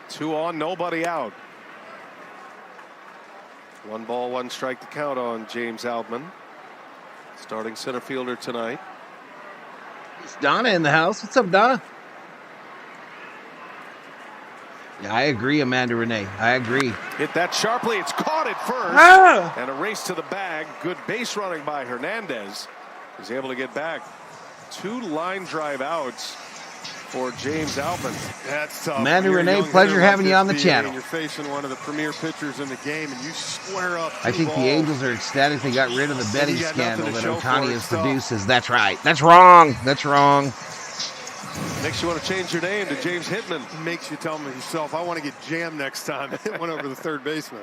Two on, nobody out. 1 ball, 1 strike to count on James Outman, starting center fielder tonight. It's Donna in the house. What's up, Donna? Yeah, I agree, Amanda Renee. I agree. Hit that sharply. It's caught at first. Ah! And a race to the bag. Good base running by Hernandez. He's able to get back. 2 line drive outs for James Outman. That's tough. Amanda When you're a Renee, young pleasure hitter like having you this, on the BA, channel. and you're facing one of the premier pitchers in the game, and you square up. I 2 think the balls. Angels are ecstatic they got rid of the betting You got nothing scandal to that show for Ohtani it, has so- produced. That's right. That's wrong. That's wrong. Makes you want to change your name to James Hitman. Makes you tell yourself, I want to get jammed next time. Hit one over the third baseman.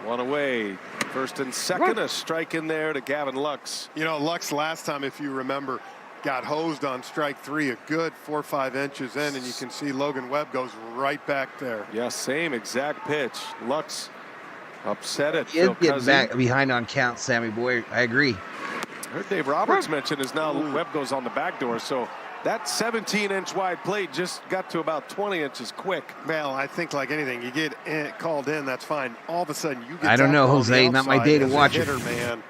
1 away. First and second, a strike in there to Gavin Lux. You know, Lux last time, if you remember, got hosed on strike 3 a good 4 or 5 inches in, and you can see Logan Webb goes right back there. Yeah, same exact pitch. Lux upset at He Phil is getting Cuzzi. back behind on count, Sammy Boy. I agree. I heard Dave Roberts mention is now Webb goes on the back door, so that 17-inch wide plate just got to about 20 inches quick. Well, I think like anything, you get called in, that's fine. All of a sudden, you get I don't that know, ball on the Jose. Not my outside day to as a watch it. hitter, man.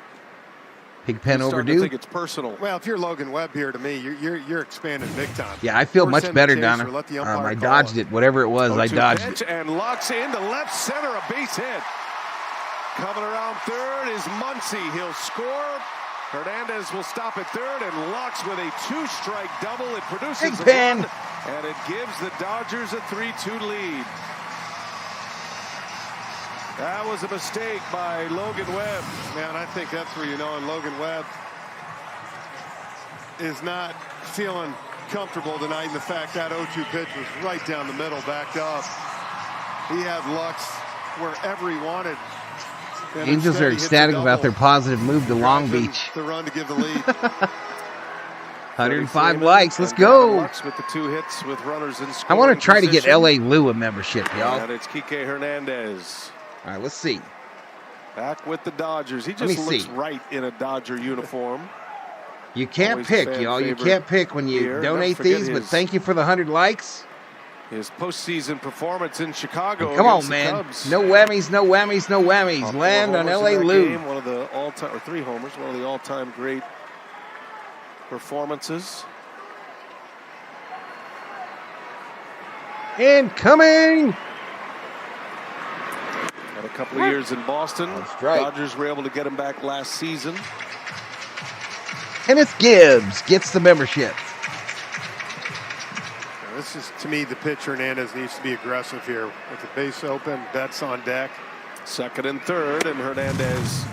Pig pen You're starting to overdue. think it's personal. Well, if you're Logan Webb here, to me, you're expanding big time. Yeah, I feel Or much send better, the chaser, Donna. let the umpire I call dodged it. Whatever it was, I 0-2 dodged pitch, it. and Lux into left center, a base hit. Coming around third is Muncy. He'll score. Hernandez will stop at third, and Lux with a 2-strike double. It produces Big a pen. run, and it gives the Dodgers a 3-2 lead. That was a mistake by Logan Webb. Man, I think that's where you know, and Logan Webb is not feeling comfortable tonight in the fact that 0-2 pitch was right down the middle, backed up. He had Lux wherever he wanted. And Angels instead are he hits a ecstatic about double, their positive move to Long driving Beach. the run to give the lead. 105 likes. Let's go. With the 2 hits with runners in I want to try to get L.A. Lou a membership, y'all. And it's Kike Hernandez. All right, let's see. Back with the Dodgers. He just looks right in a Dodger uniform. You can't pick, y'all. You can't pick when you donate these, but thank you for the 100 likes. His postseason performance in Chicago. Come on, man. No whammies, no whammies, no whammies. Land on L.A. Lou. Game, one of the all-time, or 3 homers, one of the all-time great performances. Incoming. Had a couple of years in Boston. That's right. Dodgers were able to get him back last season. Kenneth Gibbs gets the membership. This is, to me, the pitch Hernandez needs to be aggressive here. With the base open, bets on deck. Second and third, and Hernandez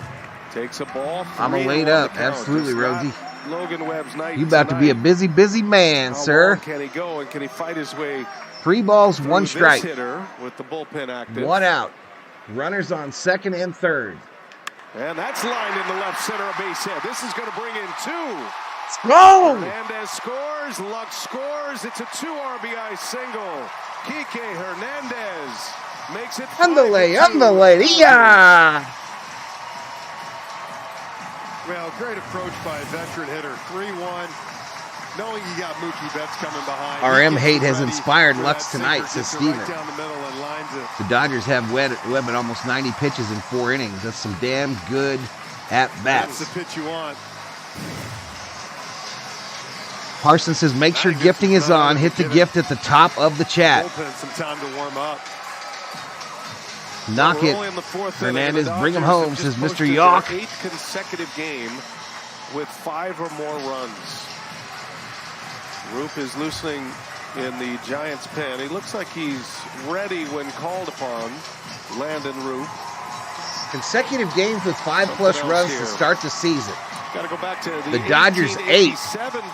takes a ball. I'm a laid up. Absolutely, Rosie. Logan Webb's night. You about to be a busy, busy man, sir. Can he go, and can he fight his way? 3 balls, 1 strike. Hitter with the bullpen active. 1 out. Runners on second and third. And that's lined in the left center of base hit. This is going to bring in 2. Go! Hernandez scores. Luck scores. It's a 2 RBI single. Kike Hernandez makes it. Andale, yeah! Well, great approach by a veteran hitter. 3-1. Knowing you got Mookie Betts coming behind. RM hate has inspired Lux tonight, says Steven. Right down the middle and lines it. The Dodgers have Webb at almost 90 pitches in 4 innings. That's some damn good at-bats. That's the pitch you want. Parson says, make sure gifting is on. Hit the gift at the top of the chat. Some time to warm up. Knock it. Hernandez, bring him home, says Mr. Yawk. 8th consecutive game with 5 or more runs. Roop is loosening in the Giants' pen. He looks like he's ready when called upon. Landon Roop. Consecutive games with 5+ runs to start the season. Got to go back to the Dodgers 8.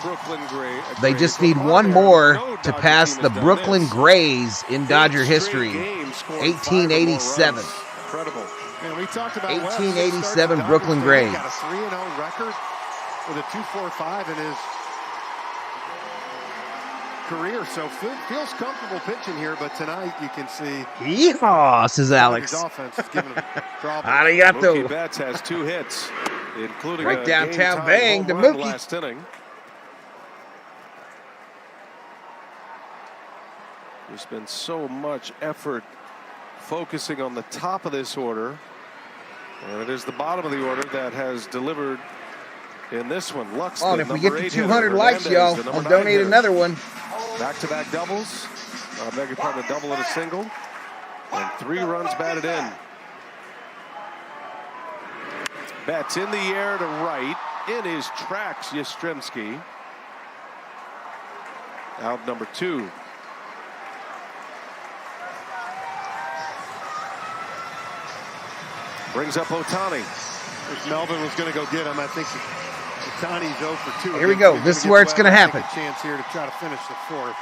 Brooklyn Gray. They just need 1 more to pass the Brooklyn Grays in Dodger history. 1887. Incredible. Man, we talked about 1887 Brooklyn Grays. Got a 3-0 record with a 2.45 in his career, so feels comfortable pitching here, but tonight you can see. Yeehaw, says Alex. His offense is giving him trouble. Arigato. Mookie Betts has 2 hits, including right a downtown bang to Mookie. Last inning. There's been so much effort focusing on the top of this order, and it is the bottom of the order that has delivered in this one. Lux, oh, and if we get to 200 likes, y'all, I'll donate another one. Back-to-back doubles. I beg your pardon, a double and a single. And 3 runs batted in. Betts in the air to right. In his tracks, Yastrzemski. Out number 2. Brings up Ohtani. If Melvin was going to go get him, I think Ohtani's 0 for 2. Here we go. This is where it's going to happen. Chance here to try to finish the 4th.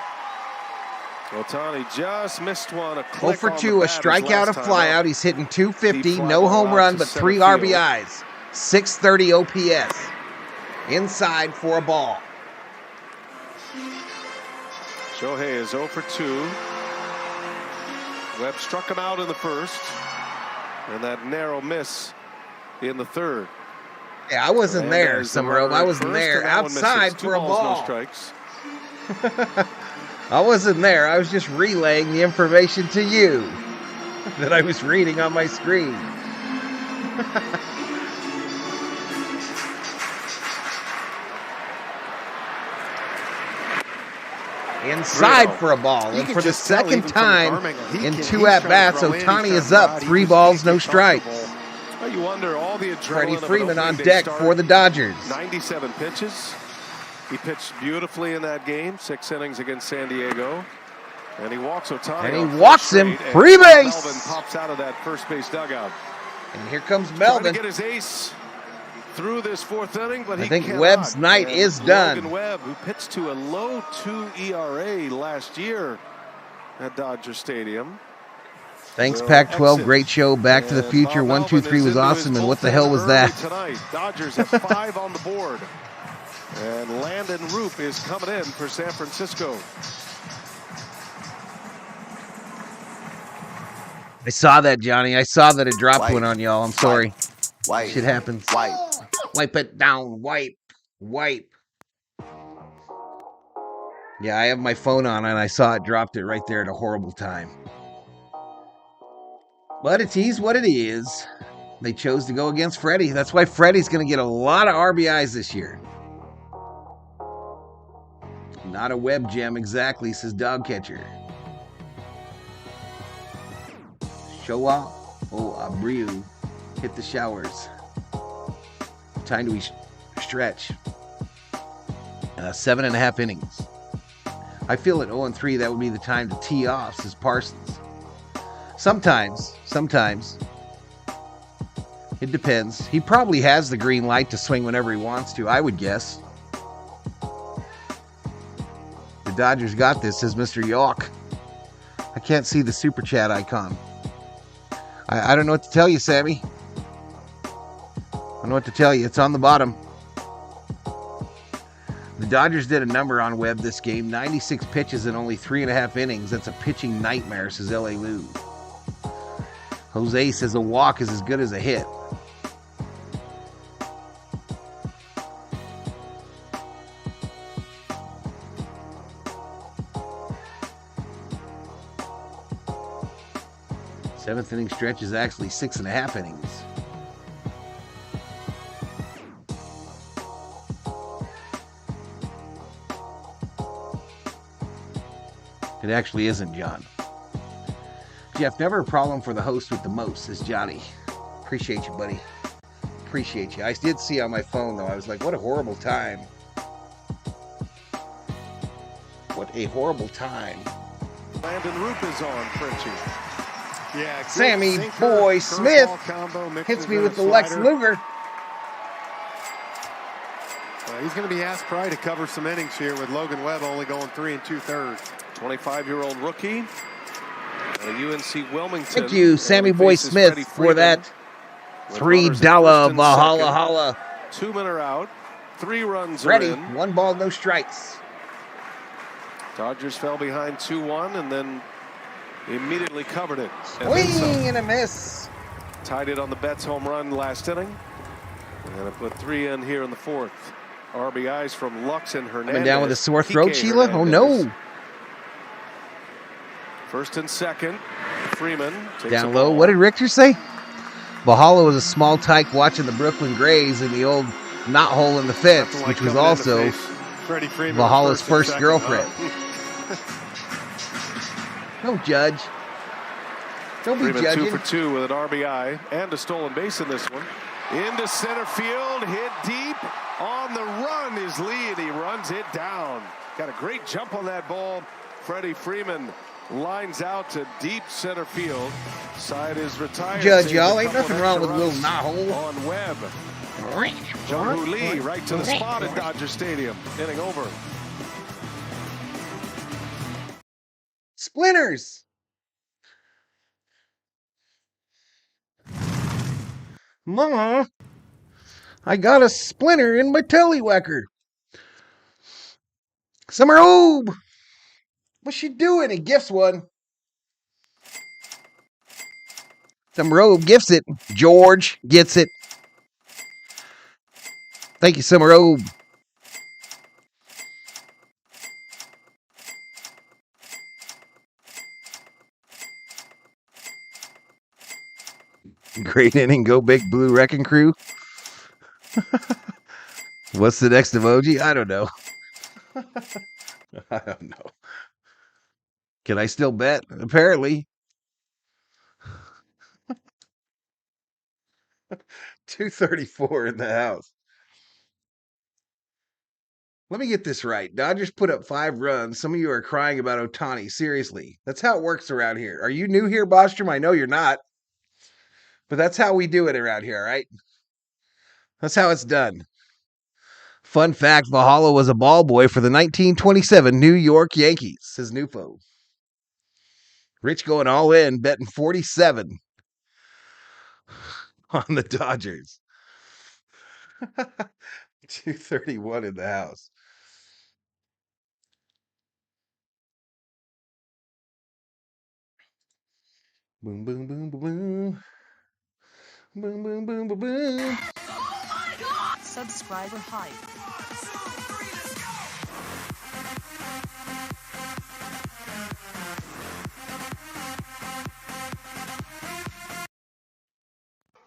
Ohtani just missed one. 0 for 2, a strikeout, a flyout. He's hitting 250, no home run, but 3 RBIs. 630 OPS. Inside for a ball. Shohei is 0 for 2. Webb struck him out in the first. And that narrow miss in the third. Yeah, I wasn't there, Summerall. I wasn't there. Outside for a ball. No strikes. I wasn't there. I was just relaying the information to you that I was reading on my screen. Inside for a ball. And for the second time in 2 at-bats, Ohtani is up. 3 balls, no strikes. Well, you wonder all the adrenaline. Freddie Freeman on deck for the Dodgers. 97 pitches. He pitched beautifully in that game. 6 innings against San Diego. And he walks Ohtani. And he walks him. Free base. Melvin pops out of that first base dugout. And here comes Melvin. Trying to get his ace through this 4th inning, but I think Webb's night is done. Logan Webb, who pitched to a low 2 ERA last year at Dodger Stadium. Thanks, Pac-12. Great show. Back to the Future. 1, 2, 3 was awesome. And what the hell was that? Tonight, Dodgers have 5 on the board. And Landon Roop is coming in for San Francisco. I saw that, Johnny. I saw that it dropped one on y'all. I'm sorry. Wipe. Shit happens. Wipe. Wipe it down. Wipe. Wipe. Yeah, I have my phone on and I saw it dropped it right there at a horrible time. But it is what it is. They chose to go against Freddie. That's why Freddie's going to get a lot of RBIs this year. Not a web gem exactly, says Dog Catcher. Showa Abreu hit the showers. Time to stretch. 7.5 innings. I feel at 0-3 that would be the time to tee off, says Parsons. Sometimes. It depends. He probably has the green light to swing whenever he wants to, I would guess. The Dodgers got this, says Mr. York. I can't see the super chat icon. I don't know what to tell you, Sammy. I don't know what to tell you. It's on the bottom. The Dodgers did a number on Webb this game. 96 pitches in only 3.5 innings. That's a pitching nightmare, says L.A. Lou. Jose says a walk is as good as a hit. Seventh inning stretch is actually 6.5 innings. It actually isn't, John. Jeff, never a problem for the host with the most, says Johnny. Appreciate you, buddy. Appreciate you. I did see on my phone, though. I was like, what a horrible time. What a horrible time. Landon Roop is on, Frenchie. Yeah, Sammy Boy Smith hits me with the Lex Luger. He's going to be asked probably to cover some innings here with Logan Webb only going 3 2/3. 25-year-old rookie. UNC Wilmington. Thank you, Sammy Boy Smith, for that $3 Valhalla holla. 2 men are out. 3 runs Ready. are in. 1 ball, no strikes. Dodgers fell behind 2-1 and then immediately covered it. Swing and a miss. Tied it on the Betts home run last inning. And I put 3 in here in the 4th. RBIs from Lux and Hernandez. Coming down with a sore throat, Sheila? Oh, no. First and second. Freeman takes down low. What did Richter say? Valhalla was a small tyke watching the Brooklyn Grays in the old knot hole in the fence, which was also Valhalla's first girlfriend. Don't judge. Don't be Freeman judging. 2 for 2 with an RBI and a stolen base in this one. Into center field, hit deep. On the run is Lee, and he runs it down. Got a great jump on that ball. Freddie Freeman lines out to deep center field. Side is retired. Judge, y'all. Ain't nothing wrong with Will Knothole. On Webb. Jung-Hoo Lee right to the spot at Dodger Stadium. Inning over. Splinters. Ma, I got a splinter in my tellywhacker. Summer Oob. What's she doing? He gifts one. Summer Oob gifts it. George gets it. Thank you, Summer Oob. Great inning, go big blue wrecking crew. What's the next emoji? I don't know. I don't know. Can I still bet? Apparently. 234 in the house. Let me get this right. Dodgers put up 5 runs. Some of you are crying about Ohtani. Seriously. That's how it works around here. Are you new here, Bostrom? I know you're not. But that's how we do it around here, right? That's how it's done. Fun fact, Valhalla was a ball boy for the 1927 New York Yankees, says Nufo. Rich going all in, betting 47 on the Dodgers. 231 in the house. Boom, boom, boom, boom, boom. Boom, boom, boom, boom, boom. Subscriber hype.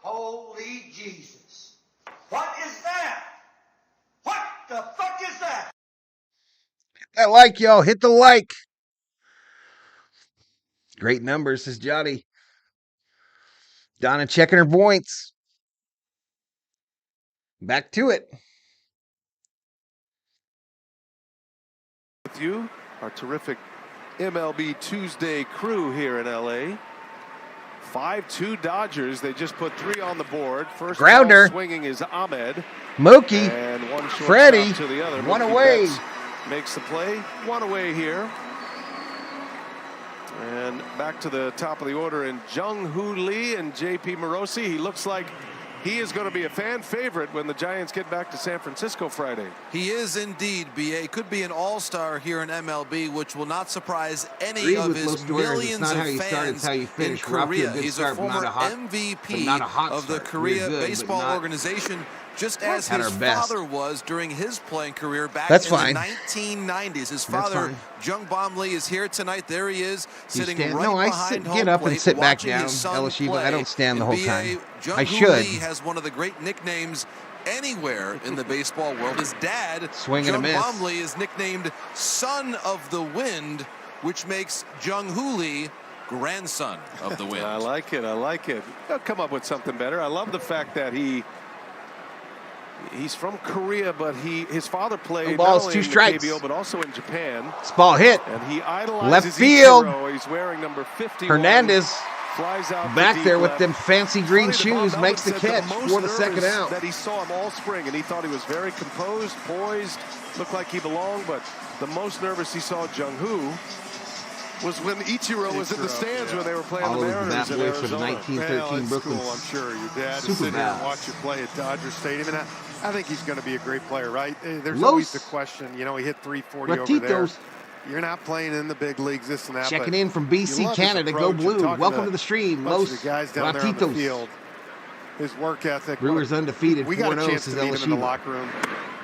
Holy Jesus. What is that? What the fuck is that? Hit that like, y'all. Hit the like. Great numbers, says Johnny. Donna checking her points. Back to it. With you, our terrific MLB Tuesday crew here in LA. 5-2 Dodgers. They just put 3 on the board. First Grounder. Swinging is Ahmed. Mookie. And one short Freddie. stop to the other. One Mookie away. Betts makes the play. One away here. And back to the top of the order in Jung-Hoo Lee and J.P. Morosi. He looks like he is going to be a fan favorite when the Giants get back to San Francisco Friday. He is indeed, B.A. Could be an all-star here in MLB, which will not surprise any Agreed of with his most Doors. millions It's not of how you start, it's fans how you in finish. We're off to a Korea. good He's start, a but not former a hot- MVP but not a hot of the start. Korea We're good, but Baseball not- Organization, just We're as at his our best. father was during his playing career back That's in fine. the 1990s. His That's father, fine. Jung Bom Lee, is here tonight. There he is, sitting stand- right no, I behind sit- home get up and plate, sit back watching down, his son Elishiva. I play. don't stand the And whole BA, time. Jung I Hoo should. Lee has one of the great nicknames anywhere in the baseball world. His dad, Swing and a Jung miss. Bom Lee, is nicknamed Son of the Wind, which makes Jung Hoo Lee grandson of the wind. I like it. I like it. They'll come up with something better. I love the fact that he's from Korea, but his father played No balls, not only 2 in strikes. the KBO but also in Japan. This ball hit. And he idolizes Left field. Ichiro. He's wearing number 51. Hernandez flies out back to there deep with left. them fancy green Funny that Bob shoes, makes the Melvin said catch most for the second nervous out. That he saw him all spring, and he thought he was very composed, poised, looked like he belonged. But the most nervous he saw Jung-Hoo was when Ichiro was in the stands when they were playing All the over the Mariners bat in boy for the Arizona. 1913 it's Brooklyn. cool, I'm sure. Your dad Super is sitting here and Bowl. watch you play at Dodger Stadium, and I think he's going to be a great player, right? There's Los always the question, you know, he hit 340 over there. Ratitos. You're not playing in the big leagues, this and that. Checking but in from you BC, love his Canada. Go approach and Blue. talking Welcome to the stream. a bunch of Los the guys down there on the Ratitos. field. His work ethic. Brewers undefeated. We got a 4-0, chance to says meet him in the LSU. locker room.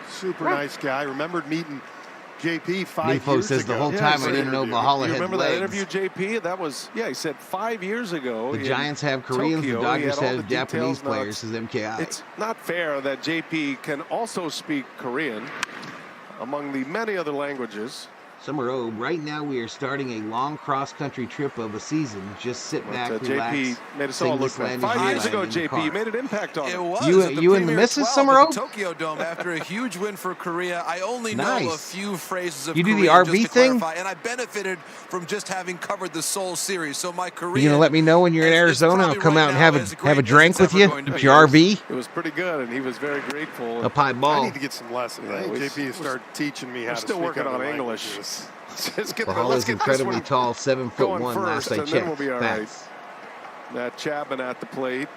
Super nice guy. Remembered meeting JP 5 Nifo years says ago. the whole Yeah, time he I didn't said- know Valhalla You had remember that legs. interview, JP? That was, yeah, he said 5 years ago. The in Giants have Koreans, Tokyo. the Dodgers He had all have the Japanese details. Now, players, says MKI. It's not fair that JP can also speak Korean among the many other languages. Summer Obe, right now we are starting a long cross-country trip of a season. Just sit back, But, relax. JP made us sing all look this bad. land 5 is years mine ago, in the JP, car. you made an impact on It him. was. You at the and the Premier missus, 12 Summer at Oak? the Tokyo Dome after a huge win for Korea. I only know a Nice. few phrases of You do the Korean, RV just to thing? clarify, and I benefited from just having covered the Seoul series. So my Korean. You gonna let me know when you're in is Arizona? I'll probably come right out and now have as a great as drink it's with ever you going to with be. your RV. It was pretty good, and he was very grateful. A pie I ball. need to get some lessons. Yeah, I think we- JP to start teaching me how We're to still speak working other on English. languages. Let's get Valhalla's this incredibly one tall, 7'1" going last first, I and checked. then we'll be all right. Facts. Matt Chapman at the plate.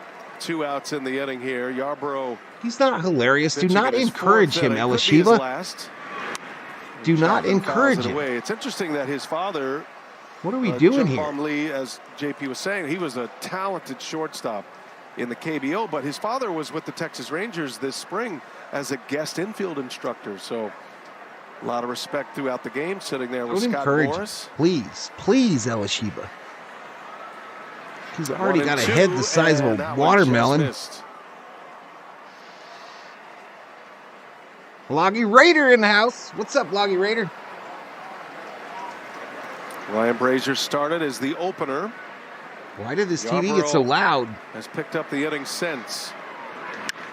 2 outs in the inning here. Yarbrough. He's not hilarious. Do pitching not in his encourage fourth him, inning. Could be his Elishiva. last. Do not Chapman encourage fouls it him. away. It's interesting that his father, What are we doing Jung here? Bom Lee, as JP was saying, he was a talented shortstop in the KBO, but his father was with the Texas Rangers this spring as a guest infield instructor. So a lot of respect throughout the game, sitting there with Don't Scott encourage him. Morris. Please, Elishiva. He's already 1 got a and head 2, the size of and a that one watermelon. just missed. Loggy Raider in the house. What's up, Loggy Raider? Ryan Brazier started as the opener. Why did this TV get so Yarbrough loud? Has picked up the inning since.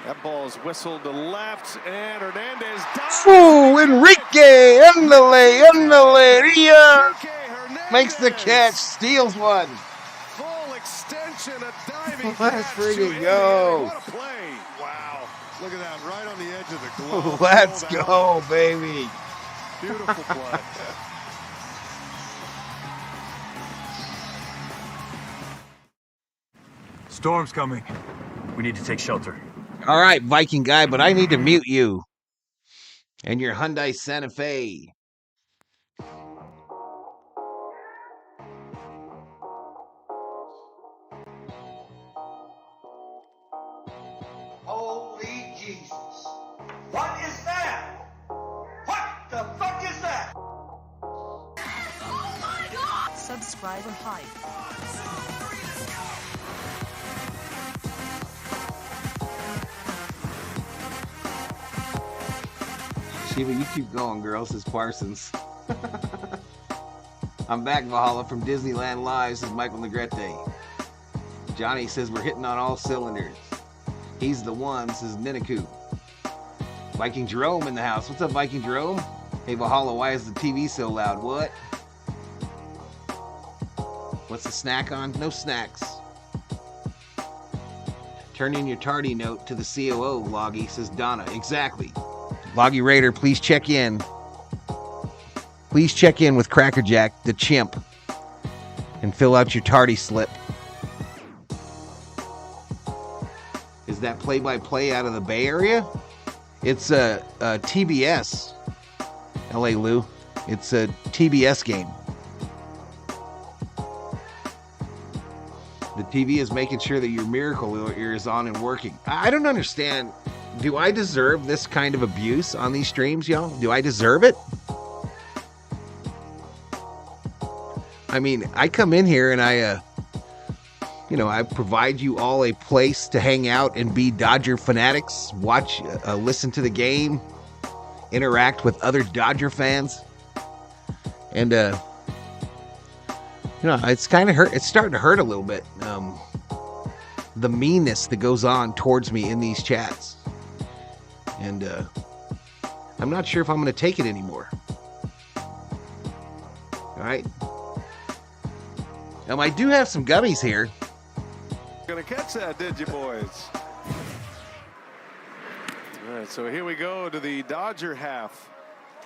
That ball is whistled to left, and Hernandez dives. Oh, Enrique! Andale, yeah! Makes the catch, steals one. Full extension, a diving Let's catch friggin' to go. What a play. Wow. Look at that, right on the edge of the glove. Let's Pulled go, out. baby. Beautiful play. Storm's coming. We need to take shelter. All right, Viking guy, but I need to mute you. and your Hyundai Santa Fe. Holy Jesus. What is that? What the fuck is that? Oh my God! Subscribe and hype. Shiva, you keep going, girl, says Parsons. I'm back, Valhalla, from Disneyland Live, says Michael Negrete. Johnny says we're hitting on all cylinders. He's the one, says Ninaku. Viking Jerome in the house. What's up, Viking Jerome? Hey, Valhalla, why is the TV so loud? What? What's the snack on? No snacks. Turn in your tardy note to the COO, Loggy, says Donna. Exactly. Loggy Raider, please check in. Please check in with Crackerjack, the chimp, and fill out your tardy slip. Is that play-by-play out of the Bay Area? It's a TBS, LA Lou. It's a TBS game. The TV is making sure that your Miracle Ear is on and working. I don't understand. Do I deserve this kind of abuse on these streams, y'all? Do I deserve it? I mean, I come in here and I provide you all a place to hang out and be Dodger fanatics, watch, listen to the game, interact with other Dodger fans. And, it's kind of hurt. It's starting to hurt a little bit. The meanness that goes on towards me in these chats. And I'm not sure if I'm going to take it anymore. All right. I do have some gummies here. Gonna catch that, did you, boys? All right, so here we go to the Dodger half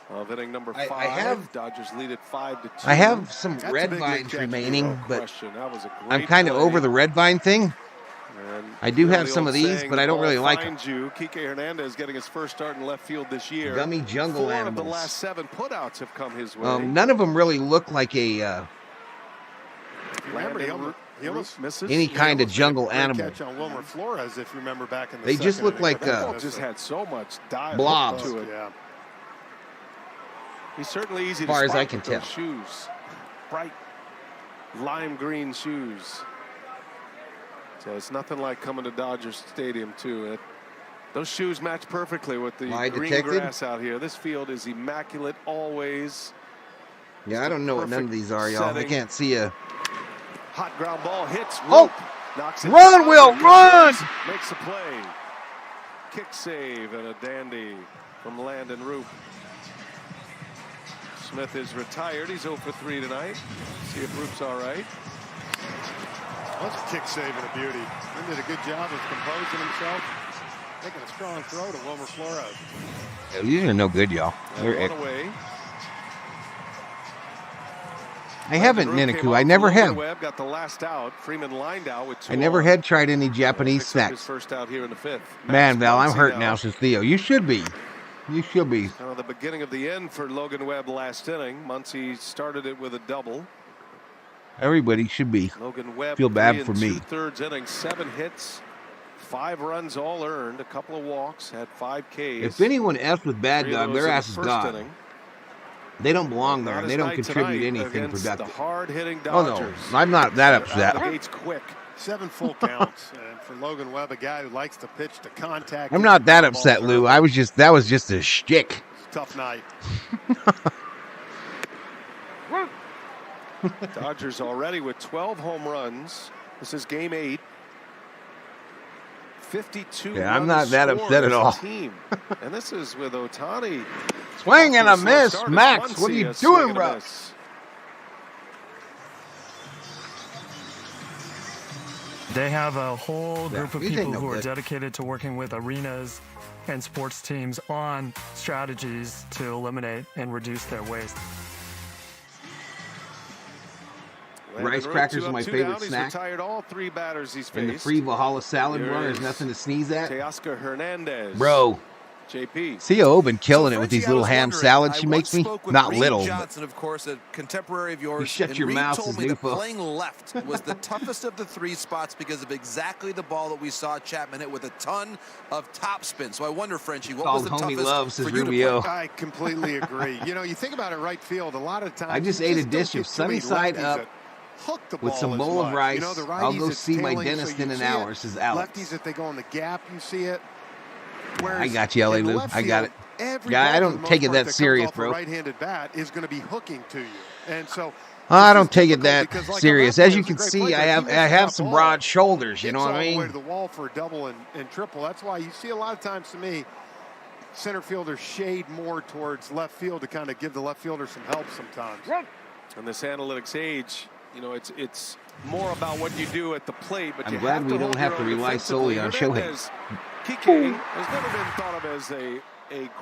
of inning number 5. Dodgers lead it 5-2. I have some red vines remaining, but I'm kind of over the red vine thing. I do have some of these, but I don't really like them. Kike Hernandez getting his first start in left field this year. Gummy jungle 4 animals. of the last 7 putouts have come his way. None of them really look like a he almost misses. any kind of jungle animal. Catch on Wilmer Flores, if you remember back in the They just second look inning, like but that ball just had so much dive blobs. to it. Yeah. He's certainly easy As far to as spot I can with those tell. shoes. Bright lime green shoes. So it's nothing like coming to Dodger Stadium, too. Those shoes match perfectly with the green grass out here. This field is immaculate always. Yeah, I don't know what none of these are, y'all. I can't see a... Hot ground ball hits. Oh! Knocks it Run, down. Will, run! Makes a play. Kick save and a dandy from Landon Roop. Smith is retired. He's 0 for 3 tonight. See if Roop's all right. That's a kick save and a beauty. He did a good job of composing himself, taking a strong throw to Wilmer Flores. Yeah, these are no good, y'all. One away. I haven't, Ninaku. I never have. Got the last out. Freeman lined out with 2 I never had tried any Japanese snacks. First out here in the 5th. Man, Val, I'm hurt now, says Theo. You should be. You should be. Kind of the beginning of the end for Logan Webb last inning. Muncy started it with a double. Everybody should be. Logan Webb, feel bad 3 for me. 2/3 innings, 7 hits, 5 runs all earned, a couple of walks, had 5 Ks. If anyone F's with Bad Dog, their ass is gone. Inning. They don't belong there, and they don't contribute anything productive. productive. The hard-hitting Oh Dodgers. no, I'm not that upset. Out of the gates quick. 7 full counts, and for Logan Webb, a guy who likes to pitch to contact. I'm not that upset, Lou. That was just a shtick. Tough night. Dodgers already with 12 home runs. This is game 8. 52. Yeah, I'm not that upset at all. Team. And this is with Ohtani. Swing and a miss, Max. What are you doing, bro? They have a whole group of these ain't people no who are good. dedicated to working with arenas and sports teams on strategies to eliminate and reduce their waste. Rice crackers are my favorite snack. Retired all 3 batters he's And the faced. free Valhalla salad bar is nothing to sneeze at. Teoscar Hernandez. Bro, JP. COO been killing it with these little ham salads she makes me. Not little. Johnson, of course, a contemporary of yours. You shut and your Reed mouth, told says me that Newpo. playing left was the toughest of the three spots because of exactly the ball that we saw Chapman hit with a ton of topspin. So I wonder, Frenchie, what was the homie toughest loves, for says you Rubio. to play? I completely agree. You know, you think about it, right field, a lot of times. I just ate a dish of sunny side up with some bowl of rice. You know, the I'll go righties, see my tailing, dentist so in you an see hour, it. says Alex. Lefties, if they go in the gap, you see it. Whereas I got you, LA in Lou. left I got it. field, every Yeah, ball I for don't the take most it part that comes serious, off a bro. right-handed bat is going to be hooking to you, and so. I don't take it that because, like, serious. our As you left can field is a great see, play, I but he have misses that some ball. broad shoulders. You It's know what all I the way mean? to the wall for a double and triple. That's why you see a lot of times, to me, center fielders shade more towards left field to kind of give the left fielder some help sometimes. In this analytics age, you know, it's more about what you do at the plate. But I'm you glad have we to don't hold have your to own rely solely on defensively. Shohei. Kike has never been thought of as a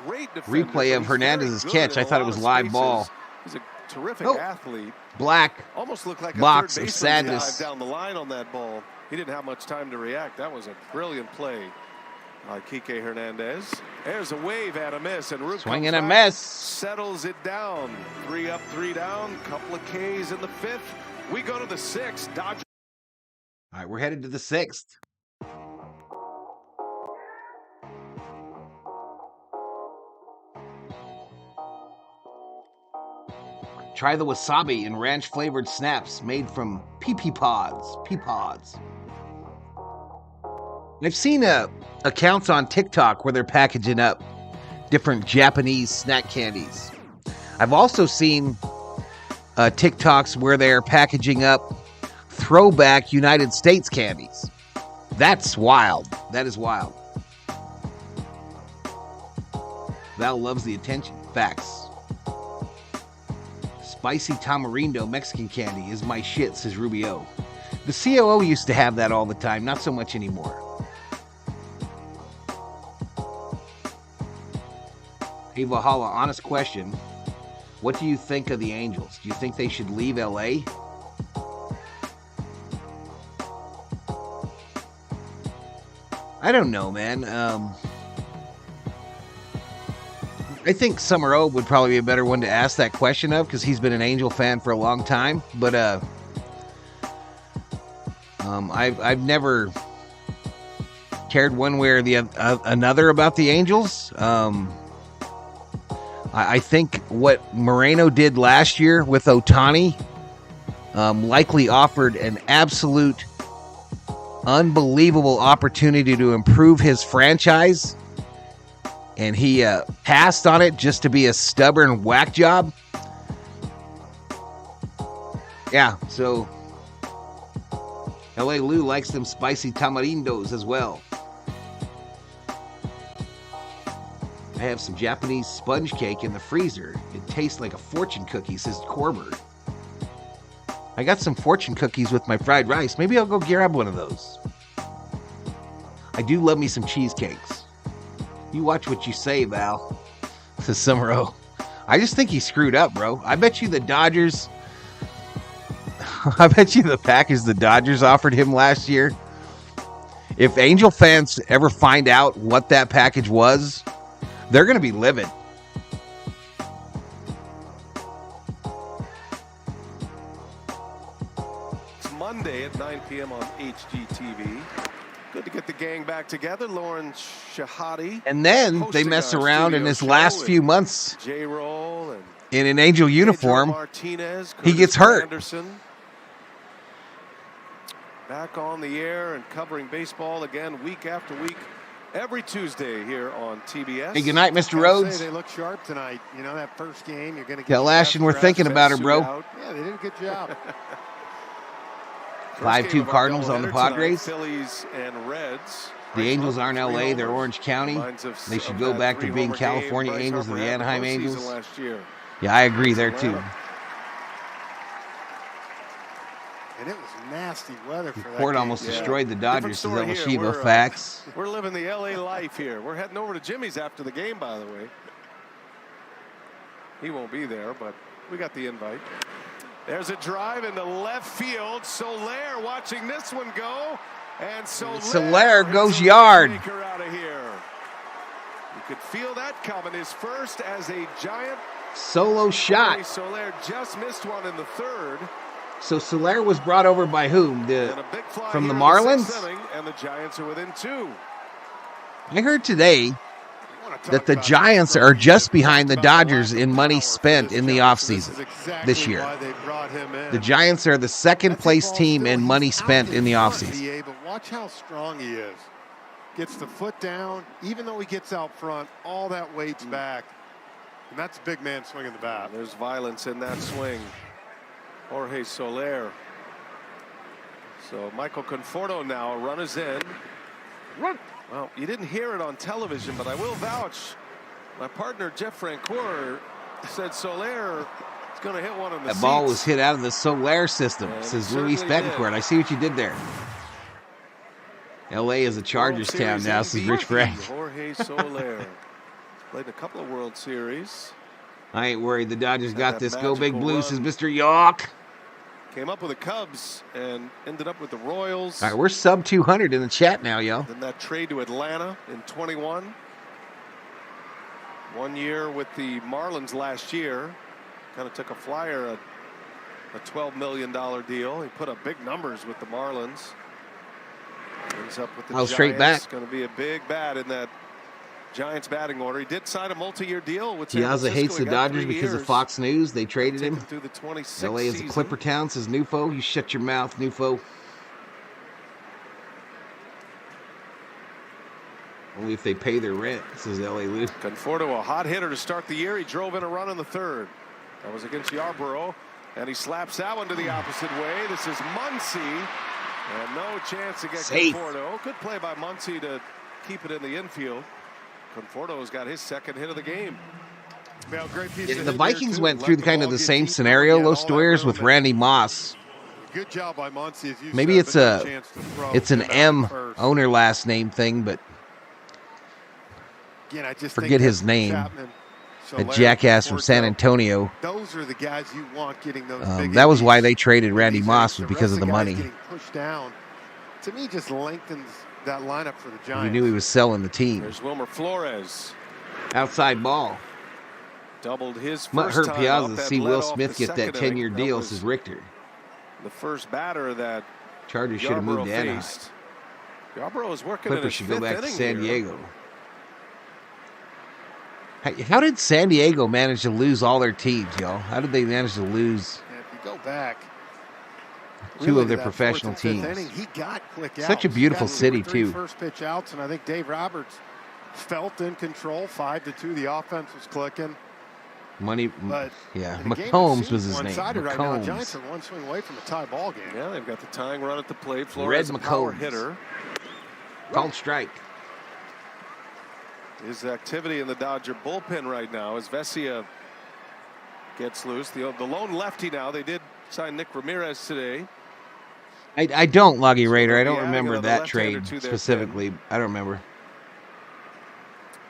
great defender. Replay of but he's very Hernandez's good catch. in I a thought it lot was of live spaces. ball. He's a terrific Oh. athlete. Black Almost looked like box a of third baseman dive sadness. down the line on that ball. He didn't have much time to react. That was a brilliant play by Kike Hernandez. There's a wave and a miss, and Root Swing comes and a back, miss. settles it down. 3 up, 3 down. Couple of Ks in the 5th. We go to the 6th. Dodgers. All right, we're headed to the 6th. Try the wasabi and ranch-flavored snaps made from pea pods. Pea pods. I've seen accounts on TikTok where they're packaging up different Japanese snack candies. I've also seen TikToks where they're packaging up throwback United States candies. That's wild. That is wild. Val loves the attention. Facts. Spicy tamarindo Mexican candy is my shit, says Rubio. The COO used to have that all the time, not so much anymore. Hey, Valhalla, honest question. What do you think of the Angels? Do you think they should leave LA? I don't know, man. I think Summer O would probably be a better one to ask that question of because he's been an Angel fan for a long time. But I've never cared one way or the another about the Angels. I think what Moreno did last year with Ohtani likely offered an absolute unbelievable opportunity to improve his franchise. And he passed on it just to be a stubborn whack job. Yeah, so LA Lou likes them spicy tamarindos as well. I have some Japanese sponge cake in the freezer. It tastes like a fortune cookie, says Corbett. I got some fortune cookies with my fried rice. Maybe I'll go grab one of those. I do love me some cheesecakes. You watch what you say, Val, says Summer. I just think he screwed up, bro. I bet you the Dodgers... I bet you the package the Dodgers offered him last year, if Angel fans ever find out what that package was, they're going to be livid. It's Monday at 9 p.m. on HGTV. Good to get the gang back together. Lauren Shahadi. And then they mess around in his last few months J-Roll and in an Angel uniform. Martinez, He gets hurt. Anderson. Back on the air and covering baseball again week after week. Every Tuesday here on TBS. Hey, good night, Mr. Rhodes. They look sharp tonight. You know, that first game, you're going to get... Tell Ashton we're thinking about her, bro. Yeah, they did a good job. 5-2 Cardinals on the Padres. Phillies and Reds. The Angels aren't LA, they're Orange County. They should go back to being California Angels or the Anaheim Angels. Yeah, I agree there too. And it was nasty weather for that Ford game. almost destroyed the Dodgers, says El Shiva. We're, Facts. We're living the LA life here. We're heading over to Jimmy's after the game, by the way. He won't be there, but we got the invite. There's a drive into left field. Soler watching this one go. And Soler goes yard. Out of here. You could feel that coming. His first as a Giant. Solo shot. Soler just missed one in the third. So Soler was brought over by whom? From the Marlins? And the Giants are within 2. I heard today that the Giants are just behind the Dodgers in money spent in the offseason this year. The Giants are the second place team in money spent in the offseason. But watch how strong he is. Gets the foot down, even though he gets out front, all that weight's back. And that's a big man swinging the bat. There's violence in that swing. Jorge Soler. So Michael Conforto now, a run is in. Well, you didn't hear it on television, but I will vouch. My partner, Jeff Francoeur, said Soler is going to hit one in the That ball was hit out of the Soler system, says Luis Betancourt. I see what you did there. L.A. is a Chargers town now, says Rich Frank. Jorge Soler. Played a couple of World Series. I ain't worried. The Dodgers got this. Go Big Blue, says Mr. York. Came up with the Cubs and ended up with the Royals. All right, we're sub 200 in the chat now, yo. Then that trade to Atlanta in 21. 1 year with the Marlins last year. Kind of took a flyer, a $12 million deal. He put up big numbers with the Marlins. Ends up with the Giants. Straight back. Going to be a big bat in that Giants batting order. He did sign a multi-year deal with San Piazza Francisco. hates the Dodgers because of Fox News. They traded him. Through the 26th LA is a Clipper town, says Nufo. You shut your mouth, Nufo. Only if they pay their rent, says LA Lou. Conforto, a hot hitter to start the year. He drove in a run in the third. That was against Yarborough. And he slaps that one to the opposite way. This is Muncy. And no chance to get Safe. Conforto. Good play by Muncy to keep it in the infield. Conforto's got his second hit of the game. Well, great piece The Vikings went through kind of the same scenario, Los Stoyers, with Randy Moss. Good job by Muncy. Maybe it's an M owner last name thing, but again, I just forget his name. A jackass from San Antonio. Those are the guys you want getting those big that was why they traded Randy Moss, was because of the money. Pushed down, to me, just lengthens that lineup for the Giants. We knew he was selling the team. There's Wilmer Flores. Outside ball. Doubled his first Might hurt time Piazza up to and see led Will off Smith the get that second 10-year inning. deal, That says was Richter. The first batter that Chargers should have moved to Anaheim. Yarborough is working Clippers in should his go back to fifth San inning here. Diego. How did San Diego manage to lose all their teams, y'all? How did they manage to lose If you go back, two really of their that professional fourth and fifth teams? inning, he got quick outs. Such a beautiful Got city, three too. First pitch outs, and I think Dave Roberts felt in control. 5-2, the offense was clicking. Money, But yeah. in a game McCombs that was seems his name. one-sided right now, Giants McCombs. are one swing away from a tie ball game. Yeah, they've got the tying run at the plate. Red Flores a power McCombs. hitter. Called strike. His activity in the Dodger bullpen right now as Vesia gets loose. The lone lefty now. They did sign Nick Ramirez today. I don't, Loggy Raider. I don't Yeah, remember another that left-hander trade to their specifically. I don't remember.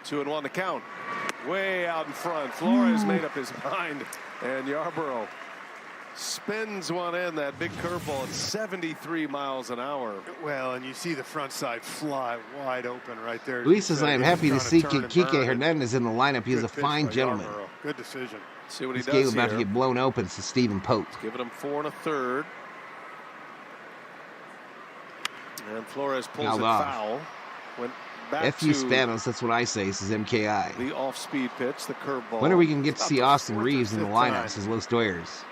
2-1 to count. Way out in front. Flores made up his mind. And Yarborough spins one in, that big curveball at 73 miles an hour. Well, and you see the front side fly wide open right there. Luis says, I am happy to see Kike Kike Hernandez in the lineup. He is a fine gentleman. Good decision. See what he This does game about here. to get blown open, says Stephen Pope. Giving him 4 1/3. And Flores pulls Fouled it off. foul. Went back F.U. to Spanos, that's what I say, says MKI. the off-speed pitch, the curveball. When are we going to get to About see the Austin fourth or Reeves in the fifth lineup, time. says Los Doyers.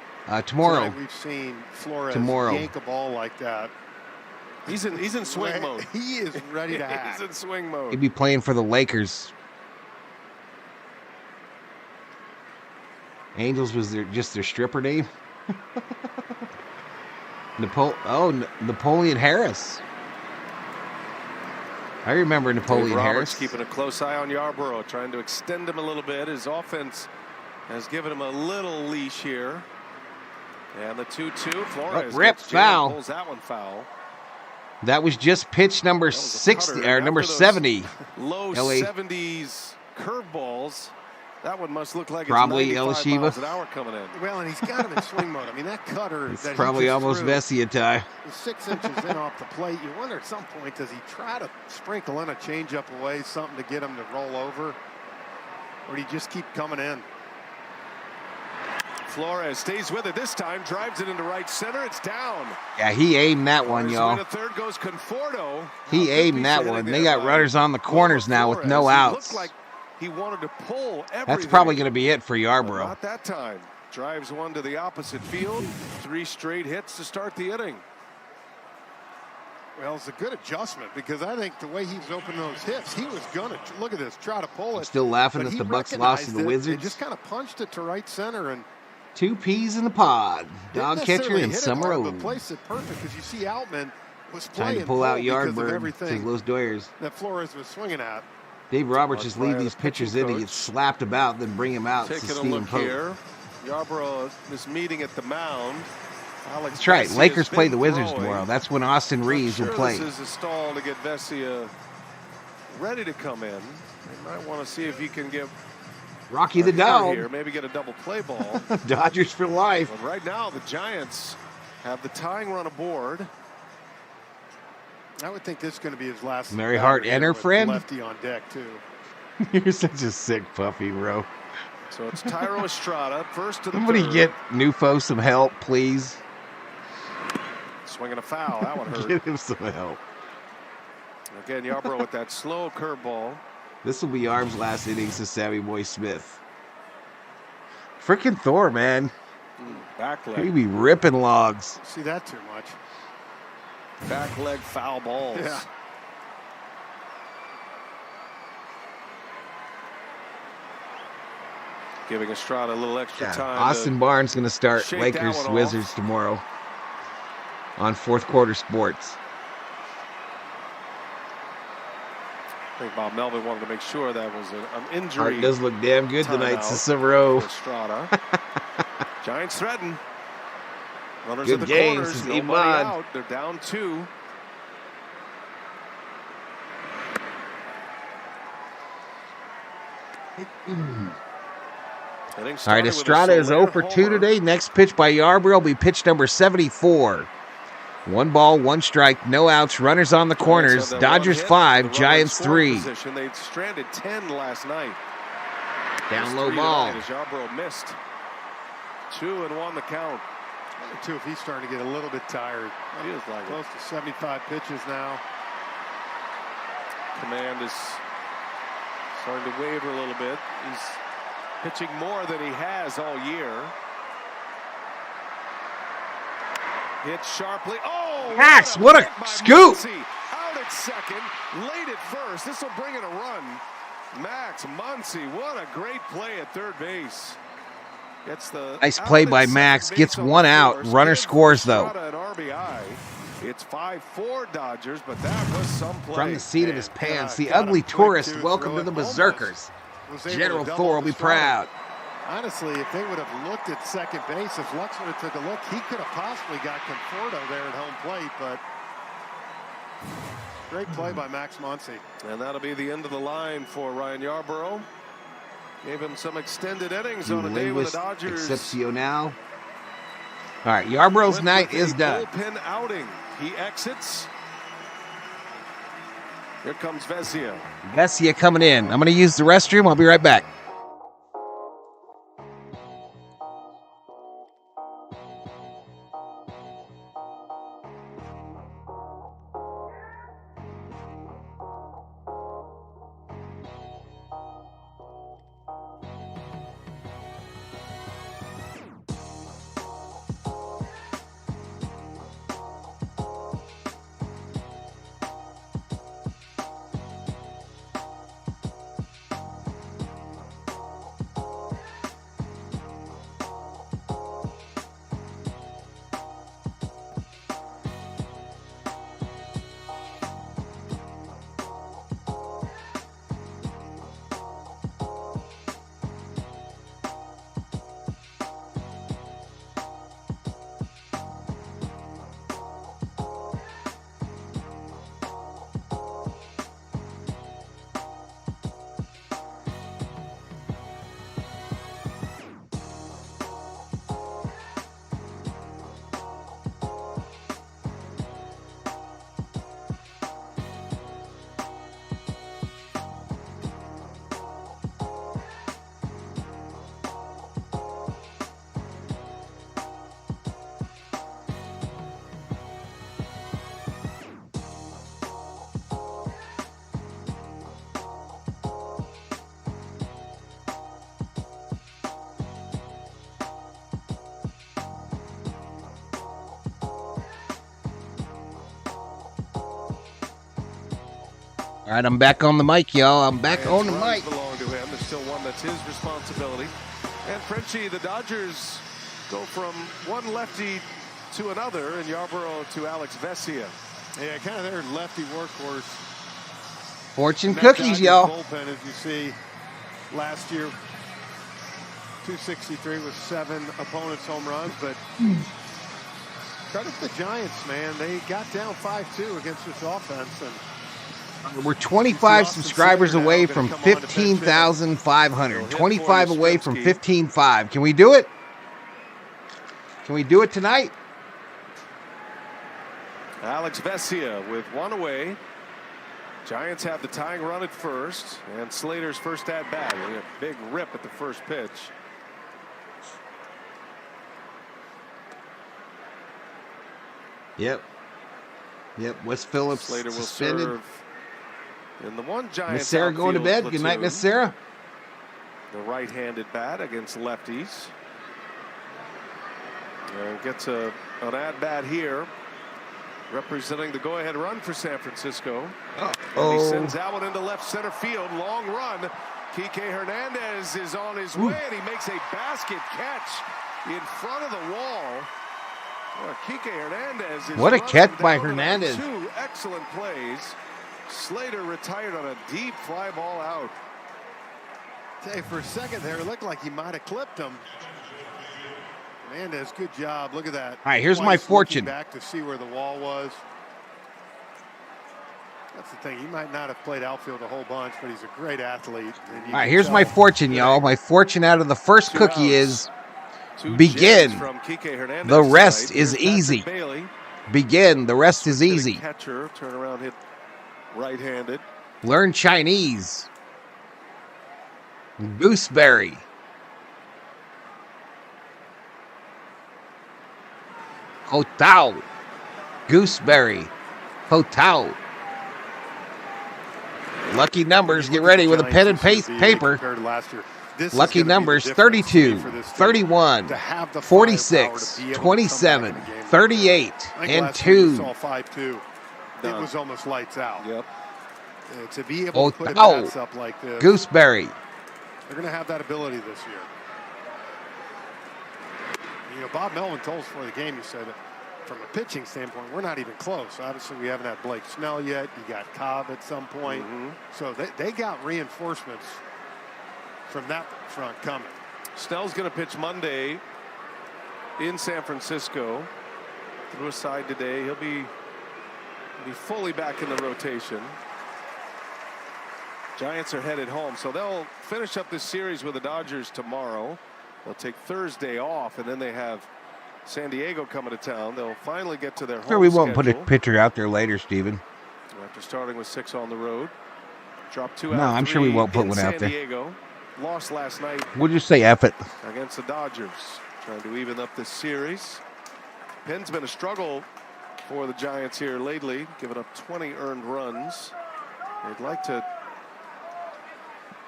Tomorrow. Tonight we've seen Flores Tomorrow. yank a ball like that. He's in swing mode. He is ready to act. He's in swing mode. He'd be playing for the Lakers. Angels was just their stripper name. Napoleon Harris. I remember Napoleon Dave Roberts Harris. keeping a close eye on Yarborough, trying to extend him a little bit. His offense has given him a little leash here. And the 2-2. Flores rip, gets jammed, foul. pulls that one foul. That was just pitch number 60 or number 70. Low LA. 70s curveballs. That one must look like probably it's 95 Elishiva. miles an hour coming in. Well, and he's got him in swing mode. I mean, that cutter. It's that probably he just almost threw Vesia tie. is 6 inches in off the plate. You wonder at some point, does he try to sprinkle in a changeup away, something to get him to roll over? Or do he just keep coming in? Flores stays with it this time, drives it into right center. It's down. Yeah, he aimed that one, y'all. Third goes Conforto. He aimed that one. They got runners on the corners now with no outs. Like he wanted to pull everything. That's probably going to be it for Yarbrough. Not that time. Drives one to the opposite field. 3 straight hits to start the inning. Well, it's a good adjustment because I think the way he was opening those hips, he was going to, look at this, try to pull it. Still laughing that the Bucks lost to the Wizards. He just kind of punched it to right center and 2 peas in the pod. Dog catcher and Summer But Owen. placed it perfect because you see Outman was Time playing to pull out because of Yardbird everything to Los Doyers. that Flores was swinging at. Dave Roberts just leave these pitchers in. He gets slapped about, then bring him out. Taking a look here. Yarbrough is meeting at the mound. That's right. Lakers play the Wizards tomorrow. That's when Austin Reeves will play. This is a stall to get Vesia ready to come in. They might want to see if he can get Rocky the Dog. Here, maybe get a double play ball. Dodgers for life. But right now, the Giants have the tying run aboard. I would think this is going to be his last. Mary Hart enter, friend. Lefty on deck too. You're such a sick puppy, bro. So it's Tyro Estrada, first to the Somebody third. get Nufo some help, please. Swinging a foul. That one hurt. Get him some help. Again, Yarbrough with that slow curveball. This will be Arb's last innings to Sammy Boy Smith. Freaking Thor, man. Back leg. He be ripping logs. See that too much. Back leg foul balls. Yeah. Giving Estrada a little extra time. Austin Barnes going to start shake Lakers that one Wizards off. tomorrow on Fourth Quarter Sports. I think Bob Melvin wanted to make sure that was an injury. Hart does look damn good tonight, timeout Cicero. for Estrada. Giants threaten. Runners Good at the game corners. since Nobody Iman. out. They're down 2. All right, Estrada is 0 for 2 today. Next pitch by Yarbrough will be pitch number 74. 1 ball, 1 strike, no outs, runners on the corners. Dodgers 5, Giants 3. They stranded 10 last night. Down low ball. As Yarbrough missed. 2-1 the count. Too, if he's starting to get a little bit tired. He is like close to 75 pitches now. Command is starting to waver a little bit. He's pitching more than he has all year. Hit sharply. Oh, Max, what a scoop! Out at second, late at first. This will bring in a run. Max Muncy, what a great play at third base. Gets the Nice play by Max. Gets 1 out. Runner scores, though. It's 5-4 Dodgers, but that was some play. From the seat of his pants, the ugly tourist, welcome to the Berserkers. General Thor will be proud. Honestly, if they would have looked at second base, if Lux would have took a look, he could have possibly got Conforto there at home plate, but great play by Max Muncy. And that'll be the end of the line for Ryan Yarbrough. Gave him some extended innings on a day with the Dodgers. Excepcional. All right, Yarbrough's night is done. Bullpen outing. He exits. Here comes Vesia. Vesia coming in. I'm going to use the restroom. I'll be right back. All right, I'm back on the mic, y'all. I'm back on the mic. Belong to him. There's still one that's his responsibility. And Frenchie, the Dodgers go from one lefty to another, and Yarborough to Alex Vesia. Yeah, kind of their lefty workhorse. Fortune cookies, y'all. Bullpen, as you see, last year, 263 with 7 opponents' home runs, but credit the Giants, man. They got down 5-2 against this offense, and we're 25 subscribers away from 15,500. 25 away from 15,500. Can we do it? Can we do it tonight? Alex Vesia with one away. Giants have the tying run at first, and Slater's first at bat. A big rip at the first pitch. Yep. Wes Phillips Slater will suspended. serve in the one Giants. Miss Sarah going to bed. Good night, Miss Sarah. The right-handed bat against lefties. And gets an at-bat here, representing the go-ahead run for San Francisco. And he sends that one into left center field. Long run. Kike Hernandez is on his way, and he makes a basket catch in front of the wall. Kike Hernandez is what a catch by Hernandez. 2 excellent plays. Slater retired on a deep fly ball out. Hey, for a second there, it looked like he might have clipped him. Hernandez, good job. Look at that. All right, here's my fortune. Back to see where the wall was. That's the thing. He might not have played outfield a whole bunch, but he's a great athlete. All right, here's my fortune, y'all. My fortune out of the first cookie is begin. The rest is easy. Begin. The rest is easy. Catcher, turn around, hit right-handed. Learn Chinese. Gooseberry. Hotel. Gooseberry. Hotel. Lucky numbers. Get ready with a pen and paper. Lucky numbers 32, 31, 46, 27, 38, and 2. It was almost lights out. Yep. To be able to put bats up like this. Gooseberry. They're going to have that ability this year. You know, Bob Melvin told us before the game, he said that from a pitching standpoint, we're not even close. Obviously, we haven't had Blake Snell yet. You got Cobb at some point. So they got reinforcements from that front coming. Snell's going to pitch Monday in San Francisco. Threw a side today. He'll be fully back in the rotation. Giants are headed home, so they'll finish up this series with the Dodgers tomorrow. They'll take Thursday off, and then they have San Diego coming to town. They'll finally get to their home Sure, we won't schedule. put a picture out there later, Steven. After starting with 6 on the road. Dropped 2 No, out of I'm sure we 3 won't put in one out San there. Diego. Lost last night We'll just say F it. against the Dodgers. Trying to even up this series. Penn's been a struggle for the Giants here lately, giving up 20 earned runs. They'd like to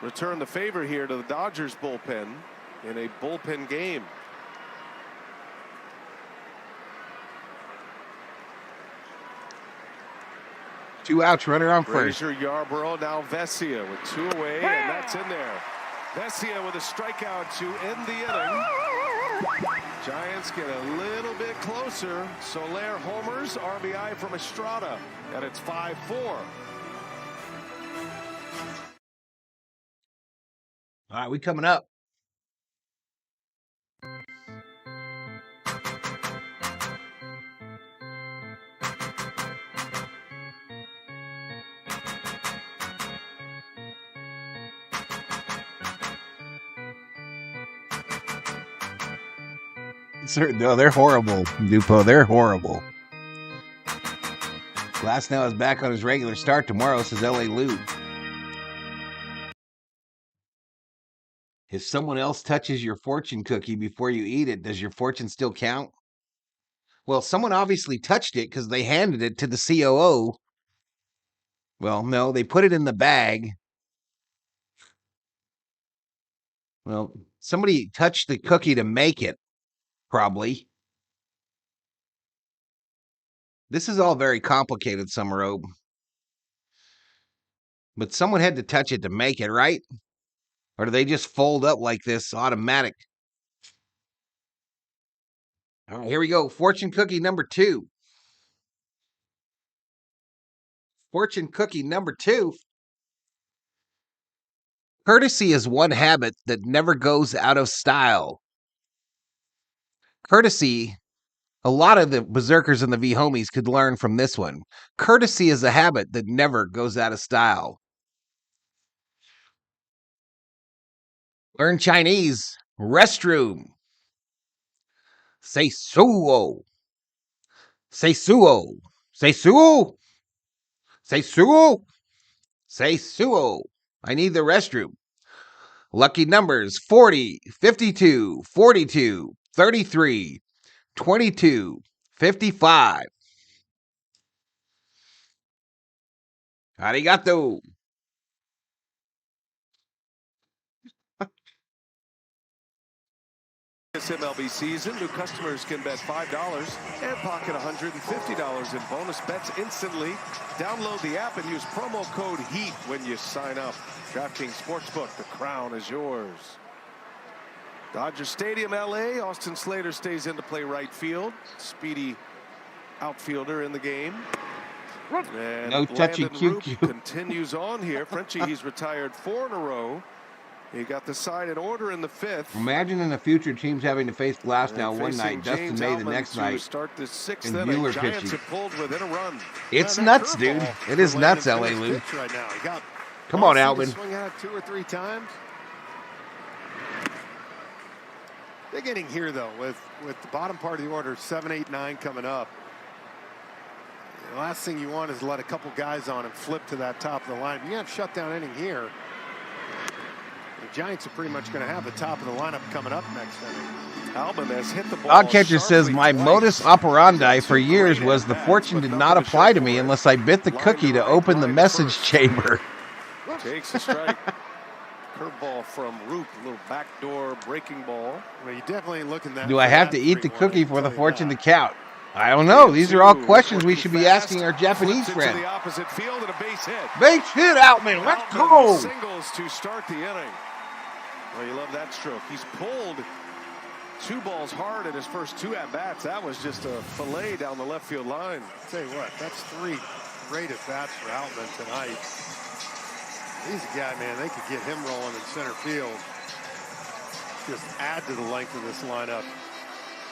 return the favor here to the Dodgers bullpen in a bullpen game. Two outs, runner on first. Frazier, Yarborough, now Vesia with 2 away, and that's in there. Vesia with a strikeout to end the inning. Giants get a little bit closer. Soler homers, RBI from Estrada, and it's 5-4. All right, we coming up. No, they're horrible, Dupo. They're horrible. Glasnow is back on his regular start tomorrow, says L.A. Lou. If someone else touches your fortune cookie before you eat it, does your fortune still count? Well, someone obviously touched it because they handed it to the COO. Well, no, they put it in the bag. Well, somebody touched the cookie to make it, probably. This is all very complicated, Summer Oak. But someone had to touch it to make it, right? Or do they just fold up like this automatic? All right, here we go. Fortune cookie number 2. Fortune cookie number 2. Courtesy is one habit that never goes out of style. Courtesy, a lot of the berserkers and the V-homies could learn from this one. Courtesy is a habit that never goes out of style. Learn Chinese. Restroom. Say suo. Say suo. Say suo. Say suo. Say suo. I need the restroom. Lucky numbers 40, 52, 42, 33, 22, 55. Arigato. This MLB season, new customers can bet $5 and pocket $150 in bonus bets instantly. Download the app and use promo code HEAT when you sign up. DraftKings Sportsbook, the crown is yours. Dodger Stadium, LA. Austin Slater stays in to play right field. Speedy outfielder in the game. And no touchy QQ continues on here. Frenchie, he's retired 4 in a row. He got the side in order in the 5th. Imagine in the future teams having to face Glasnow one night, Dustin May the next night, start the 6th and Bueller Giants pitching. have pulled within a run. It's nuts, dude. It is nuts, LA Lou. Right now. He got Come on, Alvin. Swing out 2 or 3 times. Big inning here, though, with the bottom part of the order, 7, 8, 9 coming up. The last thing you want is to let a couple guys on and flip to that top of the line. You have shutdown inning here. The Giants are pretty much going to have the top of the lineup coming up next inning. Alvin has hit the ball. Oddcatcher says, my modus operandi for years was the fortune did not apply to me unless I bit the cookie to open the message chamber. Takes a strike. Curveball from Roop, a little backdoor breaking ball. Well, you definitely ain't looking that. Do I have to eat the cookie for the fortune to count? I don't know. These are all questions we should be asking our Japanese friend. The opposite field and a base hit. Base hit, Outman. Let's go. Singles to start the inning. Well, you love that stroke. He's pulled 2 balls hard in his first 2 at-bats. That was just a fillet down the left field line. I'll tell you what, that's 3 great at-bats for Outman tonight. He's a guy, man, they could get him rolling in center field. Just add to the length of this lineup.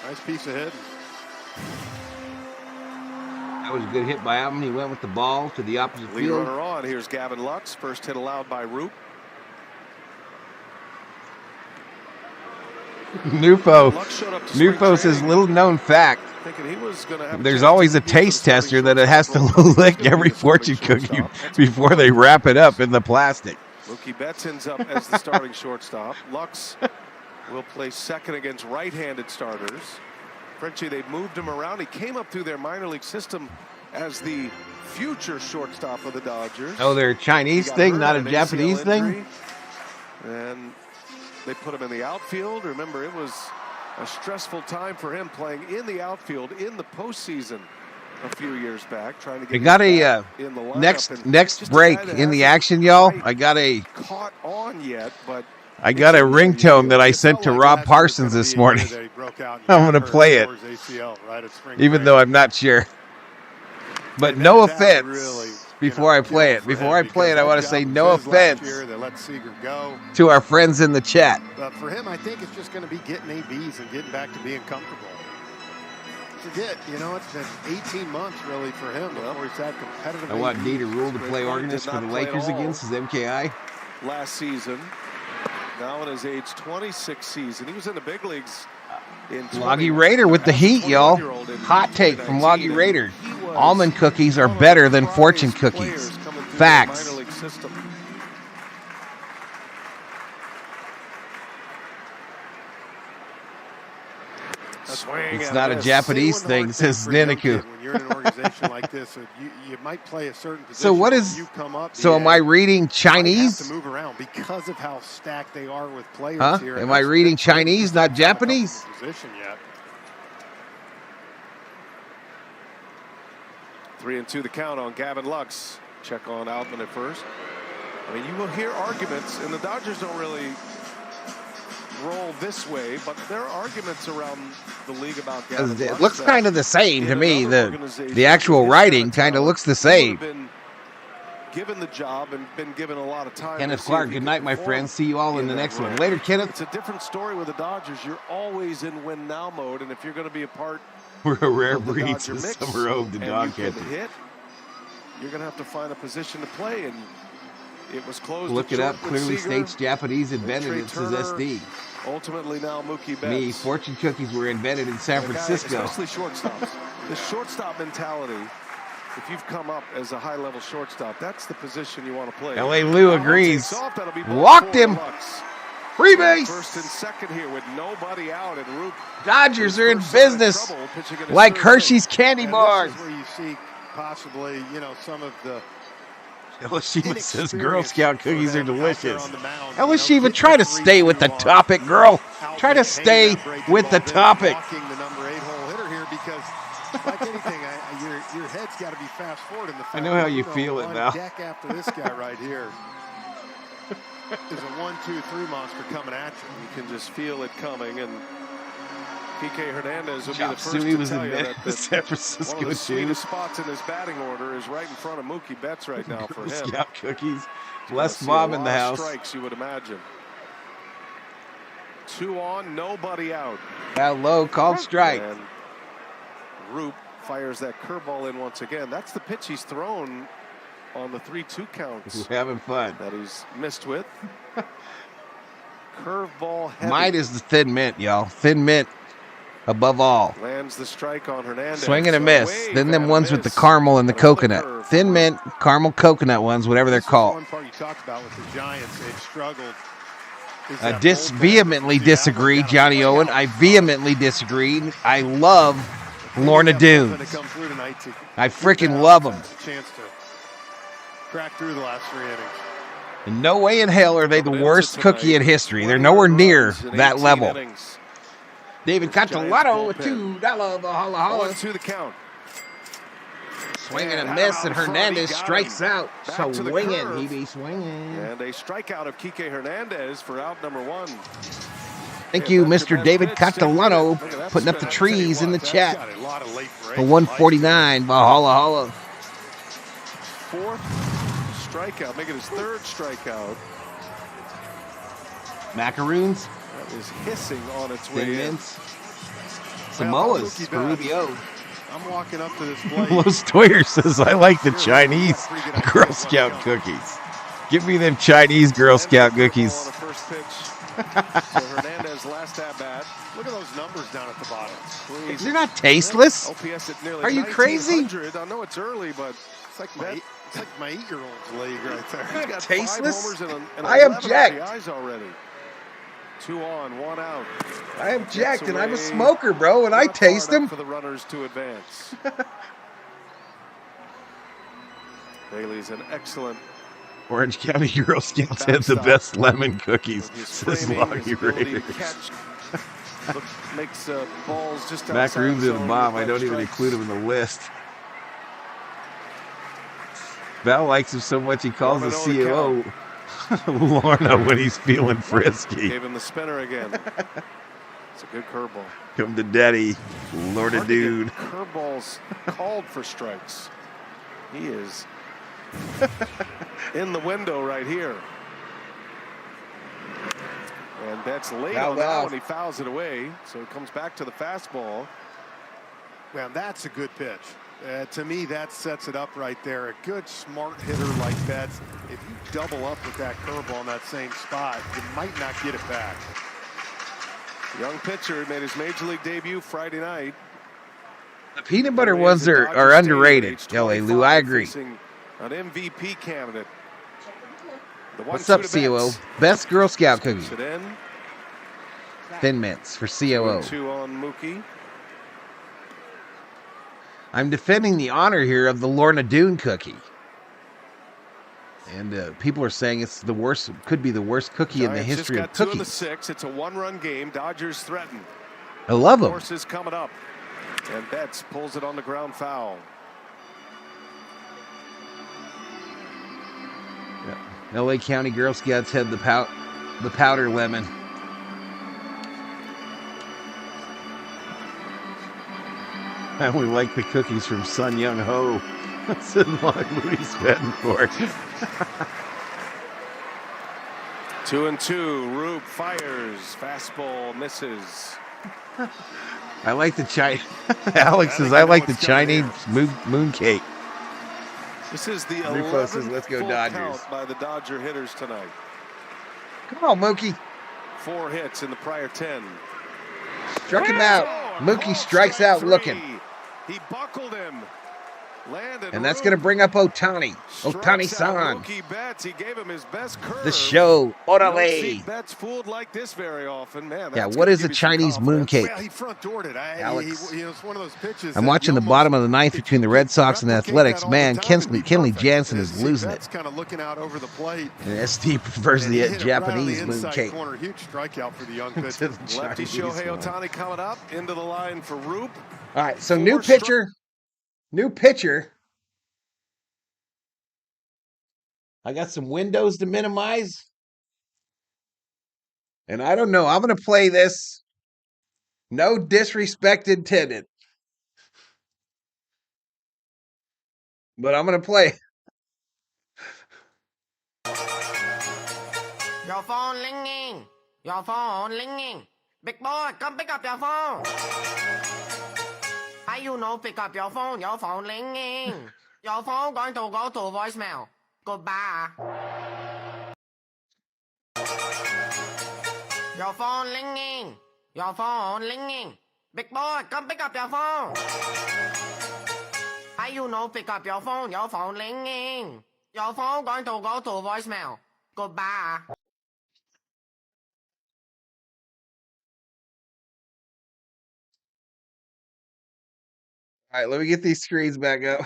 Nice piece of hitting. That was a good hit by Alvin. He went with the ball to the opposite Lead field. runner on. Here's Gavin Lux. First hit allowed by Roop. Nufo says, little known fact. There's always a taste tester that it has to lick every fortune cookie before they wrap it up in the plastic. Mookie Betts ends up as the starting shortstop. Lux will play second against right-handed starters. Frenchie, they've moved him around. He came up through their minor league system as the future shortstop of the Dodgers. Oh, they're a Chinese thing, not a Japanese thing? And they put him in the outfield. Remember, it was a stressful time for him playing in the outfield in the postseason a few years back. Trying to get I got a in the lineup. next break in the action, y'all. I got a ringtone that I sent to Rob Parsons this morning. I'm going to play it, even though I'm not sure. But no offense. Before I play it, I want to say no offense to our friends in the chat. But for him, I think it's just going to be getting ABs and getting back to being comfortable. Forget, it's been 18 months really for him before he's had competitive. I want Dieter Rule to play organist for the Lakers against his MKI. Last season, now in his age 26 season, he was in the big leagues. Loggy Raider with the heat, y'all. Hot take from Loggy Raider. Almond cookies are better than fortune cookies. Facts. It's not a Japanese thing, says Niniku. When you're in an organization like this, you might play a certain position. So what is? So am I reading Chinese? You have to move around because of how stacked they are with players here. Am I reading Chinese, not Japanese? Position yet. 3-2 the count on Gavin Lux. Check on Outman at first. I mean, you will hear arguments, and the Dodgers don't really roll this way, but there are arguments around the league about Gavin Lux. It looks kind of the same to me. The actual writing kind of looks the same. Been given the job and been given a lot of time. Kenneth Clark, good night, my friends. See you all in the next one. Later, Kenneth. It's a different story with the Dodgers. You're always in win now mode, and if you're going to be a part, we're a rare breed. Dodger mix, Summer Ove, the dog catcher. You're going to have to find a position to play, and it was closed. Look it up. Clearly states Japanese invented it, says SD. Ultimately, now Mookie Betts. Me, fortune cookies were invented in San Francisco. Especially shortstops. The shortstop mentality. If you've come up as a high-level shortstop, that's the position you want to play. L.A. Lou agrees. Walked him. Free base. First and second here with nobody out, and Roop. Dodgers are in business like Hershey's candy bars. This is where you see possibly, some of the. Elishima says Girl Scout cookies are delicious. Elishima, try to stay with the topic, girl. Try to stay with the topic. The number 8 hole hitter here because, like anything, your head's got to be fast forward in the. I know how you feel it now. Deck after this guy right here is a 1-2-3 monster coming at you. You can just feel it coming, and Kike Hernandez will be the first Suey to was tell in you that San Francisco one of the too. sweetest spots in his batting order is right in front of Mookie Betts right now for him. Scout cookies. Les Mom in the house. Strikes, you would imagine. 2 on, nobody out. That low called strike. And Roop fires that curveball in once again. That's the pitch he's thrown on the 3-2 counts. We're having fun. That he's missed with. Curveball heavy. Mine is the thin mint, y'all. Thin mint above all. Lands the strike on Hernandez. Swing and a miss. Then them ones with the caramel and the coconut. Thin mint, caramel, coconut ones, whatever they're called. One part you talked about with the Giants, they've struggled. I vehemently disagree, Johnny Owen. I vehemently disagree. I love Lorna Doones. I freaking love them. Chance to crack through the last 3 innings. In no way in hell are they the worst cookie in history. They're nowhere near that level. David Catalano with $2 Valhalla. To the count. Swing and a miss, and Hernandez strikes out. Swinging, he be swinging. And a strikeout of Kike Hernandez for out number 1. Thank you, Mr. David Catalano, putting up the trees in the chat. The 149 Valhalla. 4th strikeout, making his 3rd strikeout. Macaroons. That is hissing on its way in. Samoas for Rubio. I'm walking up to this plate. Los Toyer says, I like the Chinese Girl Scout cookies. Give me them Chinese Girl Scout cookies. On the first pitch. So Hernandez last at bat. Look at those numbers down at the bottom. Crazy. They're not tasteless. OPS at nearly Are you crazy? I know it's early, but it's like my 8-year-old's league right there. He's got Tasteless? 5 homers and I object. RBIs already. 2 on, 1 out. I object, and I'm a smoker, bro, and I taste them. For the runners to advance. Bailey's an excellent. Orange County Girl Scouts had the best lemon cookies, says Loggy Raiders. Makes balls just Macaroons are the bomb. I don't even include them in the list. Val likes him so much he calls the COO Lorna when he's feeling frisky. Gave him the spinner again. It's a good curveball. Come to daddy, Lorna Dude. Curveballs called for strikes. He is in the window right here. And that's late on that when he fouls it away. So it comes back to the fastball. Well, that's a good pitch. To me, that sets it up right there. A good, smart hitter like that. If you double up with that curveball in that same spot, you might not get it back. Young pitcher made his major league debut Friday night. The peanut butter ones are underrated, L.A. Lou. I agree. An MVP candidate. What's up, COO? Best Girl Scout cookie. Thin Mints for COO. 2 on Mookie. I'm defending the honor here of the Lorna Doone cookie. And people are saying it's the worst, could be the worst cookie in the history of cookies. 2 in the 6. It's a 1-run game. Dodgers threaten. I love them. Horse is coming up. And Betts pulls it on the ground foul. Yeah. LA County Girl Scouts had the powder lemon. I only like the cookies from Sun Young Ho. Said Long Moody's Bettencourt. 2-2. Rube fires. Fastball misses. I like the Chinese. Alex says, I like the Chinese mooncake. This is the Rufo says, let's go Dodgers. Count by the Dodger hitters tonight. Come on, Mookie. 4 hits in the prior 10. Struck him out. Mookie strikes out looking. He buckled him. Landed And that's going to bring up Otani. Otani-san. He gave him his best curve. The show. Orale. Betts fooled like this very often, man. Yeah, what is a Chinese mooncake? Well, he front-doored it. Alex. It's one of those pitches. I'm watching the bottom of the ninth between the Red Sox and the Athletics. Man, Kenley Jansen is losing it. Kind of looking out over the plate. And SD prefers the Japanese mooncake. mooncake. Huge strikeout for the young pitcher. Lefty Shohei Otani coming up into the line for Roop. All right, so new pitcher. New pitcher. I got some windows to minimize. And I don't know. I'm going to play this. No disrespect intended. But I'm going to play. Your phone ringing. Your phone ringing. Big boy, come pick up your phone. How you know pick up your phone? Your phone ringing. Your phone going to go to voicemail. Goodbye. Your phone ringing. Your phone ringing. Big boy, come pick up your phone. How you know pick up your phone? Your phone ringing. Your phone going to go to voicemail. Goodbye. All right, let me get these screens back up.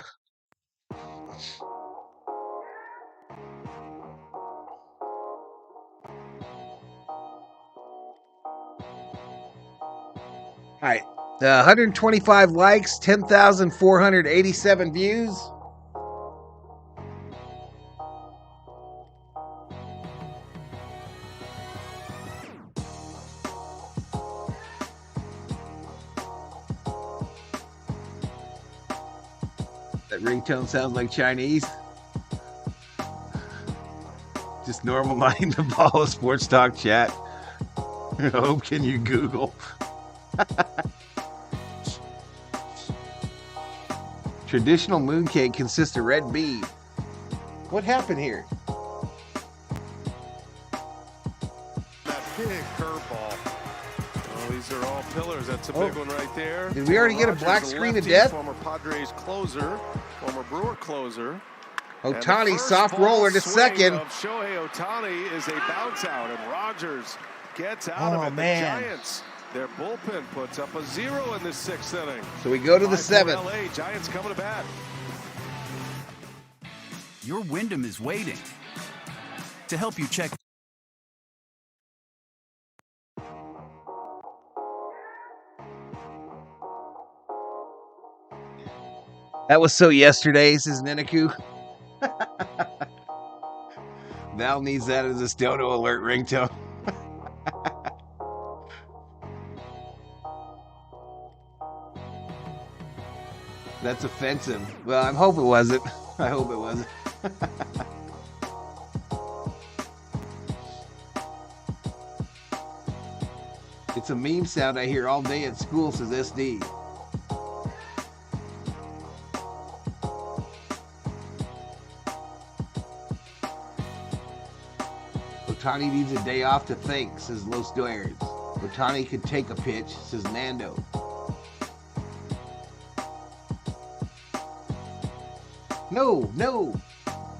All right, 125 likes, 10,487 views. That ringtone sounds like Chinese. Just normal line to follow sports talk chat. Oh, can you Google? Traditional mooncake consists of red bead. What happened here? That big curveball. Oh, these are all pillars. That's a big one right there. Did we already get a black screen of death? Former Padres closer, former Brewer closer. Otani soft roller to second. Shohei Otani is a bounce out, and Rogers gets out of it. Man. The Giants, their bullpen puts up a 0 in this 6th inning. So we go to the 7th. LA, Giants coming to bat. Your Wyndham is waiting to help you check. That was so yesterday, says Ninaku. Val needs that as a Stono alert ringtone. That's offensive. Well, I hope it wasn't. I hope it wasn't. It's a meme sound I hear all day at school, says SD. Otani needs a day off to think, says Los Doyers. Otani could take a pitch, says Nando. No.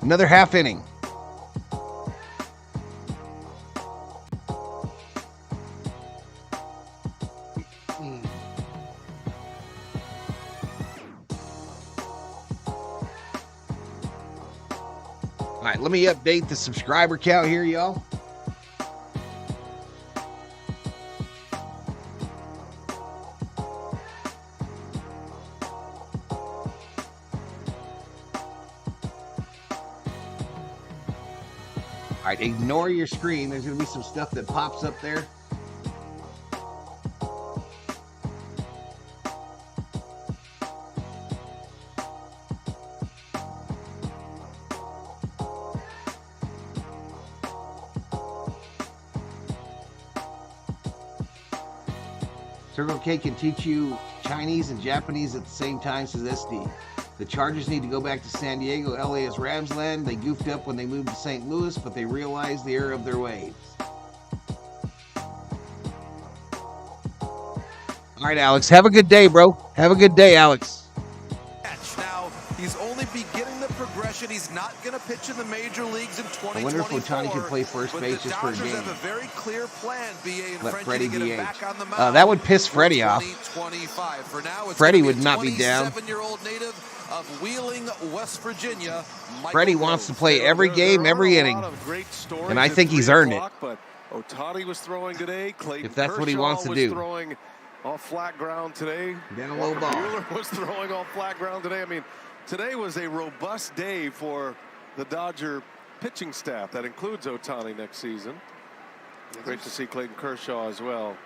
Another half inning. All right, let me update the subscriber count here, y'all. All right, ignore your screen. There's going to be some stuff that pops up there. Circle K can teach you Chinese and Japanese at the same time, says SD. The Chargers need to go back to San Diego. LA is Ramsland. They goofed up when they moved to St. Louis, but they realized the error of their ways. All right, Alex. Have a good day, bro. Have a good day, Alex. Now, he's only beginning the progression. He's not going to pitch in the major leagues in 2024. I wonder if Ohtani could play first base just for a game. Have a very clear plan, BA, and let Freddie to get him DH. back on the mound. That would piss Freddie off. For now, it's Freddie would not be down. 27-year-old native of Wheeling, West Virginia. Freddie wants to play every game, every inning, and I think he's earned it. But Ohtani was throwing today. Clayton if that's what he Kershaw wants to was do. Throwing off flat ground today. Down low ball. Buehler was throwing off flat ground today. I mean, today was a robust day for the Dodger pitching staff. That includes Ohtani next season. Great to see Clayton Kershaw as well.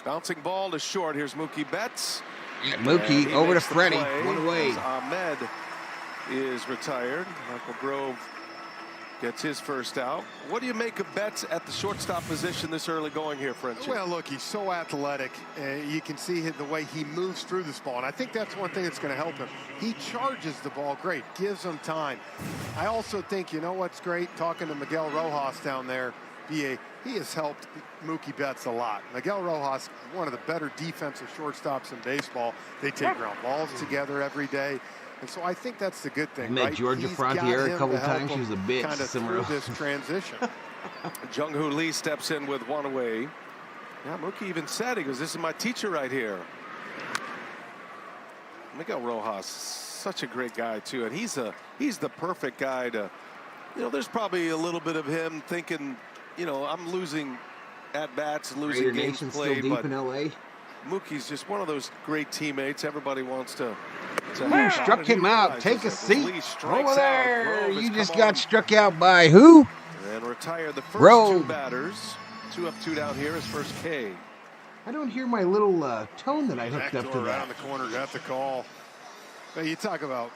Bouncing ball to short. Here's Mookie Betts. Yeah, Mookie over to Freddie. One away. Ahmed is retired. Michael Grove gets his first out. What do you make of Betts at the shortstop position this early going here, Frenchie? Well, look, he's so athletic. You can see the way he moves through this ball, and I think that's one thing that's going to help him. He charges the ball great, gives him time. I also think, you know what's great? Talking to Miguel Rojas down there, BA, he has helped Mookie Betts a lot. Miguel Rojas, one of the better defensive shortstops in baseball. They take ground balls together every day. And so I think that's the good thing. I met right? Georgia Frontier a couple times. She was a bitch. Kind of through this transition. Jung-Hoo Lee steps in with one away. Yeah, Mookie even said, he goes, this is my teacher right here. Miguel Rojas, such a great guy too, and he's the perfect guy to, you know, there's probably a little bit of him thinking, you know, I'm losing at bats, losing Raider games Nation played, still deep but in LA. Mookie's just one of those great teammates. Everybody wants to struck him out. Take a seat. Over there. Grove You just got struck out by who? And retired the first Grove. two batters. 2 up, 2 down here. His first K. I don't hear my little tone that I hooked up to that. Around the corner, got the call. But you talk about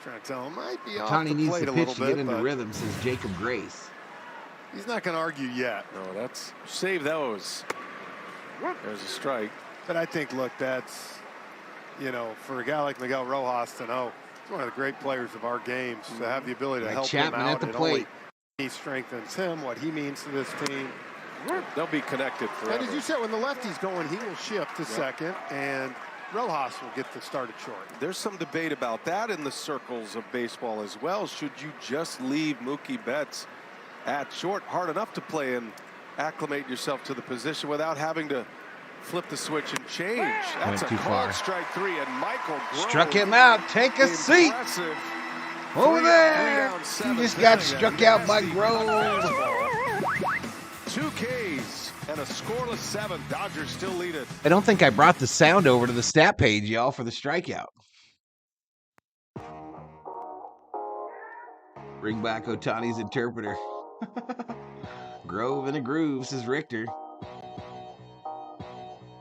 trying to tell him might be off Tony the needs plate to a pitch little to bit, get into but rhythm, says Jacob Grace. he's not going to argue yet. No, that's save those. There's a strike. But I think, look, that's, you know, for a guy like Miguel Rojas to know he's one of the great players of our games, to have the ability to Like help Chapman him out. at the It plate. only he strengthens him, what he means to this team. They'll be connected forever. And as you said, when the lefty's going, he will shift to second, and Rojas will get the start at short. There's some debate about that in the circles of baseball as well. Should you just leave Mookie Betts at short? Hard enough to play and acclimate yourself to the position without having to flip the switch and change. That's Went a too called far. strike 3, and Michael Grove. Struck him out. Take a seat. Impressive. Over 3 there. down, He 7th just got inning. struck out by Grove. 2 Ks and a scoreless 7th. Dodgers still lead it. I don't think I brought the sound over to the stat page, y'all, for the strikeout. Bring back Ohtani's interpreter. Grove in a groove, says Richter.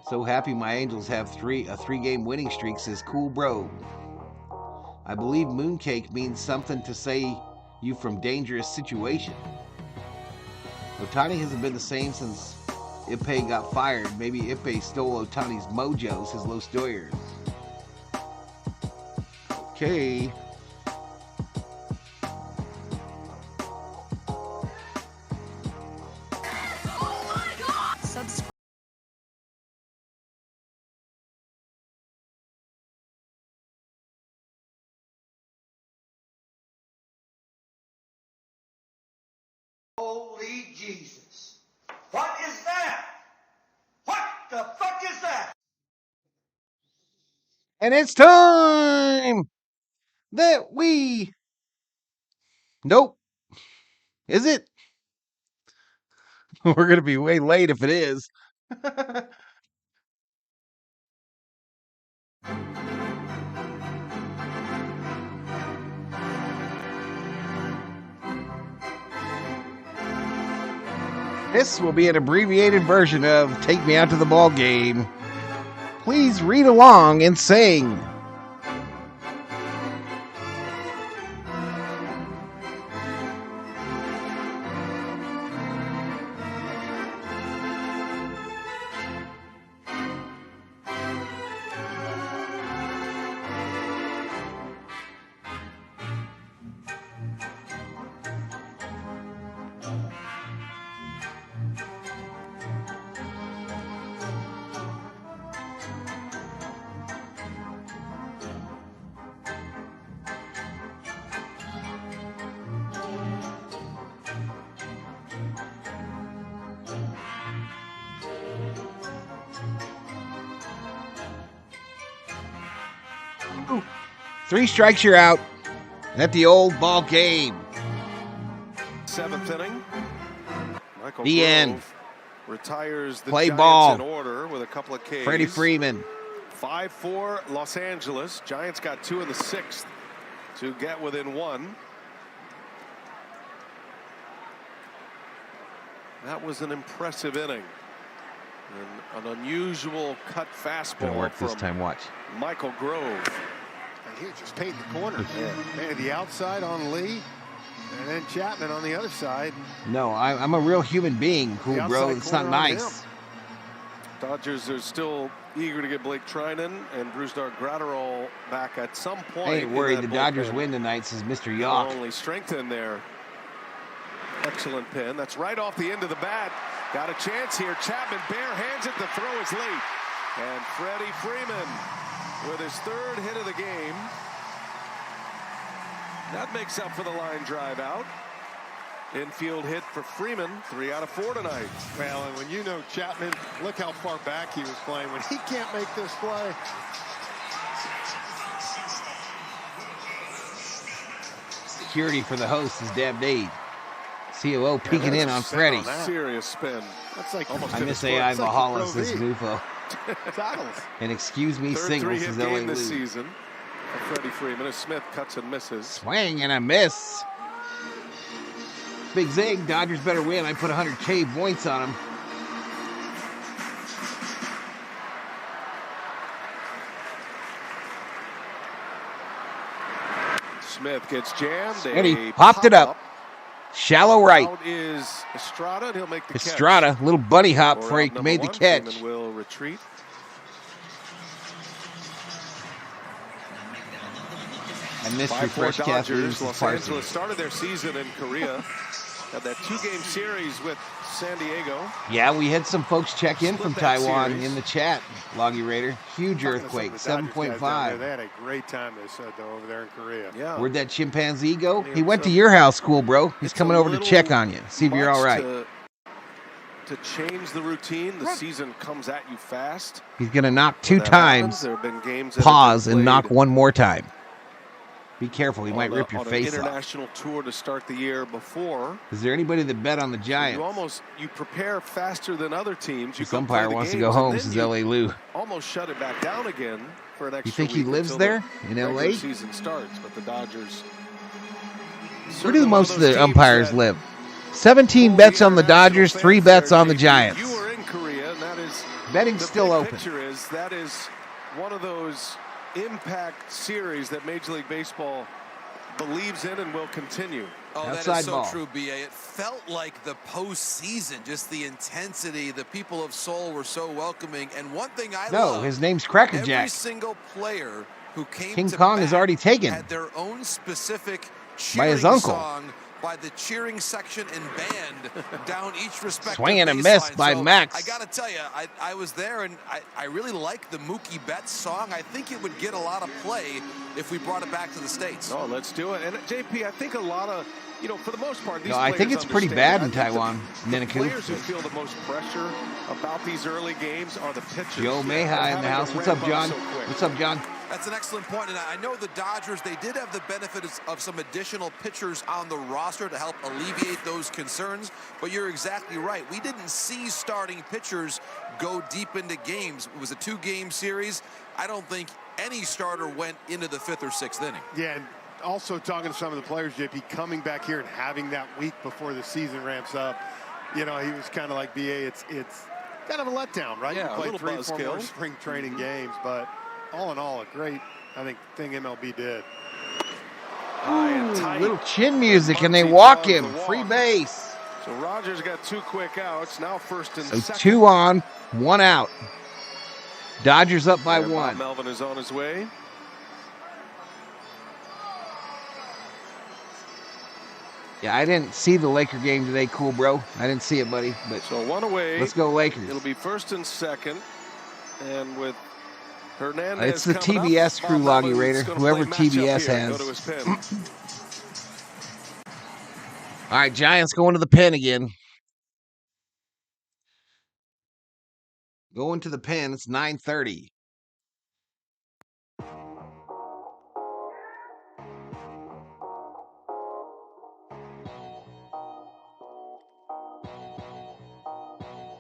So happy my Angels have a 3-game winning streak, says Cool Bro. I believe mooncake means something to say you from dangerous situation. Ohtani hasn't been the same since Ippei got fired. Maybe Ippei stole Ohtani's mojo, says Los Doyers. Okay. Holy Jesus. What is that? What the fuck is that? And it's time that we... Nope. Is it? We're going to be way late if it is. This will be an abbreviated version of Take Me Out to the Ball Game. Please read along and sing. Three strikes, you're out. At the old ball game. Seventh inning. Michael The Grove end. Retires the Play Giants ball. in order with a couple of Ks. Freddie Freeman. 5-4 Los Angeles. Giants got 2 in the 6th to get within 1. That was an impressive inning. And an unusual cut fastball. Gonna work this from time, watch. Michael Grove. He just painted the corner. Man, the outside on Lee, and then Chapman on the other side. No, I'm a real human being, cool, bro. It's not nice. Dodgers are still eager to get Blake Trinan and Brusdar Graterol back at some point. I ain't worried. The Dodgers win tonight, says Mr. Yawk. Only strengthen their excellent pin. That's right off the end of the bat. Got a chance here. Chapman bare hands it. The throw is late. And Freddie Freeman with his 3rd hit of the game. That makes up for the line drive out. Infield hit for Freeman, 3 out of 4 tonight. Well, and when you know Chapman, look how far back he was playing. When he can't make this play. Security for the host is Dab Dade. COO peeking in on Freddie. Serious spin. That's like almost I miss AI Valhalla, says Gufo. Titles. And excuse me, 3rd singles, three-hit says game LA this Lou. season for Freddie Freeman as Smith cuts and misses. Swing and a miss. Big zig. Dodgers better win. I put 100K points on them. Smith gets jammed. And he popped it up. Shallow right. Out is Estrada, and he'll make the Estrada, catch. little bunny hop For before he out made the number 1, catch. Freeman will retreat. I missed your 5-4 fresh Kathleen Dodgers. Los Parson. Angeles started their season in Korea. Had that 2-game series with San Diego. Yeah, we had some folks check in from Split that Taiwan series. in the chat. Loggy Raider, huge earthquake, 7.5. They had a great time, they said, though, over there in Korea. Yeah. Where'd that chimpanzee go? He went to your house, cool bro. He's coming over to check on you, see if you're all right. To change the routine, the season comes at you fast. He's gonna knock 2 When that times, happens, there have been games that have pause, been and knock played 1 more time. Be careful, he might on rip your an face off. international tour to start the year before. Is there anybody that bet on the Giants? You prepare faster than other teams. You This go play umpire the wants to games, go home, and says then LA Lou. almost shut it back down again for an extra You think he week lives until there the in regular LA? season starts, but the Dodgers. Where do most of the umpires live? 17 bets on the Dodgers, 3 bets on the Giants. You were in Korea, and that is Betting's the still big open. picture is that is one of those impact series that Major League Baseball believes in and will continue. Oh, that Outside is so ball. true, BA. It felt like the postseason, just the intensity. The people of Seoul were so welcoming. And one thing I No, love, his name's Cracker every Jack. single player who came King to Kong bat is already taken had their own specific by his cheering uncle. song by the cheering section and band down each respective Swing and a miss baseline. by So Max. I got to tell you, I was there, and I really like the Mookie Betts song. I think it would get a lot of play if we brought it back to the States. Oh, let's do it. And JP, I think a lot of, for the most part, these No, I think players it's pretty understand. bad in I think Taiwan. The Nanaku. players who feel the most pressure about these early games are the pitchers. Joe Mayhai in Having the to house. What's ramp up, John? so quick. What's up, John? That's an excellent point, and I know the Dodgers, they did have the benefit of some additional pitchers on the roster to help alleviate those concerns, but you're exactly right. We didn't see starting pitchers go deep into games. It was a 2-game series. I don't think any starter went into the 5th or 6th inning. Yeah, and also talking to some of the players, JP, coming back here and having that week before the season ramps up, you know, he was kind of like BA. It's kind of a letdown, right? Yeah, you play a little 3-4 more buzzkill. spring training games, but all in all, a great, I think, thing MLB did. Little chin music, and they walk him. Free base. So Rogers got 2 quick outs. Now first and So second. 2 on, 1 out. Dodgers up by And 1. Bob Melvin is on his way. Yeah, I didn't see the Laker game today, cool bro. I didn't see it, buddy. But So 1 away. let's go Lakers. It'll be first and second. And with Hernandez It's the coming TBS up, crew, Bob Loggy Melvin's Raider. gonna Whoever play matchup TBS here. Go has. to his pen. All right, Giants going to the pen again. Going to the pen. It's 9:30.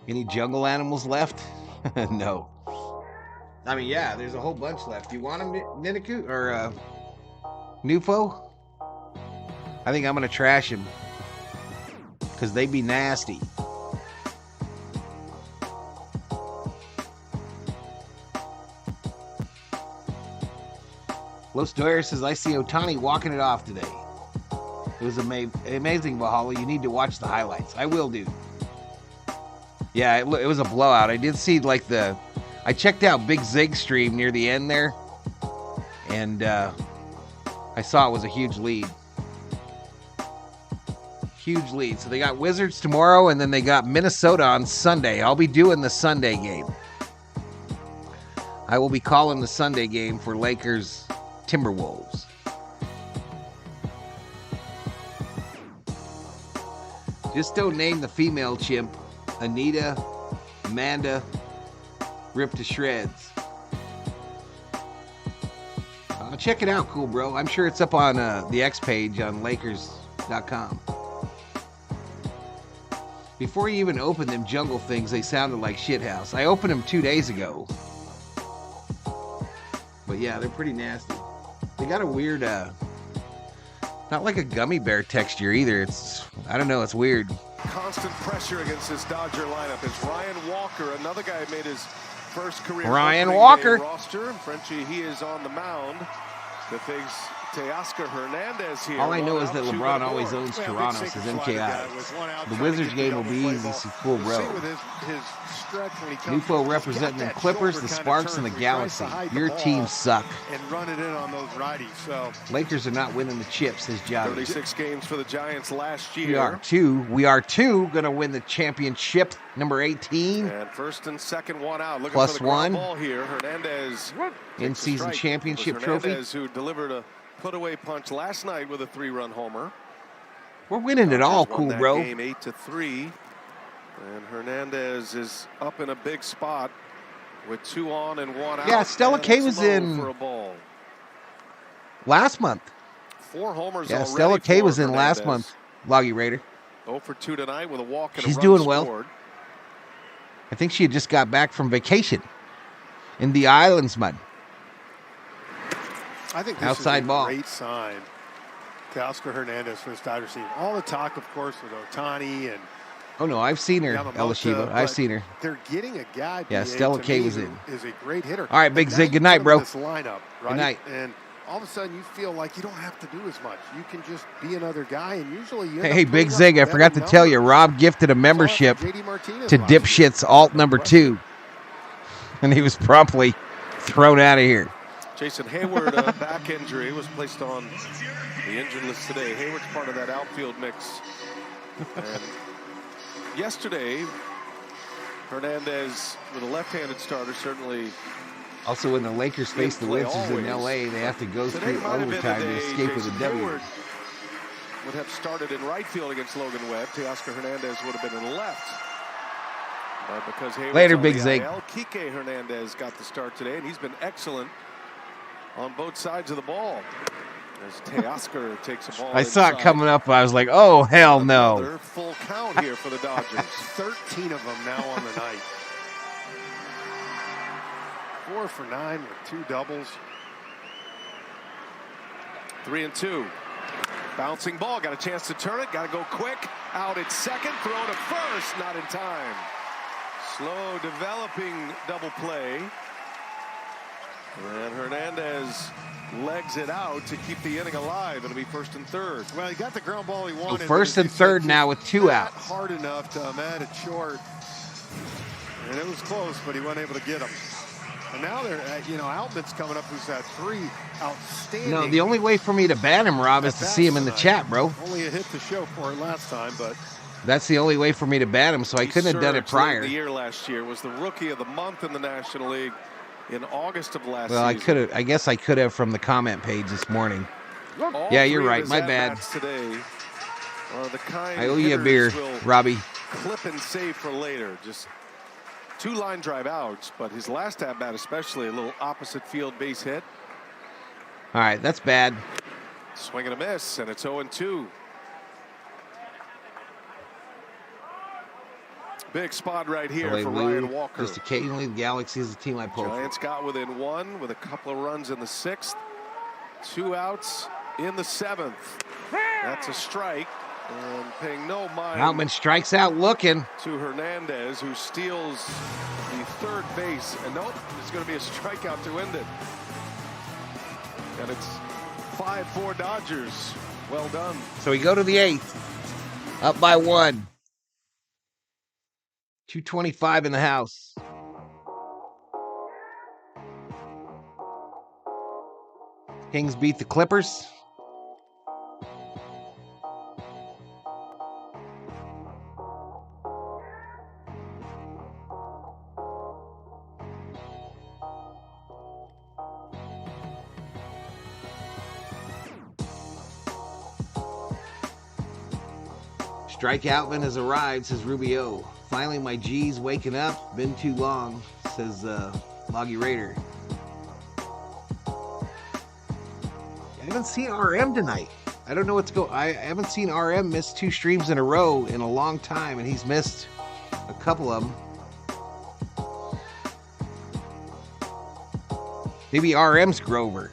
Any jungle animals left? No. I mean, yeah, there's a whole bunch left. You want them, Niniku or Nufo? I think I'm gonna trash him because they be nasty. Los Doyer says, I see Otani walking it off today. It was amazing, Valhalla. You need to watch the highlights. I will do. Yeah, it was a blowout. I did see I checked out Big Zig stream near the end there, and I saw it was a huge lead. Huge lead. So they got Wizards tomorrow, and then they got Minnesota on Sunday. I'll be doing the Sunday game. I will be calling the Sunday game for Lakers Timberwolves. Just don't name the female chimp. Anita, Amanda, ripped to shreds. Check it out, cool bro. I'm sure it's up on the X page on Lakers.com. Before you even open them jungle things, they sounded like shithouse. I opened them 2 days ago. But yeah, they're pretty nasty. They got a weird, not like a gummy bear texture either. I don't know, it's weird. Constant pressure against this Dodger lineup is Ryan Walker, another guy who made his first career Ryan Walker roster. Frenchie, he is on the mound to face Teoscar Hernandez here. All I know is that LeBron always owns Toronto, says MKI. The Wizards game will be easy, cool bro. Nufo representing the Clippers, the Sparks, and the Galaxy. Your teams suck. And run it in on those righties. So Lakers are not winning the chip, says Johnny. 36 games for the Giants last year. We are going to win the championship, number 18. And first and second, 1 out. Looking Plus for the ground 1. ball here. Hernandez In-season championship trophy. Hernandez, who delivered a put-away punch last night with a 3-run homer. We're winning it all, cool bro. Game 8-3. And Hernandez is up in a big spot with 2 on and 1 out. Yeah, Stella K was in for a ball. Last month. 4 homers Yeah, already Stella K for was in last Hernandez. month. Loggy Raider. 0 for 2 tonight with a walk and She's a run doing well. scored. I think she had just got back from vacation in the islands, mud. I think this Outside is a ball. great sign to Oscar Hernandez for this Dodgers team. All the talk, of course, with Otani and Oh no, I've seen her, Elishiba. I've seen her. They're getting a guy. Yeah, BA, Stella to K me, was who in. Is a great hitter. All right, Big And Zig. now Good night, you put bro. him in this lineup, right? Good night. And all of a sudden, you feel like you don't have to do as much. You can just be another guy, and usually you. Hey, Big Zig, I forgot to tell you, Rob gifted a membership to Dipshits Alt number 2. And he was promptly thrown out of here. Jason Hayward, back injury, was placed on the injured list today. Hayward's part of that outfield mix. And yesterday, Hernandez, with a left-handed starter, certainly. Also, when the Lakers face the Wizards in L.A., they have to go through overtime to escape with a W. Hayward would have started in right field against Logan Webb. Teoscar Hernandez would have been in left. But because Hayward's Later, on Big the Zig. IL, Kike Hernandez got the start today, and he's been excellent on both sides of the ball. As Teoscar takes a ball I saw it inside. coming up. I was like, oh, hell no. Another full count here for the Dodgers. 13 of them now on the night. 4 for 9 with 2 doubles. 3-2. Bouncing ball, got a chance to turn it, got to go quick. Out at second, throw to first, not in time. Slow developing double play. And Hernandez legs it out to keep the inning alive. It'll be first and third. Well, he got the ground ball he wanted. So first and third now with 2 outs. Hard enough to man it short. And it was close, but he wasn't able to get him. And now they're, Outman's coming up, who's had 3 outstanding. No, the only way for me to ban him, Rob, is to see him in the chat, bro. Only a hit to show for it last time, but that's the only way for me to ban him, so I couldn't have done it prior. The year last year was the rookie of the month in the National League in August of last season. Well, I guess I could have from the comment page this morning. Yeah, you're right. My bad. Today are the kind I owe you a beer, Robbie. Clip and save for later. Just 2 line drive outs, but his last at bat especially a little opposite field base hit. All right, that's bad. Swing and a miss, and it's 0-2. Big spot right here for Ryan Walker. Just occasionally, the Galaxy is a team I pull for. Giants got within 1 with a couple of runs in the 6th. 2 outs in the 7th. That's a strike. And paying no mind. Outman strikes out looking. To Hernandez, who steals the third base. And nope, it's going to be a strikeout to end it. And it's 5-4 Dodgers. Well done. So we go to the 8th. Up by 1. 225 in the house. Kings beat the Clippers. Strike Outman has arrived, says Rubio. Finally, my G's waking up. Been too long, says Loggy Raider. I haven't seen RM tonight. I don't know what's going on. I haven't seen RM miss 2 streams in a row in a long time, and he's missed a couple of them. Maybe RM's Grover.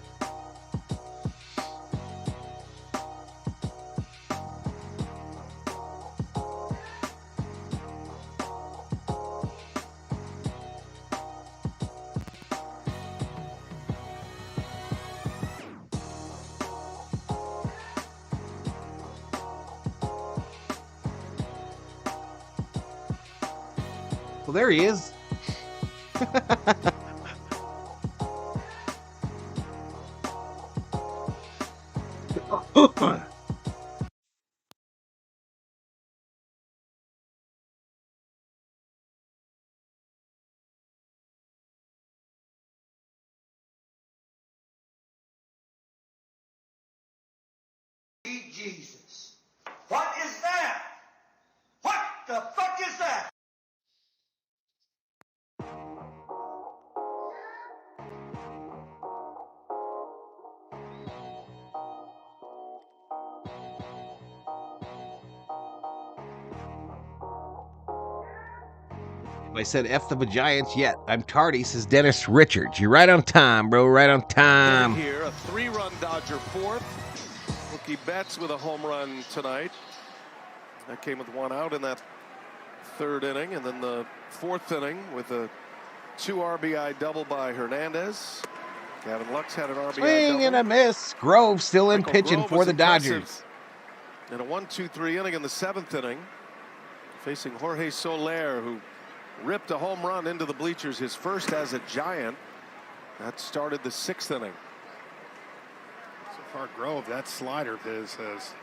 Well, there he is. Jesus. What is that? What the fuck is that? I said F the Giants yet. I'm tardy, says Dennis Richards. You're right on time, bro. Right on time. Here, a 3-run Dodger 4th. Mookie Betts with a home run tonight. That came with 1 out in that 3rd inning. And then the 4th inning with a 2 RBI double by Hernandez. Gavin Lux had an RBI Swing double. and a miss. Grove still in pitching Grove for the impressive. Dodgers. And a 1-2-3 inning in the 7th inning. Facing Jorge Soler, who ripped a home run into the bleachers, his first as a Giant. That started the 6th inning. So far, Grove, that slider of his has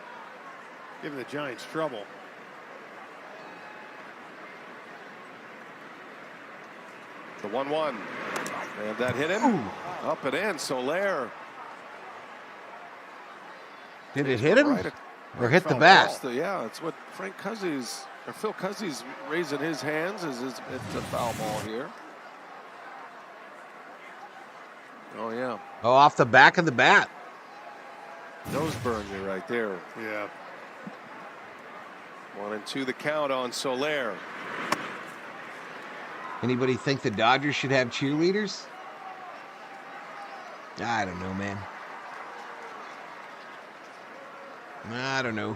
given the Giants trouble. The 1-1. And that hit him. Ooh. Up and in. Soler. Did it hit him? Or hit the bat? Yeah, it's what Frank Cousins, or Phil Cousins raising his hands as it's a foul ball here. Oh, yeah. Oh, off the back of the bat. Those burn you right there. Yeah. 1-2 the count on Soler. Anybody think the Dodgers should have cheerleaders? I don't know, man. I don't know.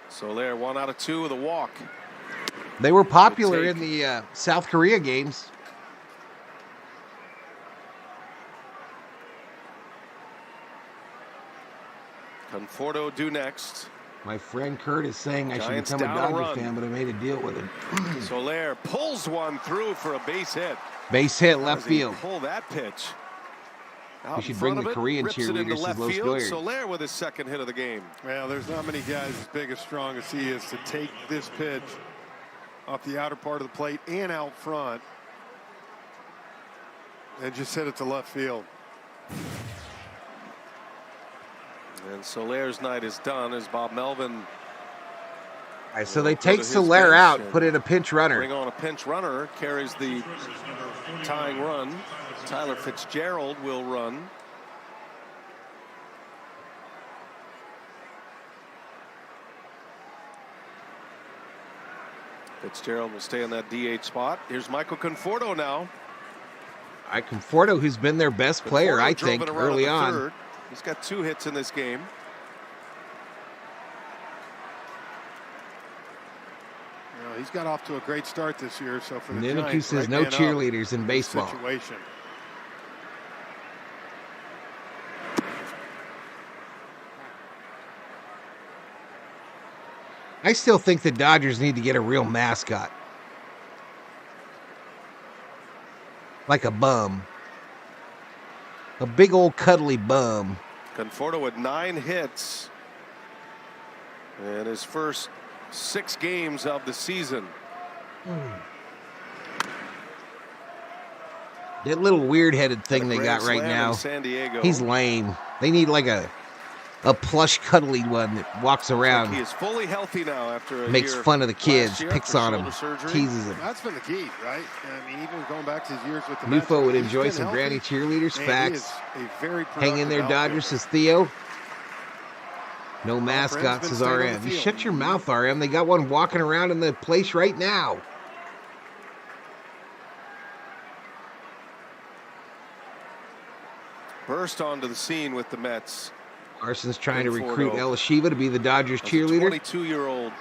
Soler 1 out of 2 with a walk. They were popular in the South Korea games. Conforto due next. My friend Kurt is saying I should Giants become a down a Dodger run. fan, but I made a deal with him. Soler pulls one through for a base hit. Base hit left How does he field. pull that pitch. We Out should in bring front the of it, Korean rips it into cheerleaders to left Los field. Goyers. Soler with his second hit of the game. Well, there's not many guys as big, as strong as he is to take this pitch off the outer part of the plate and out front and just hit it to left field. And Soler's night is done as Bob Melvin. All right, so they take Soler out, put in a pinch runner. Bring on a pinch runner, carries the tying run. Tyler Fitzgerald will run. Fitzgerald will stay in that DH spot. Here's Michael Conforto now. All right, Conforto, who's been their best player, Conforto I drove think, it around early the on. third. He's got 2 hits in this game. He's got off to a great start this year. So for the Niniku Giants, says right no man up cheerleaders in baseball. Situation. I still think the Dodgers need to get a real mascot. Like a bum. A big old cuddly bum. Conforto with 9 hits in his first 6 games of the season. That little weird-headed thing they Grand got right slam now, in San Diego. he's lame. They need like a plush cuddly one that walks around, He is fully healthy now after a makes year fun of the kids, last year picks after on them, shoulder surgery. teases them. That's been the key, right? I mean, even going back to his years with the Mets, Nufo would he's enjoy been some healthy. granny cheerleaders. Man, he Facts. is a very Hang in there, productive Dodgers, outfielder. says Theo. No mascots, Friend's been says staying on RM. the You field. shut your mouth, RM. They got one walking around in the place right now. Burst onto the scene with the Mets. Carson's trying to Conforto. recruit El Shiva to be the Dodgers cheerleader. 22-year-old.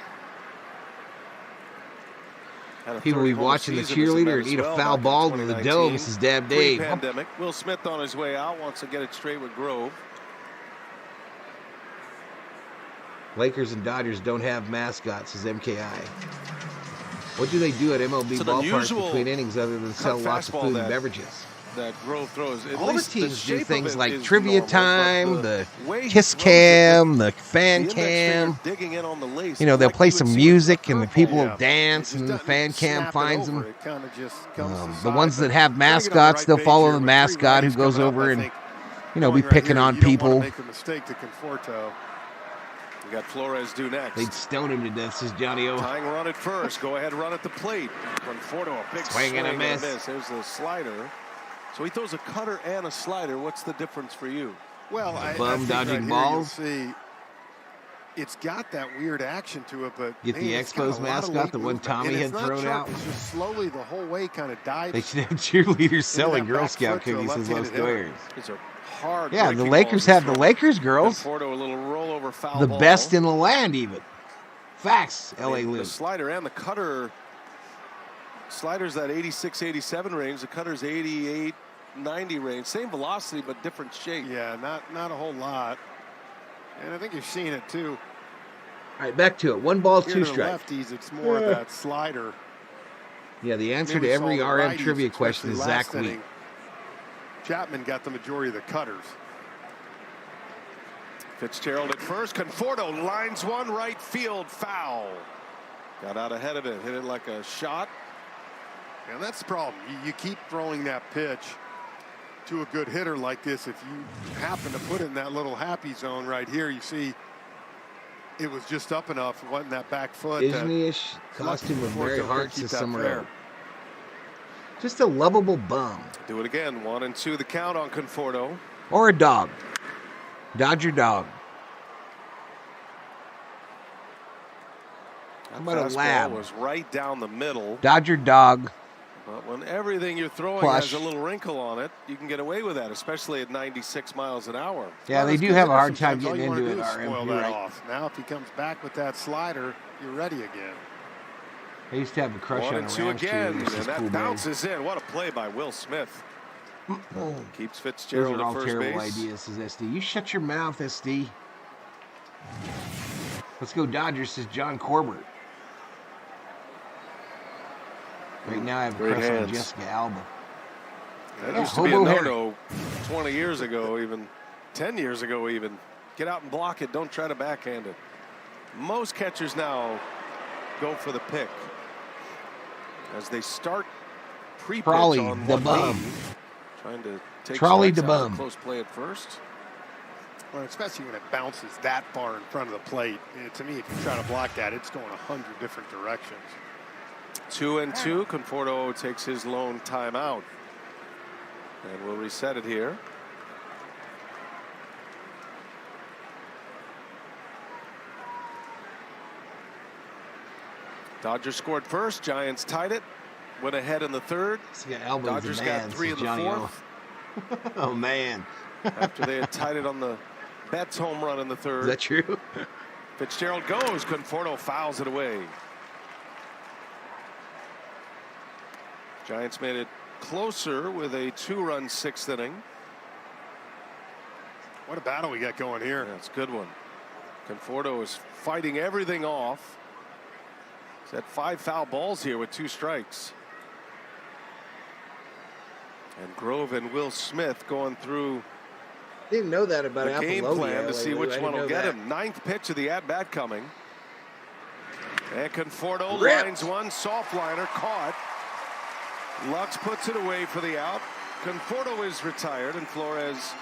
People will be watching the cheerleader and eat a foul ball to the dome. This is Dab Dave. Pre-pandemic. Will Smith on his way out wants to get it straight with Grove. Lakers and Dodgers don't have mascots, says MKI. What do they do at MLB It's an ballparks unusual between innings other than sell lots of fastball food and that- beverages? That Grove throws. At All the least teams do shape of things it like is trivia normal, but time, the way he kiss throws it, cam, the fan the index finger cam. digging in on the lace, You know, they'll like play you would some see with music a and the curveball. people will Yeah. dance It and just the fan doesn't cam snap it finds over. them. It kind of just comes to The side, ones but that have bring it on the mascots, right they'll page follow here the with mascot who three goes righties coming over up, I and, think you know, be going right picking here, on you don't wanna people. make a mistake to Conforto. We got Flores due next. They'd stone him to death, says Johnny O. Tying run at first. Go ahead, run at the plate. Conforto, a big Swing and a miss. There's the slider. So he throws a cutter and a slider. What's the difference for you? Well, I Bum think dodging right here balls. You'll see it's got that weird action to it, but Get the man, it's got Expos a lot of mascot, late the one movement, Tommy and had it's not thrown sharp, out. It's just slowly the whole way kind of dives. They should have cheerleaders selling that Girl back Scout foot to a cookies, says Los left-handed hitter. Goyers. It's a hard. Yeah, the breaking Lakers ball have the thrown. Lakers girls. Conforto, a little rollover foul The ball. best in the land, even. Facts, LA The Lou. slider and the cutter. Slider's that 86, 87 range. The cutter's 88, 90 range. Same velocity, but different shape. Yeah, not a whole lot. And I think you're seeing it too. All right, back to it. 1 ball, Here 2 to strike. lefties, it's more of that slider. Yeah, the answer Maybe to we saw every the RM righties, trivia question is especially Zach last Wheat. inning. Chapman got the majority of the cutters. Fitzgerald at first. Conforto lines one right field foul. Got out ahead of it. Hit it like a shot. And that's the problem. You keep throwing that pitch to a good hitter like this. If you happen to put it in that little happy zone right here, you see it was just up enough. It wasn't that back foot. Disney-ish costume of Mary Conforto Hart, keep says that somewhere fair. else. Just a lovable bum. Do it again. 1-2 the count on Conforto. Or a dog. Dodger dog. How about a Fastball lab? was right down the middle. Dodger dog. But when everything you're throwing has a little wrinkle on it, you can get away with that, especially at 96 miles an hour. Yeah, they do have a hard time getting into it. Spoil that off. Now, if he comes back with that slider, you're ready again. I used to have a crush on a 1-2 again, and that cool, bounces in. What a play by Will Smith. Keeps Those Fitzgerald are all at first terrible base. ideas, says SD. You shut your mouth, SD. Let's go Dodgers, says John Corbett. Right now I have a crush on Jessica Alba. That used to be a no-no 20 years ago, even 10 years ago even. Get out and block it. Don't try to backhand it. Most catchers now go for the pick as they start pre-pitch Trolley on the one bum. knee, trying to take Trolley strikes the out of bum. close play at first. Well, especially when it bounces that far in front of the plate. To me, if you try to block that, it's going 100 different directions. 2-2. Conforto takes his lone timeout. And we'll reset it here. Dodgers scored first. Giants tied it. Went ahead in the third. Dodgers got 3 in the fourth. Oh, man. After they had tied it on the Betts home run in the third. Is that true? Fitzgerald goes. Conforto fouls it away. Giants made it closer with a 2-run 6th inning. What a battle we got going here. Yeah, it's a good one. Conforto is fighting everything off. He's had 5 foul balls here with 2 strikes. And Grove and Will Smith going through Didn't know that about the game Apollonia plan to see lately. which I one didn't will know get that. him. 9th pitch of the at-bat coming. And Conforto Ripped. lines one, soft liner, caught. Lux puts it away for the out. Conforto is retired, and Flores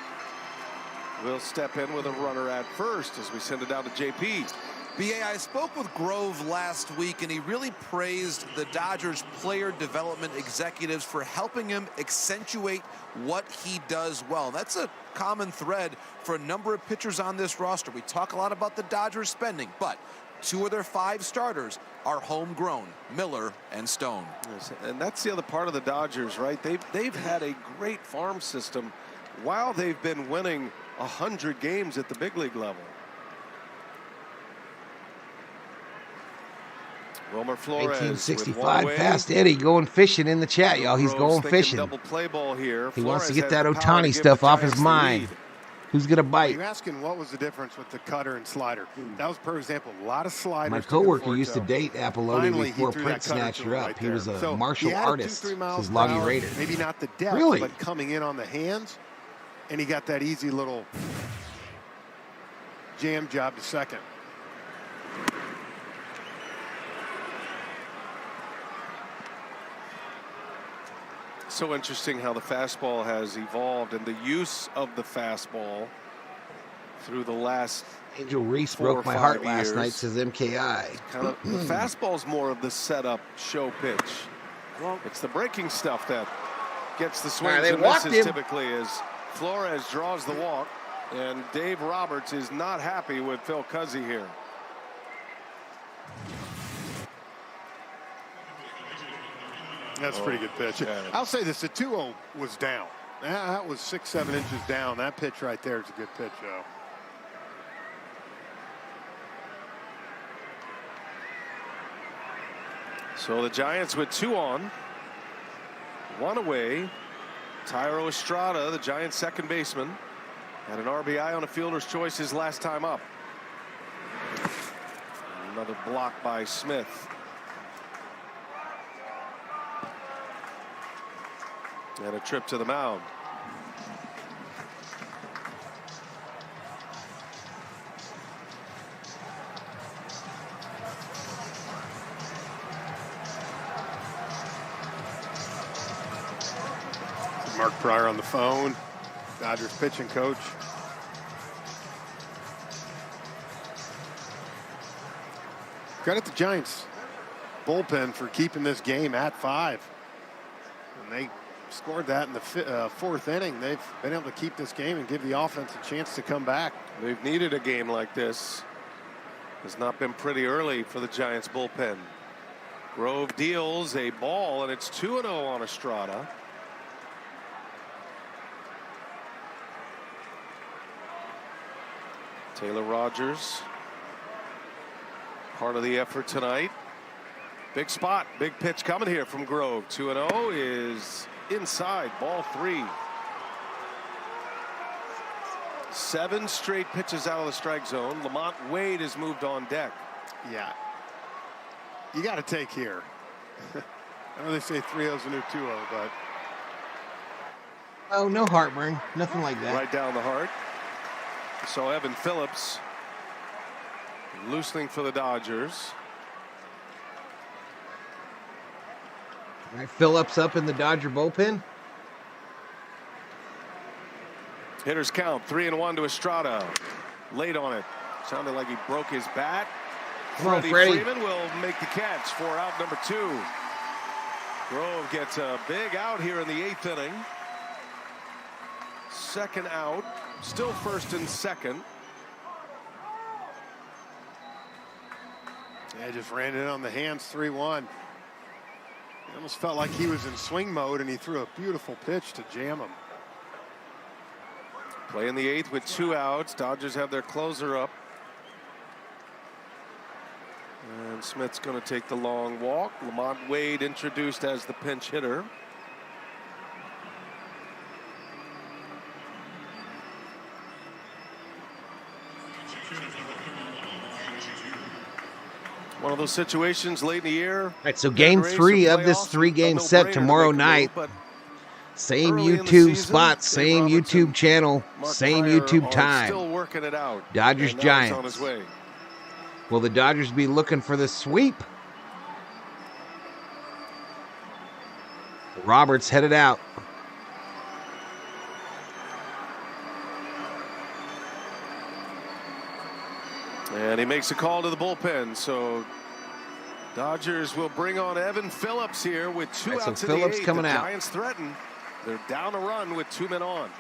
will step in with a runner at first as we send it down to JP. BA, I spoke with Grove last week, and he really praised the Dodgers player development executives for helping him accentuate what he does well. That's a common thread for a number of pitchers on this roster. We talk a lot about the Dodgers spending, but 2 of their 5 starters are homegrown, Miller and Stone. Yes, and that's the other part of the Dodgers, right? They've had a great farm system while they've been winning 100 games at the big league level. Wilmer Flores 1865 past Eddie going fishing in the chat, y'all. He's going fishing. Double play ball here. He wants to Flores get that has the power to Ohtani give stuff the off his Giants the mind. lead. Who's going to bite? You're asking what was the difference with the cutter and slider. That was, for example, a lot of sliders. My to coworker used to Conforto. date Apollonia Finally, he before threw Prince that cutter snatched to him her up. right He was there. a So martial he added artist. 2-3 miles This is per Loggy hour, Raider. Maybe not the depth, Really? but coming in on the hands, and he got that easy little jam job to second. So interesting how the fastball has evolved and the use of the fastball through the last Angel Reese 4 or broke my 5 heart last years. night, says MKI. Kind of, the fastball's more of the setup show pitch. Well, it's the breaking stuff that gets the swings they and walked misses him. typically as Flores draws the walk, and Dave Roberts is not happy with Phil Cuzzy here. That's a pretty good pitch. Yeah. I'll say this, the 2-0 was down. That was 6-7 inches down. That pitch right there is a good pitch, though. So the Giants with 2 on, 1 away. Tyro Estrada, the Giants second baseman, had an RBI on a fielder's choice his last time up. Another block by Smith. And a trip to the mound. Mark Pryor on the phone, Dodgers pitching coach. Credit the Giants bullpen for keeping this game at 5. And they scored that in the 4th inning. They've been able to keep this game and give the offense a chance to come back. They've needed a game like this. It's not been pretty early for the Giants bullpen. Grove deals a ball, and it's 2-0 on Estrada. Taylor Rogers, part of the effort tonight. Big spot, big pitch coming here from Grove. 2-0 is inside, ball 3. 7 straight pitches out of the strike zone. Lamont Wade has moved on deck. Yeah. You got to take here. I know they say 3-0's the new 2-0, but. Oh, no heartburn. Nothing like that. Right down the heart. So Evan Phillips loosening for the Dodgers. All right, Phillips up in the Dodger bullpen. Hitters count 3-1 to Estrada. Late on it. Sounded like he broke his bat. Come on, Freddie. Freeman will make the catch for out number 2. Grove gets a big out here in the 8th inning. Second out. Still first and second. Yeah, just ran it on the hands, 3-1. It almost felt like he was in swing mode, and he threw a beautiful pitch to jam him. Play in the 8th with 2 outs. Dodgers have their closer up. And Smith's going to take the long walk. Lamont Wade introduced as the pinch hitter. One of those situations late in the year. All right, so game 3 of this 3-game set tomorrow night. Same YouTube spot, same YouTube channel, same YouTube time. Still working it out. Dodgers Giants. Will the Dodgers be looking for the sweep? Roberts headed out. And he makes a call to the bullpen. So Dodgers will bring on Evan Phillips here with 2 outs in the 8th. Coming the out. Giants threaten. They're down a run with 2 men on.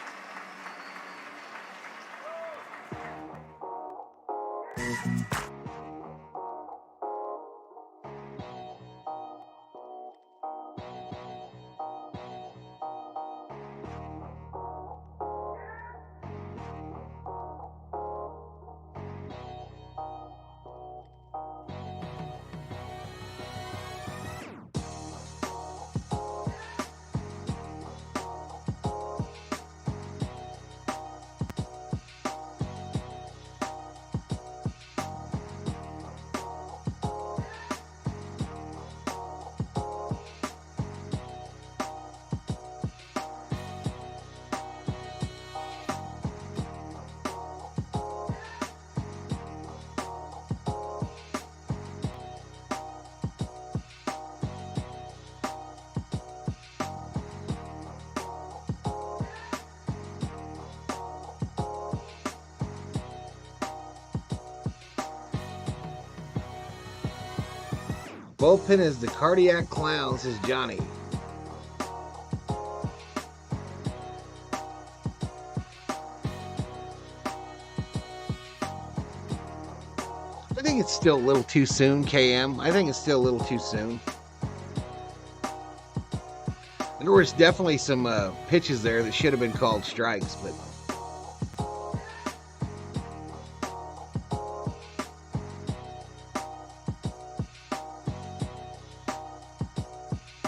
Bullpen is the cardiac clown, says Johnny. I think it's still a little too soon, KM. I think it's still a little too soon. There was definitely some pitches there that should have been called strikes, but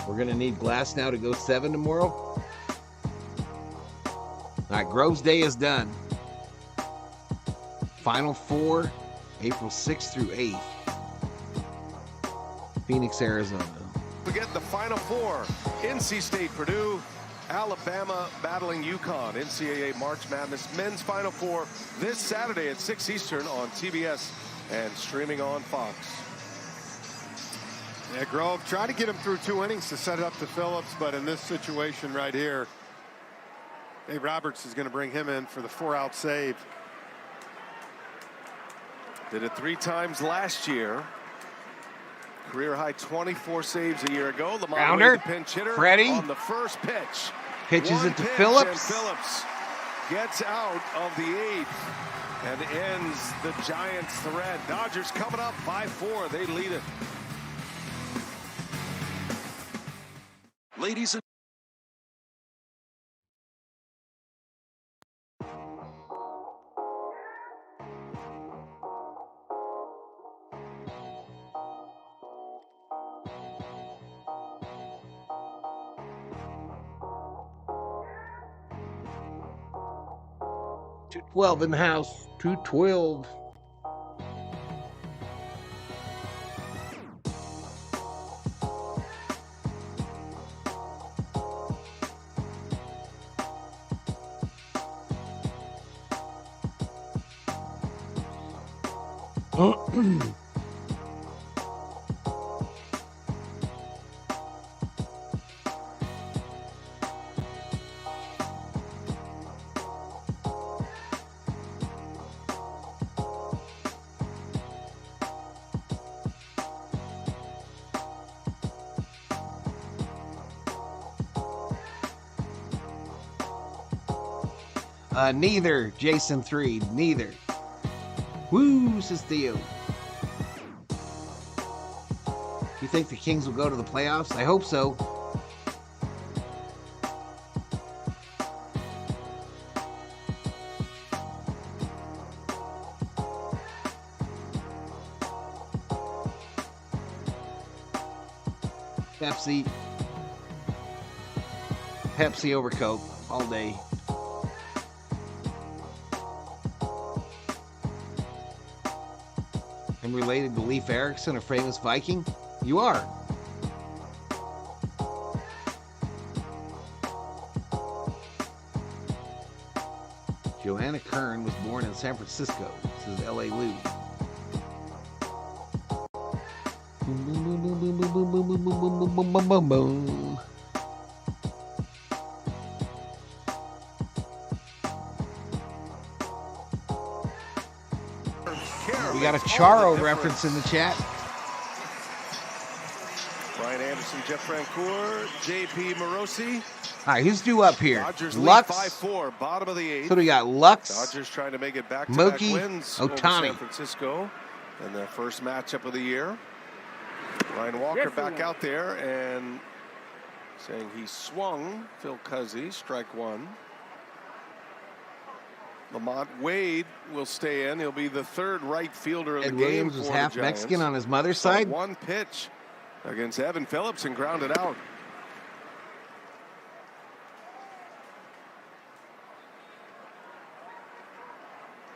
we're going to need Glass now to go 7 tomorrow. All right, Grove's day is done. Final 4, April 6th through 8th. Phoenix, Arizona. Forget the Final 4. NC State, Purdue, Alabama battling UConn. NCAA March Madness Men's Final 4 this Saturday at 6 Eastern on TBS and streaming on Fox. Yeah, Grove tried to get him through 2 innings to set it up to Phillips, but in this situation right here, Dave Roberts is going to bring him in for the 4-out save. Did it 3 times last year. Career high 24 saves a year ago. Lamont Wade, the pinch hitter, Freddie on the first pitch. pitches it to pitch, Phillips. And Phillips gets out of the 8th and ends the Giants' threat. Dodgers coming up 5-4. They lead it. ladies and .212 in the house. 212. Neither, Jason 3, neither. Woo, says Theo. You think the Kings will go to the playoffs? I hope so. Pepsi over Coke all day. I'm related to Leif Erikson, a famous Viking? You are. Joanna Kern was born in San Francisco. This is L.A. Lou. Boom, boom, boom, boom, boom, boom, boom, boom, boom, boom, boom, boom, boom. We got a Charo reference in the chat. Brian Anderson, Jeff Francoeur, J.P. Morosi. All right, who's due up here? Dodgers Lux. 5-4, bottom of the eighth. So we got Lux. Dodgers trying to make it back-to-back Mookie, wins over Ohtani. San Francisco in their first matchup of the year. Ryan Walker back out there and saying he swung. Phil Cuzzy, strike one. Lamont Wade will stay in. He'll be the third right fielder of the Ed game. Williams was half Mexican on his mother's side. One pitch against Evan Phillips and grounded out.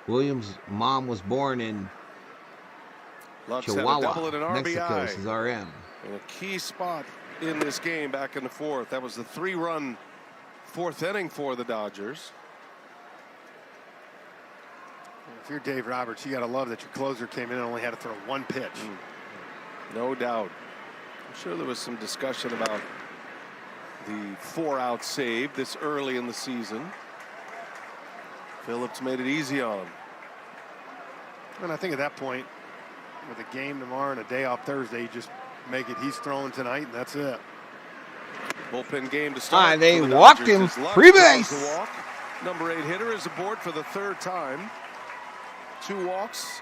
Williams' mom was born in Lux had a double and an Chihuahua, RBI. Mexico. This is RM. And a key spot in this game back in the fourth. That was the 3-run fourth inning for the Dodgers. If you're Dave Roberts, you got to love that your closer came in and only had to throw one pitch. No doubt. I'm sure there was some discussion about the 4-out save this early in the season. Phillips made it easy on him. And I think at that point, with a game tomorrow and a day off Thursday, you just make it he's throwing tonight, and that's it. Bullpen game to start. They walked him. Free base. Number 8 hitter is aboard for the third time. 2 walks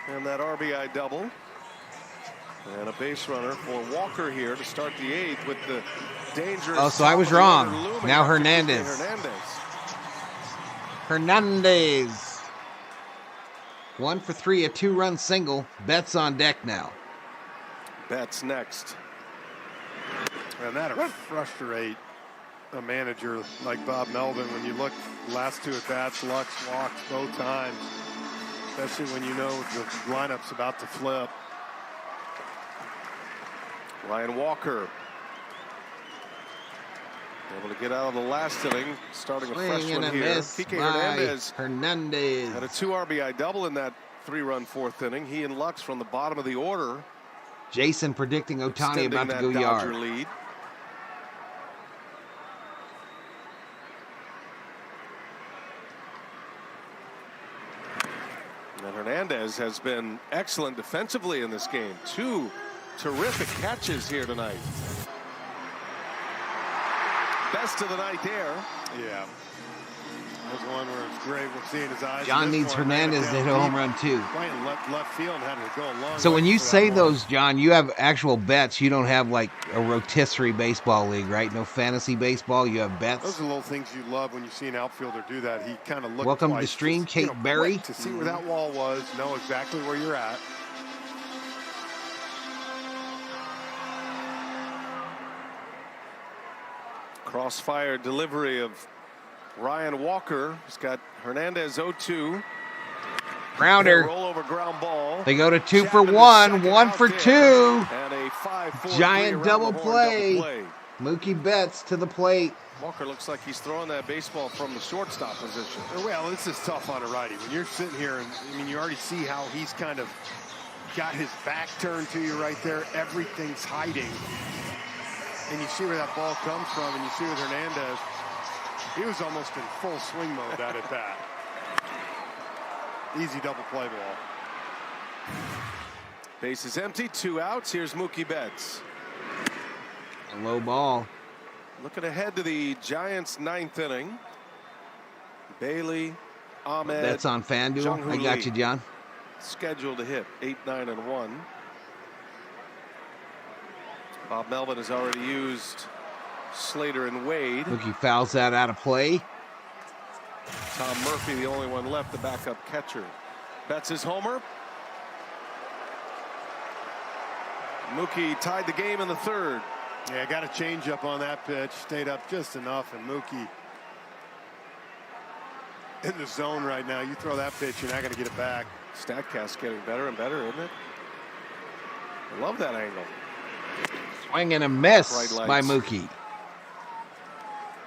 and that RBI double. And a base runner for Walker here to start the 8th with the dangerous. Oh, so I was wrong. Now Hernandez. Hernandez. 1 for 3, a 2-run single. Betts on deck now. Betts next. And that'll frustrate a manager like Bob Melvin when you look last 2 at bats, Lux walked both times, especially when you know the lineup's about to flip. Ryan Walker able to get out of the last inning, starting a freshman here. Kike Hernandez had a 2 RBI double in that 3-run fourth inning. He and Lux from the bottom of the order. Jason predicting Ohtani about to go yard. Lead. And Hernandez has been excellent defensively in this game. 2 terrific catches here tonight. Best of the night there. Yeah. There's one where it's great. We're seeing his eyes. John needs Hernandez to hit a home run too. Playing left field and had to go a long So way when you for that say one. those, John, you have actual bets. You don't have like a rotisserie baseball league, right? No fantasy baseball. You have bets. Those are little things you love when you see an outfielder do that. He kind of looked Welcome to twice, the stream, just, Kate Berry. quick to see where that wall was, know exactly where you're at. Crossfire delivery of Ryan Walker. He's got Hernandez 0-2. Grounder. Rollover ground ball. They go to 2 for 1, 1 for 2. And a 5-4 Giant double play. Mookie Betts to the plate. Walker looks like he's throwing that baseball from the shortstop position. Well, this is tough on a righty. When you're sitting here, and I mean, you already see how he's kind of got his back turned to you right there. Everything's hiding. And you see where that ball comes from, and you see with Hernandez, he was almost in full swing mode at bat. Easy double play ball. Base is empty, 2 outs. Here's Mookie Betts. A low ball. Looking ahead to the Giants' 9th inning. Bailey, Ahmed. That's on FanDuel. I got you, John. Scheduled to hit 8, 9, and 1. Bob Melvin has already used Slater and Wade. Mookie fouls that out of play. Tom Murphy, the only one left, the backup catcher. Betts his homer. Mookie tied the game in the 3rd. Yeah, got a change up on that pitch. Stayed up just enough, and Mookie in the zone right now. You throw that pitch, you're not going to get it back. StatCast getting better and better, isn't it? I love that angle. Swing and a miss by Mookie.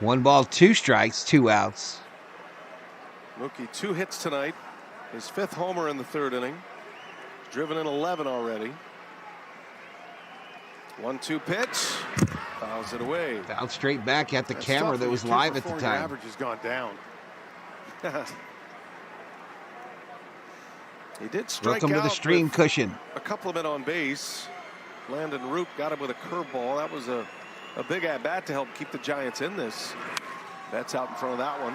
1 ball, 2 strikes, 2 outs. Mookie 2 hits tonight. His 5th homer in the 3rd inning. Driven in 11 already. 1-2 pitch. Fouls it away. Fouled straight back at the That's camera tough that when was you're 2 live for at the 4 and your time. average has gone down. He did strike Welcome out to the stream, with Cushion. a couple of men on base. Landon Roop got him with a curveball. That was a big at-bat to help keep the Giants in this. Betts out in front of that one.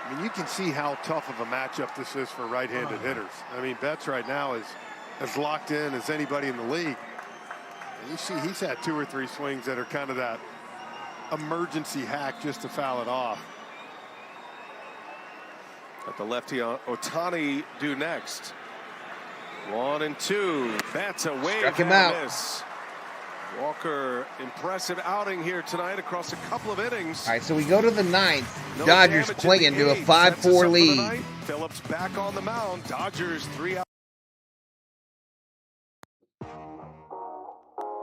I mean, you can see how tough of a matchup this is for right-handed hitters. I mean, Betts right now is as locked in as anybody in the league. And you see he's had 2 or 3 swings that are kind of that emergency hack just to foul it off. Let the lefty Ohtani do next. 1 and 2. Bats away. Struck him out. Miss. Walker, impressive outing here tonight across a couple of innings. All right, so we go to the 9th. No Dodgers damage in clinging the to a 8th. Sets us up 5-4 for lead. tonight. Phillips back on the mound. Dodgers 3 out.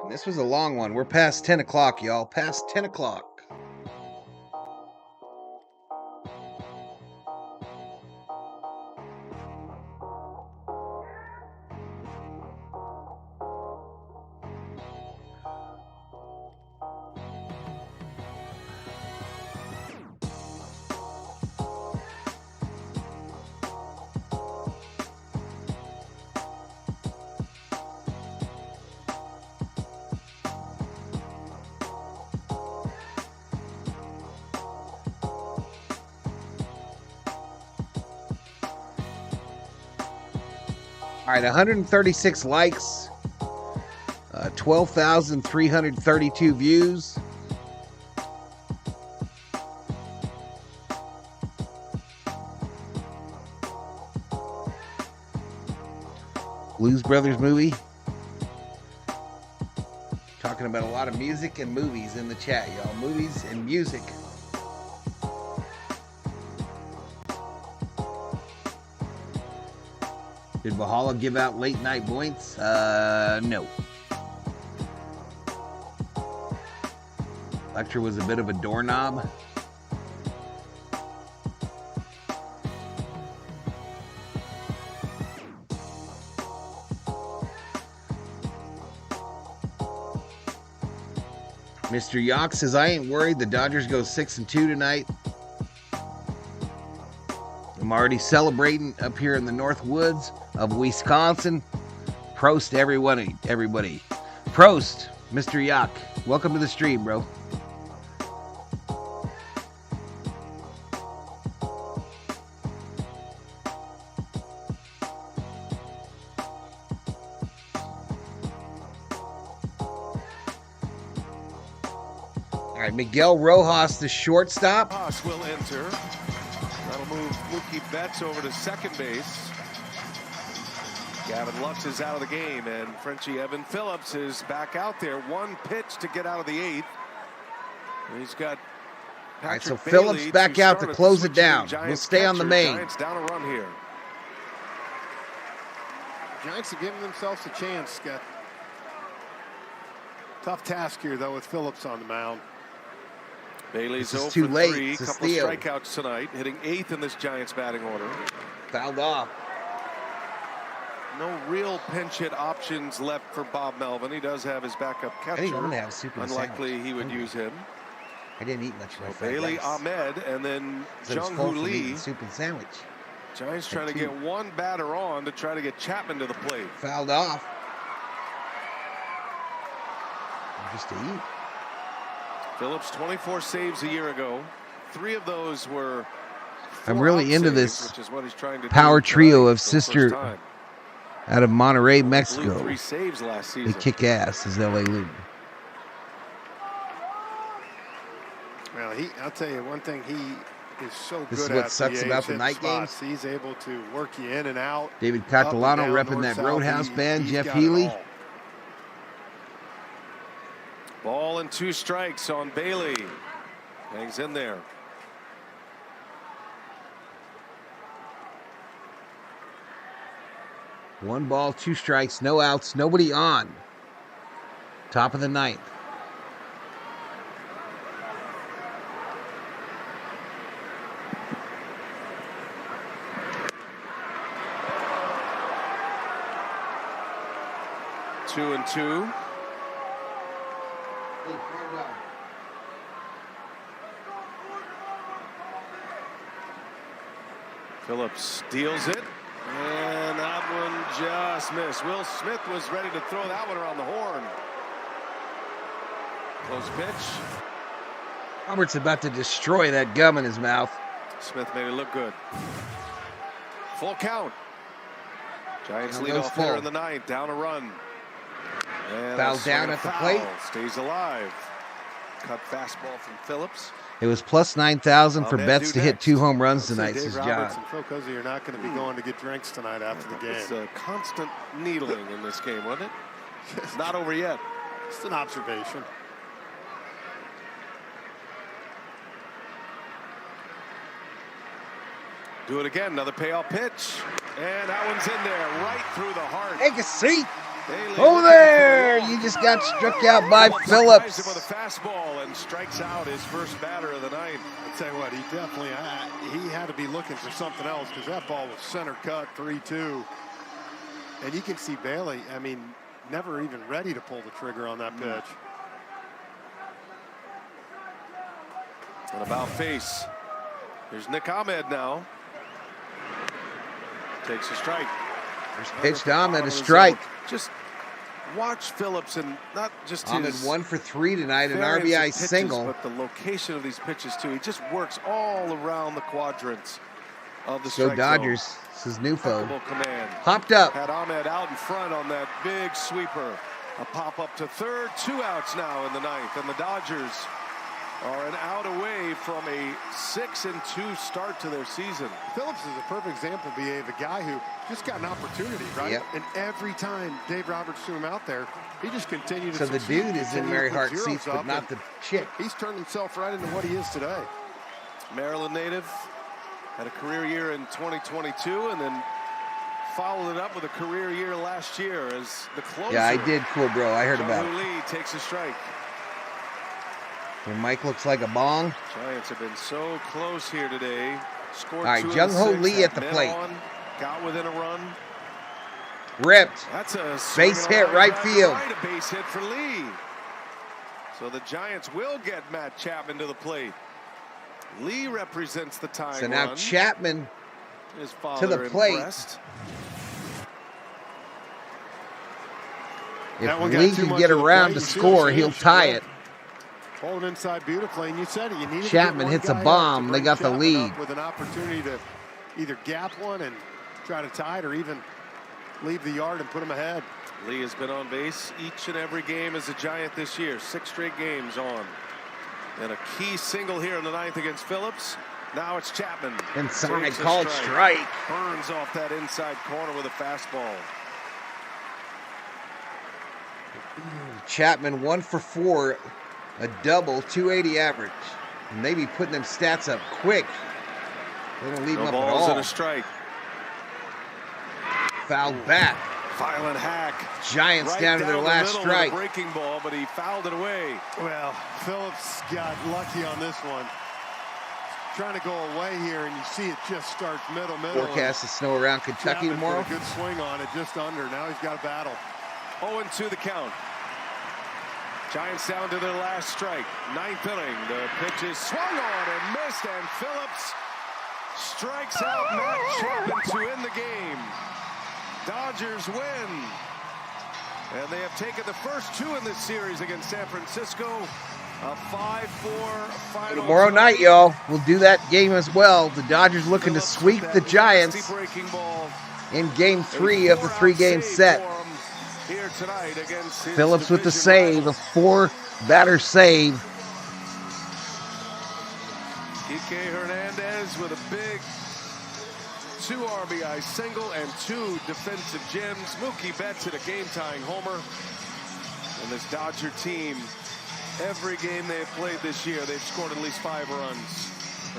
And this was a long one. We're past 10 o'clock, y'all. Past 10 o'clock. All right, 136 likes, 12,332 views. Blues Brothers movie. Talking about a lot of music and movies in the chat, y'all. Movies and music. Did Valhalla give out late night points? No. Lecter was a bit of a doorknob. Mr. Yock says, I ain't worried. The Dodgers go 6-2 tonight. I'm already celebrating up here in the North Woods of Wisconsin. Prost, everybody. Prost, Mr. Yock. Welcome to the stream, bro. All right, Miguel Rojas, the shortstop. Rojas will enter. That'll move Mookie Betts over to second base. Gavin Lux is out of the game, and Frenchie Evan Phillips is back out there. One pitch to get out of the 8th. And he's got Patrick All right, so Bailey Phillips back out to close it down. Giants We'll stay on the catcher. main. Giants down a run here. Giants are giving themselves a chance, Scott. Tough task here, though, with Phillips on the mound. Bailey's This 0 is too for late. 3, It's a couple steal. strikeouts tonight, hitting 8th in this Giants batting order. Fouled off. No real pinch hit options left for Bob Melvin. He does have his backup catcher. I didn't even have soup and Unlikely sandwich. he would use him. I didn't eat much of my So fried Bailey, rice. Ahmed, and then So it was Jung full Hoo from Lee. eating soup and sandwich. Giants trying to get one batter on to try to get Chapman to the plate. Fouled off. Just to eat. Phillips 24 saves a year ago. 3 of those were I'm really into saves, this which is what he's trying to power do trio tonight of for the first sister time. out of Monterrey, I believe Mexico. 3 saves last They season. kick ass as LA Luton. Well, I'll tell you one thing he is so This is good what at. sucks PA, about is the hitting night spots. He's able to work you in and out. David up and Catalano down, repping north, that south. Roadhouse band. He's Jeff got it Healy. all. Ball and 2 strikes on Bailey. Hangs in there. One ball, 2 strikes, no outs, nobody on. Top of the 9th. Two and 2. Phillips deals it, and that one just missed. Will Smith was ready to throw that one around the horn. Close pitch. Robert's about to destroy that gum in his mouth. Smith made it look good. Full count. Giants Count lead goes off hitter full. in the 9th, down a run. And Foul a swing down and a at the foul. plate. Stays alive. Cut fastball from Phillips. It was plus 9,000 for Ahmed Betts due to hit next. 2 home runs Say tonight, Dave says Roberts John. and Phil Cozy are not going to be going to get drinks tonight after the game. It's a constant needling in this game, wasn't it? It's not over yet. Just an observation. Do it again. Another payoff pitch. And that one's in there, right through the heart. Take a seat. Bailey Oh, looking there! for the You just got struck out by Phillips Phillips. surprised him with a fastball and strikes out his first batter of the 9th. I'll tell you what, he definitely he had to be looking for something else because that ball was center cut 3-2. And you can see Bailey, I mean, never even ready to pull the trigger on that pitch. And about face. Here's Nick Ahmed now. Takes a strike. First pitch to Ahmed, a strike. Just watch Phillips and not just Ahmed his 1 for 3 tonight, an variance of RBI pitches, single. but the location of these pitches too. He just works all around the quadrants of the So strike Dodgers, zone. this is new phone. Impeccable command. Popped up. Had Ahmed out in front on that big sweeper. A pop up to third, 2 outs now in the 9th, and the Dodgers are an out away from a 6-2 start to their season. Phillips is a perfect example, BA, of a guy who just got an opportunity, right? Yep. And every time Dave Roberts threw him out there, he just continued to So the succeed, dude is in continued Mary to put Hart zeros seats, but up, not and the chick. He's turned himself right into what he is today. Maryland native, had a career year in 2022, and then followed it up with a career year last year as the closer. Yeah, I did. Cool, bro. I heard Jung about Hoo it. Lee takes a strike. When Mike looks like a bong. Giants have been so close here today. Scored All right, 2 Jung in Ho 6, Lee had at the men plate. on, got within a run. Ripped. That's a Base hit, right field. Right, a base hit for Lee. So the Giants will get Matt Chapman to the plate. Lee represents the tying So now run. Chapman His to the father plate. impressed. If That one got Lee too can much get of the around plate. to You see score, it, he'll it's tie right. it. Hold him inside beautifully, and you said it. You needed Chapman to get hits one a guy bomb. out to They bring got the Chapman lead. up with an opportunity to either gap one and try to tie it, or even leave the yard and put him ahead. Lee has been on base each and every game as a Giant this year. 6 straight games on. And a key single here in the ninth against Phillips. Now it's Chapman. Inside, called strike. Burns off that inside corner with a fastball. Chapman 1 for 4, a double, 280 average. And they be putting them stats up quick. They don't leave them up at all. Balls and a strike. Foul back. Violent hack. Giants down to their last strike. Breaking ball, but he fouled it away. Well, Phillips got lucky on this one. Trying to go away here, and you see it just starts middle. Forecast of snow around Kentucky Chapman tomorrow. put a good swing on it, just under. Now he's got a battle. 0-2 the count. Giants down to their last strike. Ninth inning. The pitch is swung on and missed, and Phillips strikes out Matt Chapman to end the game. Dodgers win. And they have taken the first two in this series against San Francisco. A 5-4 final. Tomorrow night, y'all, we'll do that game as well. The Dodgers looking to sweep the Giants in Game 3 of the 3-game set. Phillips with the save, a 4-batter save. Kike Hernandez with a big 2 RBI single and 2 defensive gems. Mookie Betts hit a game-tying homer. And this Dodger team, every game they have played this year, they've scored at least 5 runs.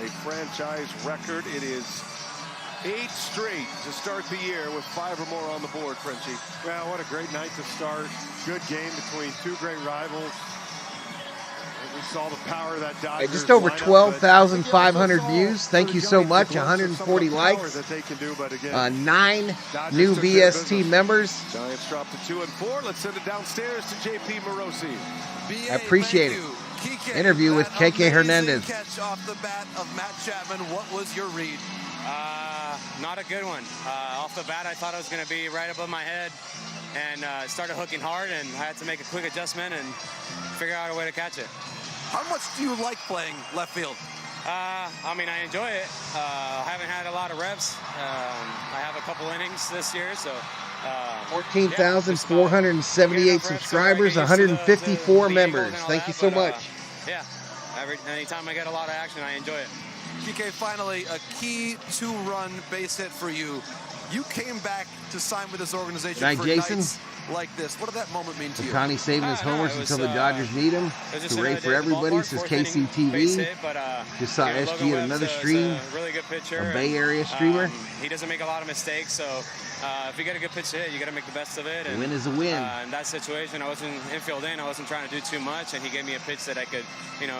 A franchise record. It is 8 straight to start the year with 5 or more on the board, Frenchie. Well, what a great night to start. Good game between 2 great rivals. We saw the power of that Dodgers Just over lineup, 12,500 views. Thank you so much. 140 likes. 9 new VST members. Giants dropped to 2 and 4. Let's send it downstairs to JP Morosi. I appreciate it. Interview with KK Hernandez. Catch off the bat of Matt Chapman. What was your read? Not a good one. Off the bat, I thought I was going to be right above my head, and started hooking hard, and I had to make a quick adjustment and figure out a way to catch it. How much do you like playing left field? I mean, I enjoy it. I haven't had a lot of reps. I have a couple innings this year, so. 14,478 subscribers, 154 members. Thank you so much. Yeah, anytime I get a lot of action, I enjoy it. PK, finally, a key 2-run base hit for you. You came back to sign with this organization for Jason. nights like this. What did that moment mean to you? Connie saving his homers until the Dodgers need him. Hooray for everybody, says KCTV. Just saw SG at another stream. Really good pitcher. A Bay Area streamer. He doesn't make a lot of mistakes, so if you get a good pitch to hit, you got to make the best of it. A win is a win. In that situation, I wasn't infield in. I wasn't trying to do too much, and he gave me a pitch that I could, get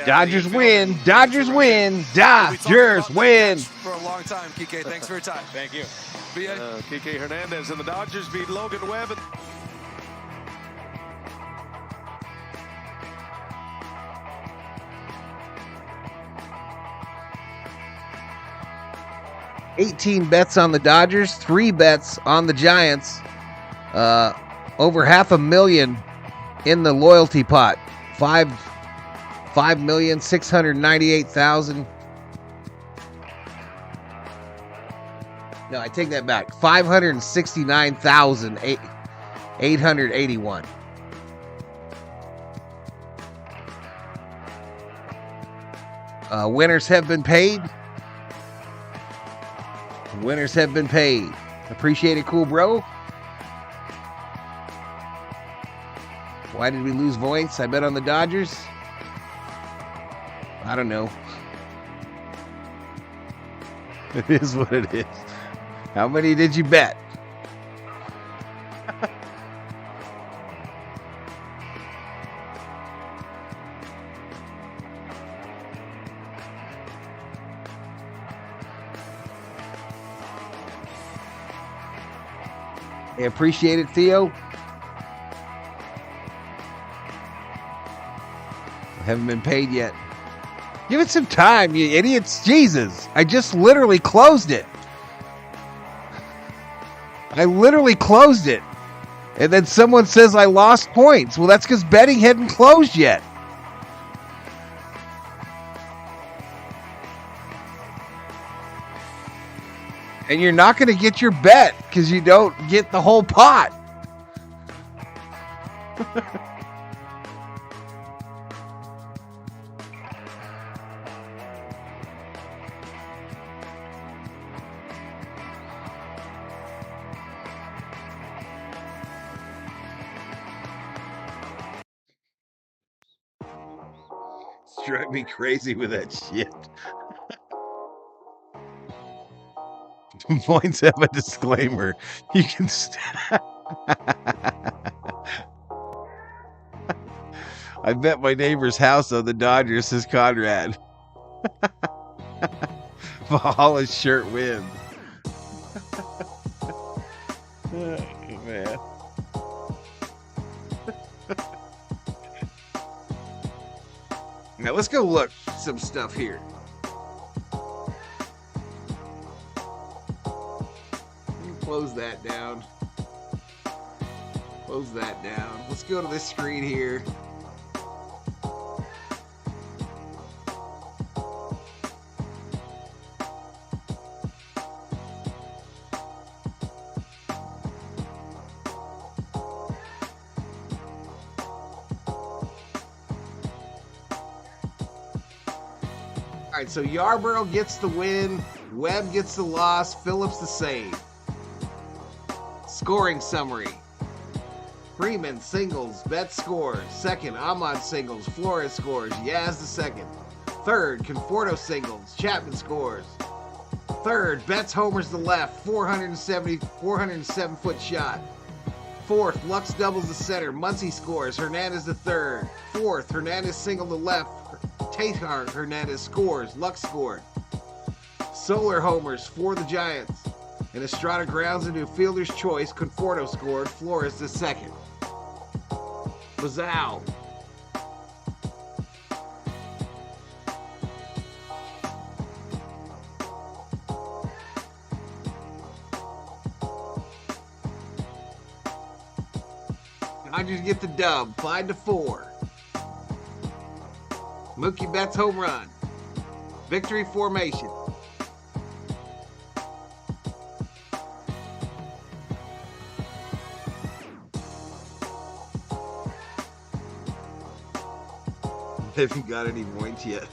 out. Dodgers win. Dodgers win. Dodgers win. For a long time, Kike. Thanks for your time. Thank you. Kike Hernandez and the Dodgers beat Logan Webb. 18 bets on the Dodgers, 3 bets on the Giants. Over $500,000 in the loyalty pot. 5,698,000. No, I take that back. 569,881. Winners have been paid. Winners have been paid. Appreciate it, cool bro. Why did we lose voice? I bet on the Dodgers. I don't know. It is what it is. How many did you bet? I appreciate it, Theo. I haven't been paid yet. Give it some time, you idiots. Jesus. I just literally closed it. I literally closed it. And then someone says I lost points. Well, that's because betting hadn't closed yet. And you're not going to get your bet because you don't get the whole pot. drive me crazy with that shit. Points have a disclaimer. You can I bet my neighbor's house on the Dodgers, says Conrad. Valhalla's shirt wins. Oh, man. Now let's go look some stuff here. Close that down. Close that down. Let's go to this screen here. All right, so Yarborough gets the win, Webb gets the loss, Phillips the save. Scoring summary. Freeman singles, Betts scores. Second, Ahmad singles, Flores scores, Yaz the second. Third, Conforto singles, Chapman scores. Third, Betts homers the left, 407-foot shot. Fourth, Lux doubles the center, Muncy scores, Hernandez the third. Fourth, Hernandez singled the left, Tatar Hernandez scores, Lux scored. Solar homers for the Giants. And Estrada grounds into a fielder's choice, Conforto scored, Flores the second. Bazal. Dodgers get the dub, 5-4. Mookie Betts home run. Victory formation. Haven't got any points yet.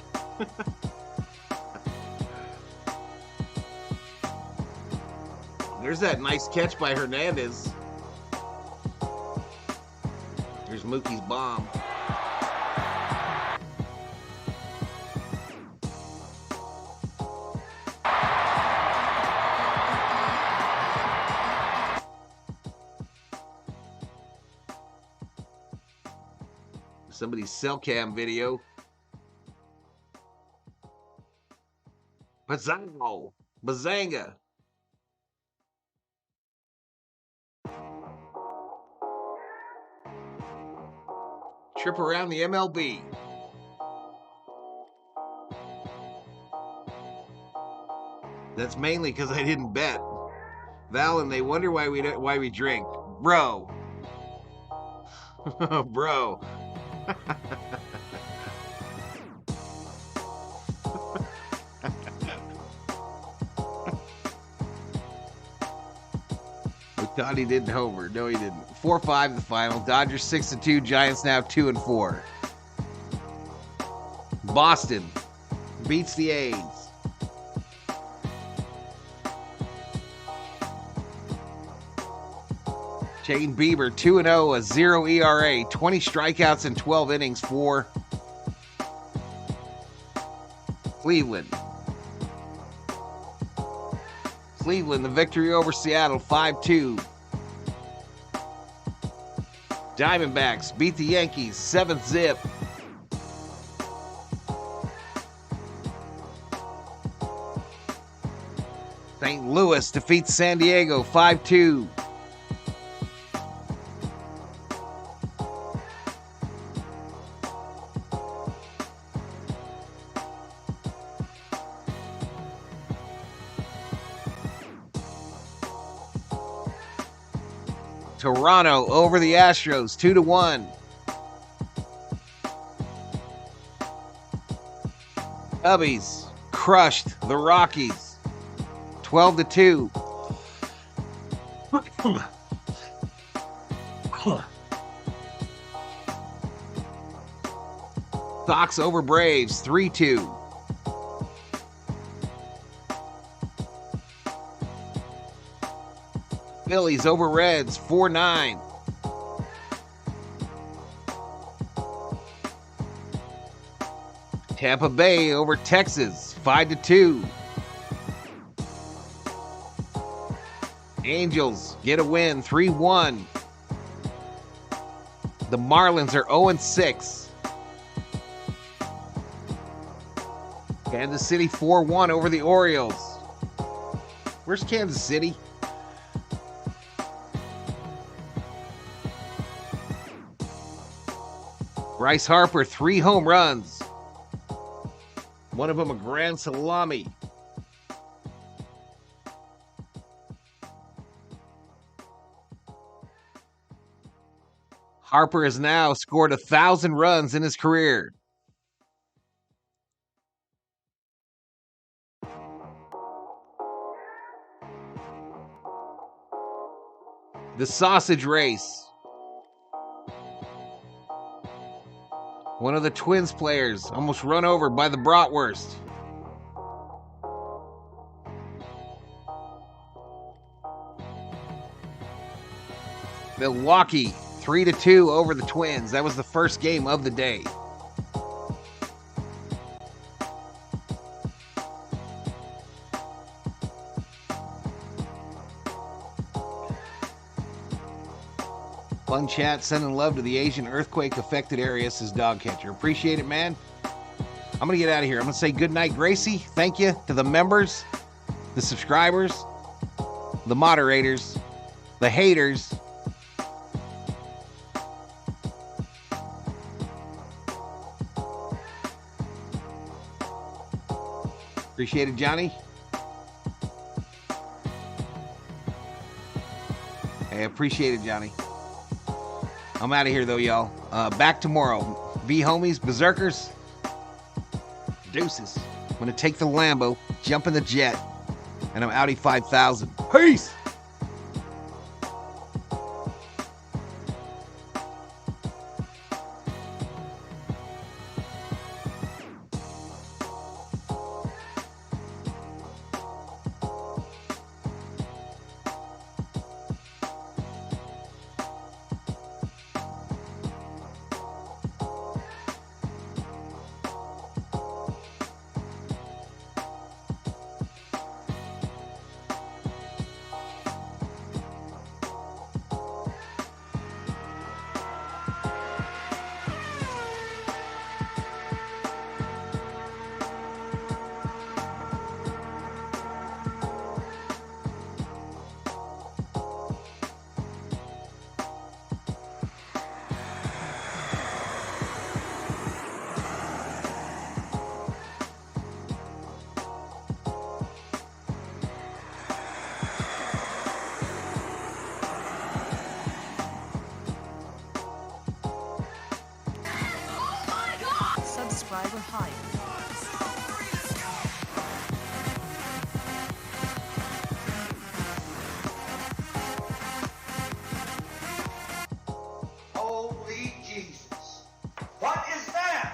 There's that nice catch by Hernandez. There's Mookie's bomb. Somebody's cell cam video. Bazanga. Trip around the MLB. That's mainly because I didn't bet. Val and they wonder why we drink. Bro. Bro. Ohtani didn't homer. No, he didn't. 4-5 the final. Dodgers 6-2. Giants now 2-4. Boston beats the A's. Shane Bieber 2-0, a 0 ERA, 20 strikeouts in 12 innings for Cleveland. Cleveland, the victory over Seattle, 5-2. Diamondbacks beat the Yankees, 7-zip. St. Louis defeats San Diego, 5-2. Toronto over the Astros, 2-1. Cubbies crushed the Rockies, 12-2. Sox over Braves, 3-2. Phillies over Reds, 4-9. Tampa Bay over Texas, 5-2. Angels get a win, 3-1. The Marlins are 0-6. Kansas City 4-1 over the Orioles. Where's Kansas City? Bryce Harper, 3 home runs. One of them a grand salami. Harper has now scored 1,000 runs in his career. The sausage race. One of the Twins players almost run over by the bratwurst. Milwaukee 3-2 over the Twins. That was the first game of the day. Fun chat, sending love to the Asian earthquake-affected area, says Dog Catcher. Appreciate it, man. I'm going to get out of here. I'm going to say good night, Gracie. Thank you to the members, the subscribers, the moderators, the haters. Appreciate it, Johnny. Hey, appreciate it, Johnny. I'm out of here, though, y'all. Back tomorrow. V homies, berserkers, deuces. I'm going to take the Lambo, jump in the jet, and I'm Audi 5000. Peace! Subscriber hype. Holy Jesus. What is that?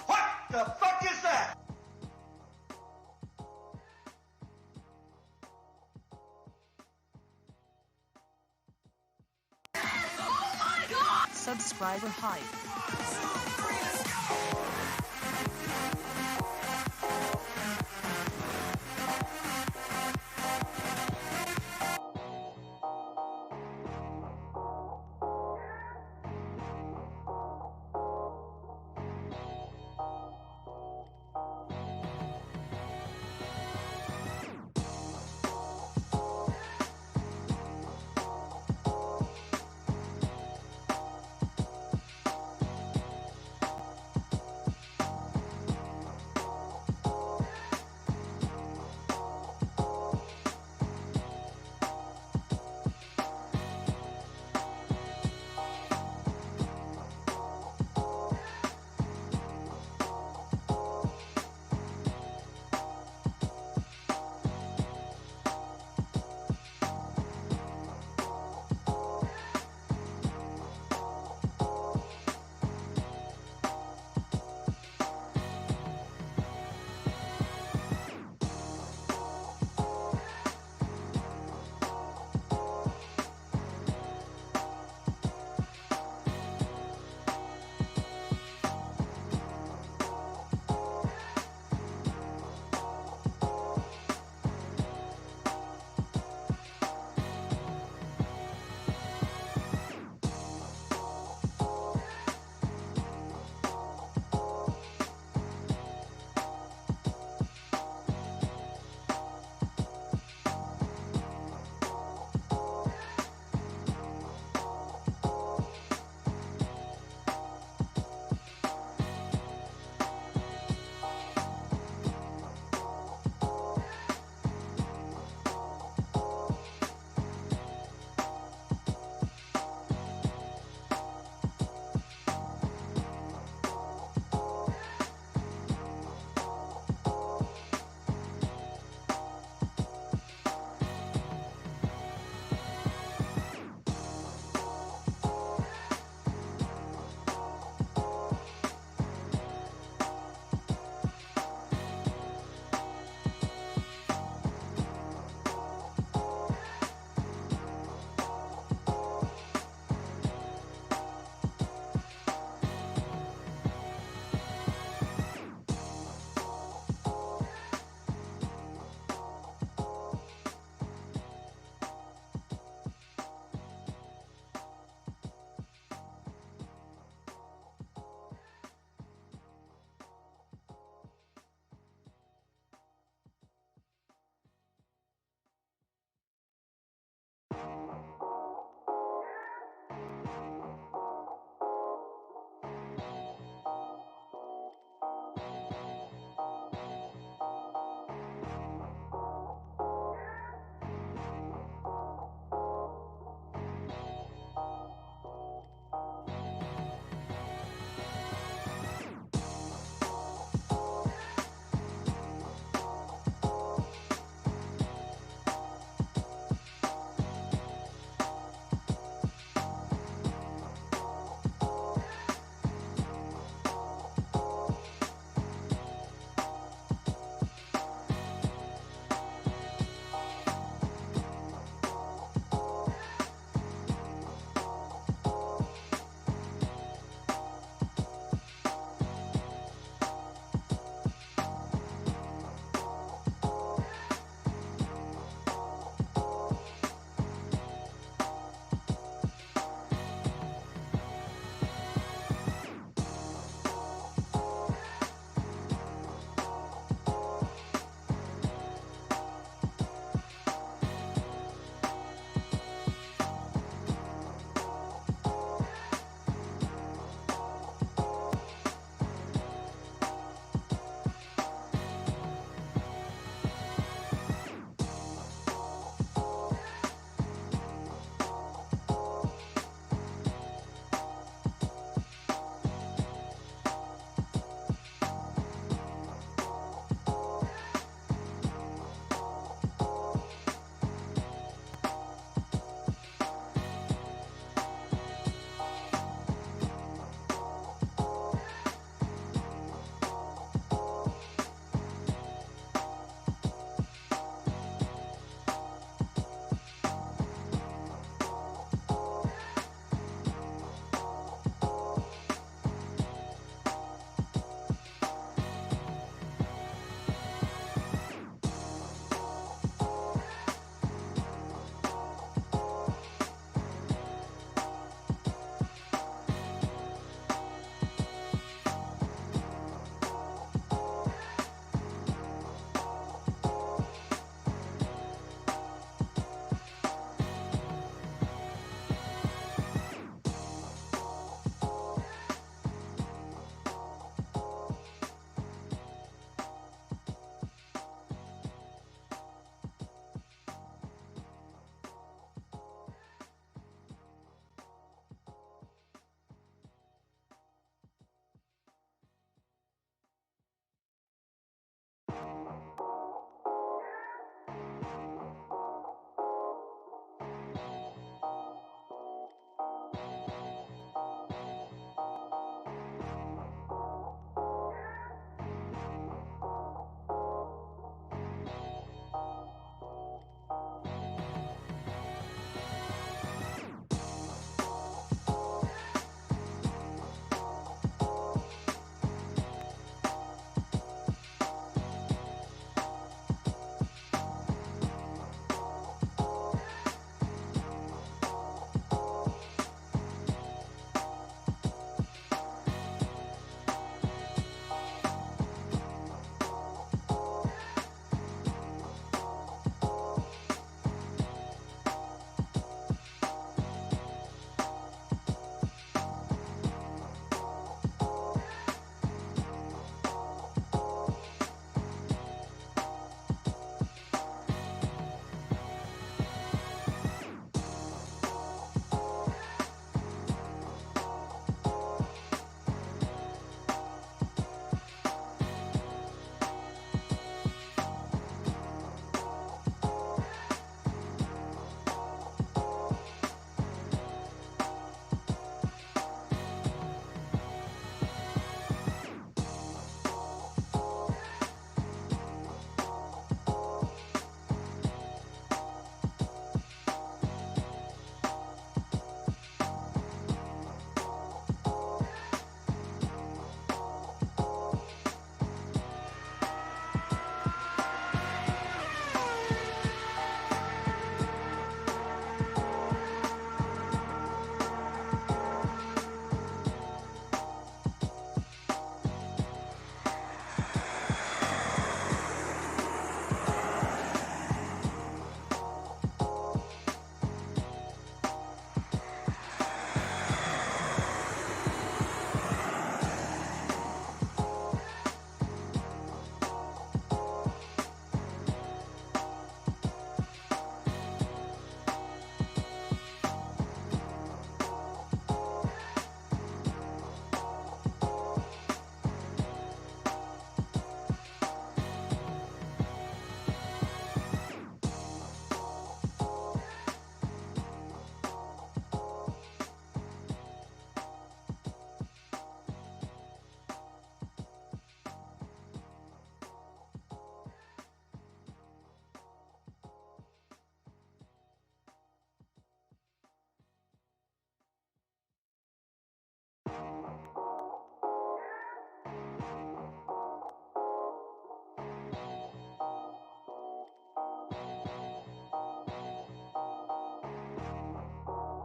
What the fuck is that? Subscriber hype.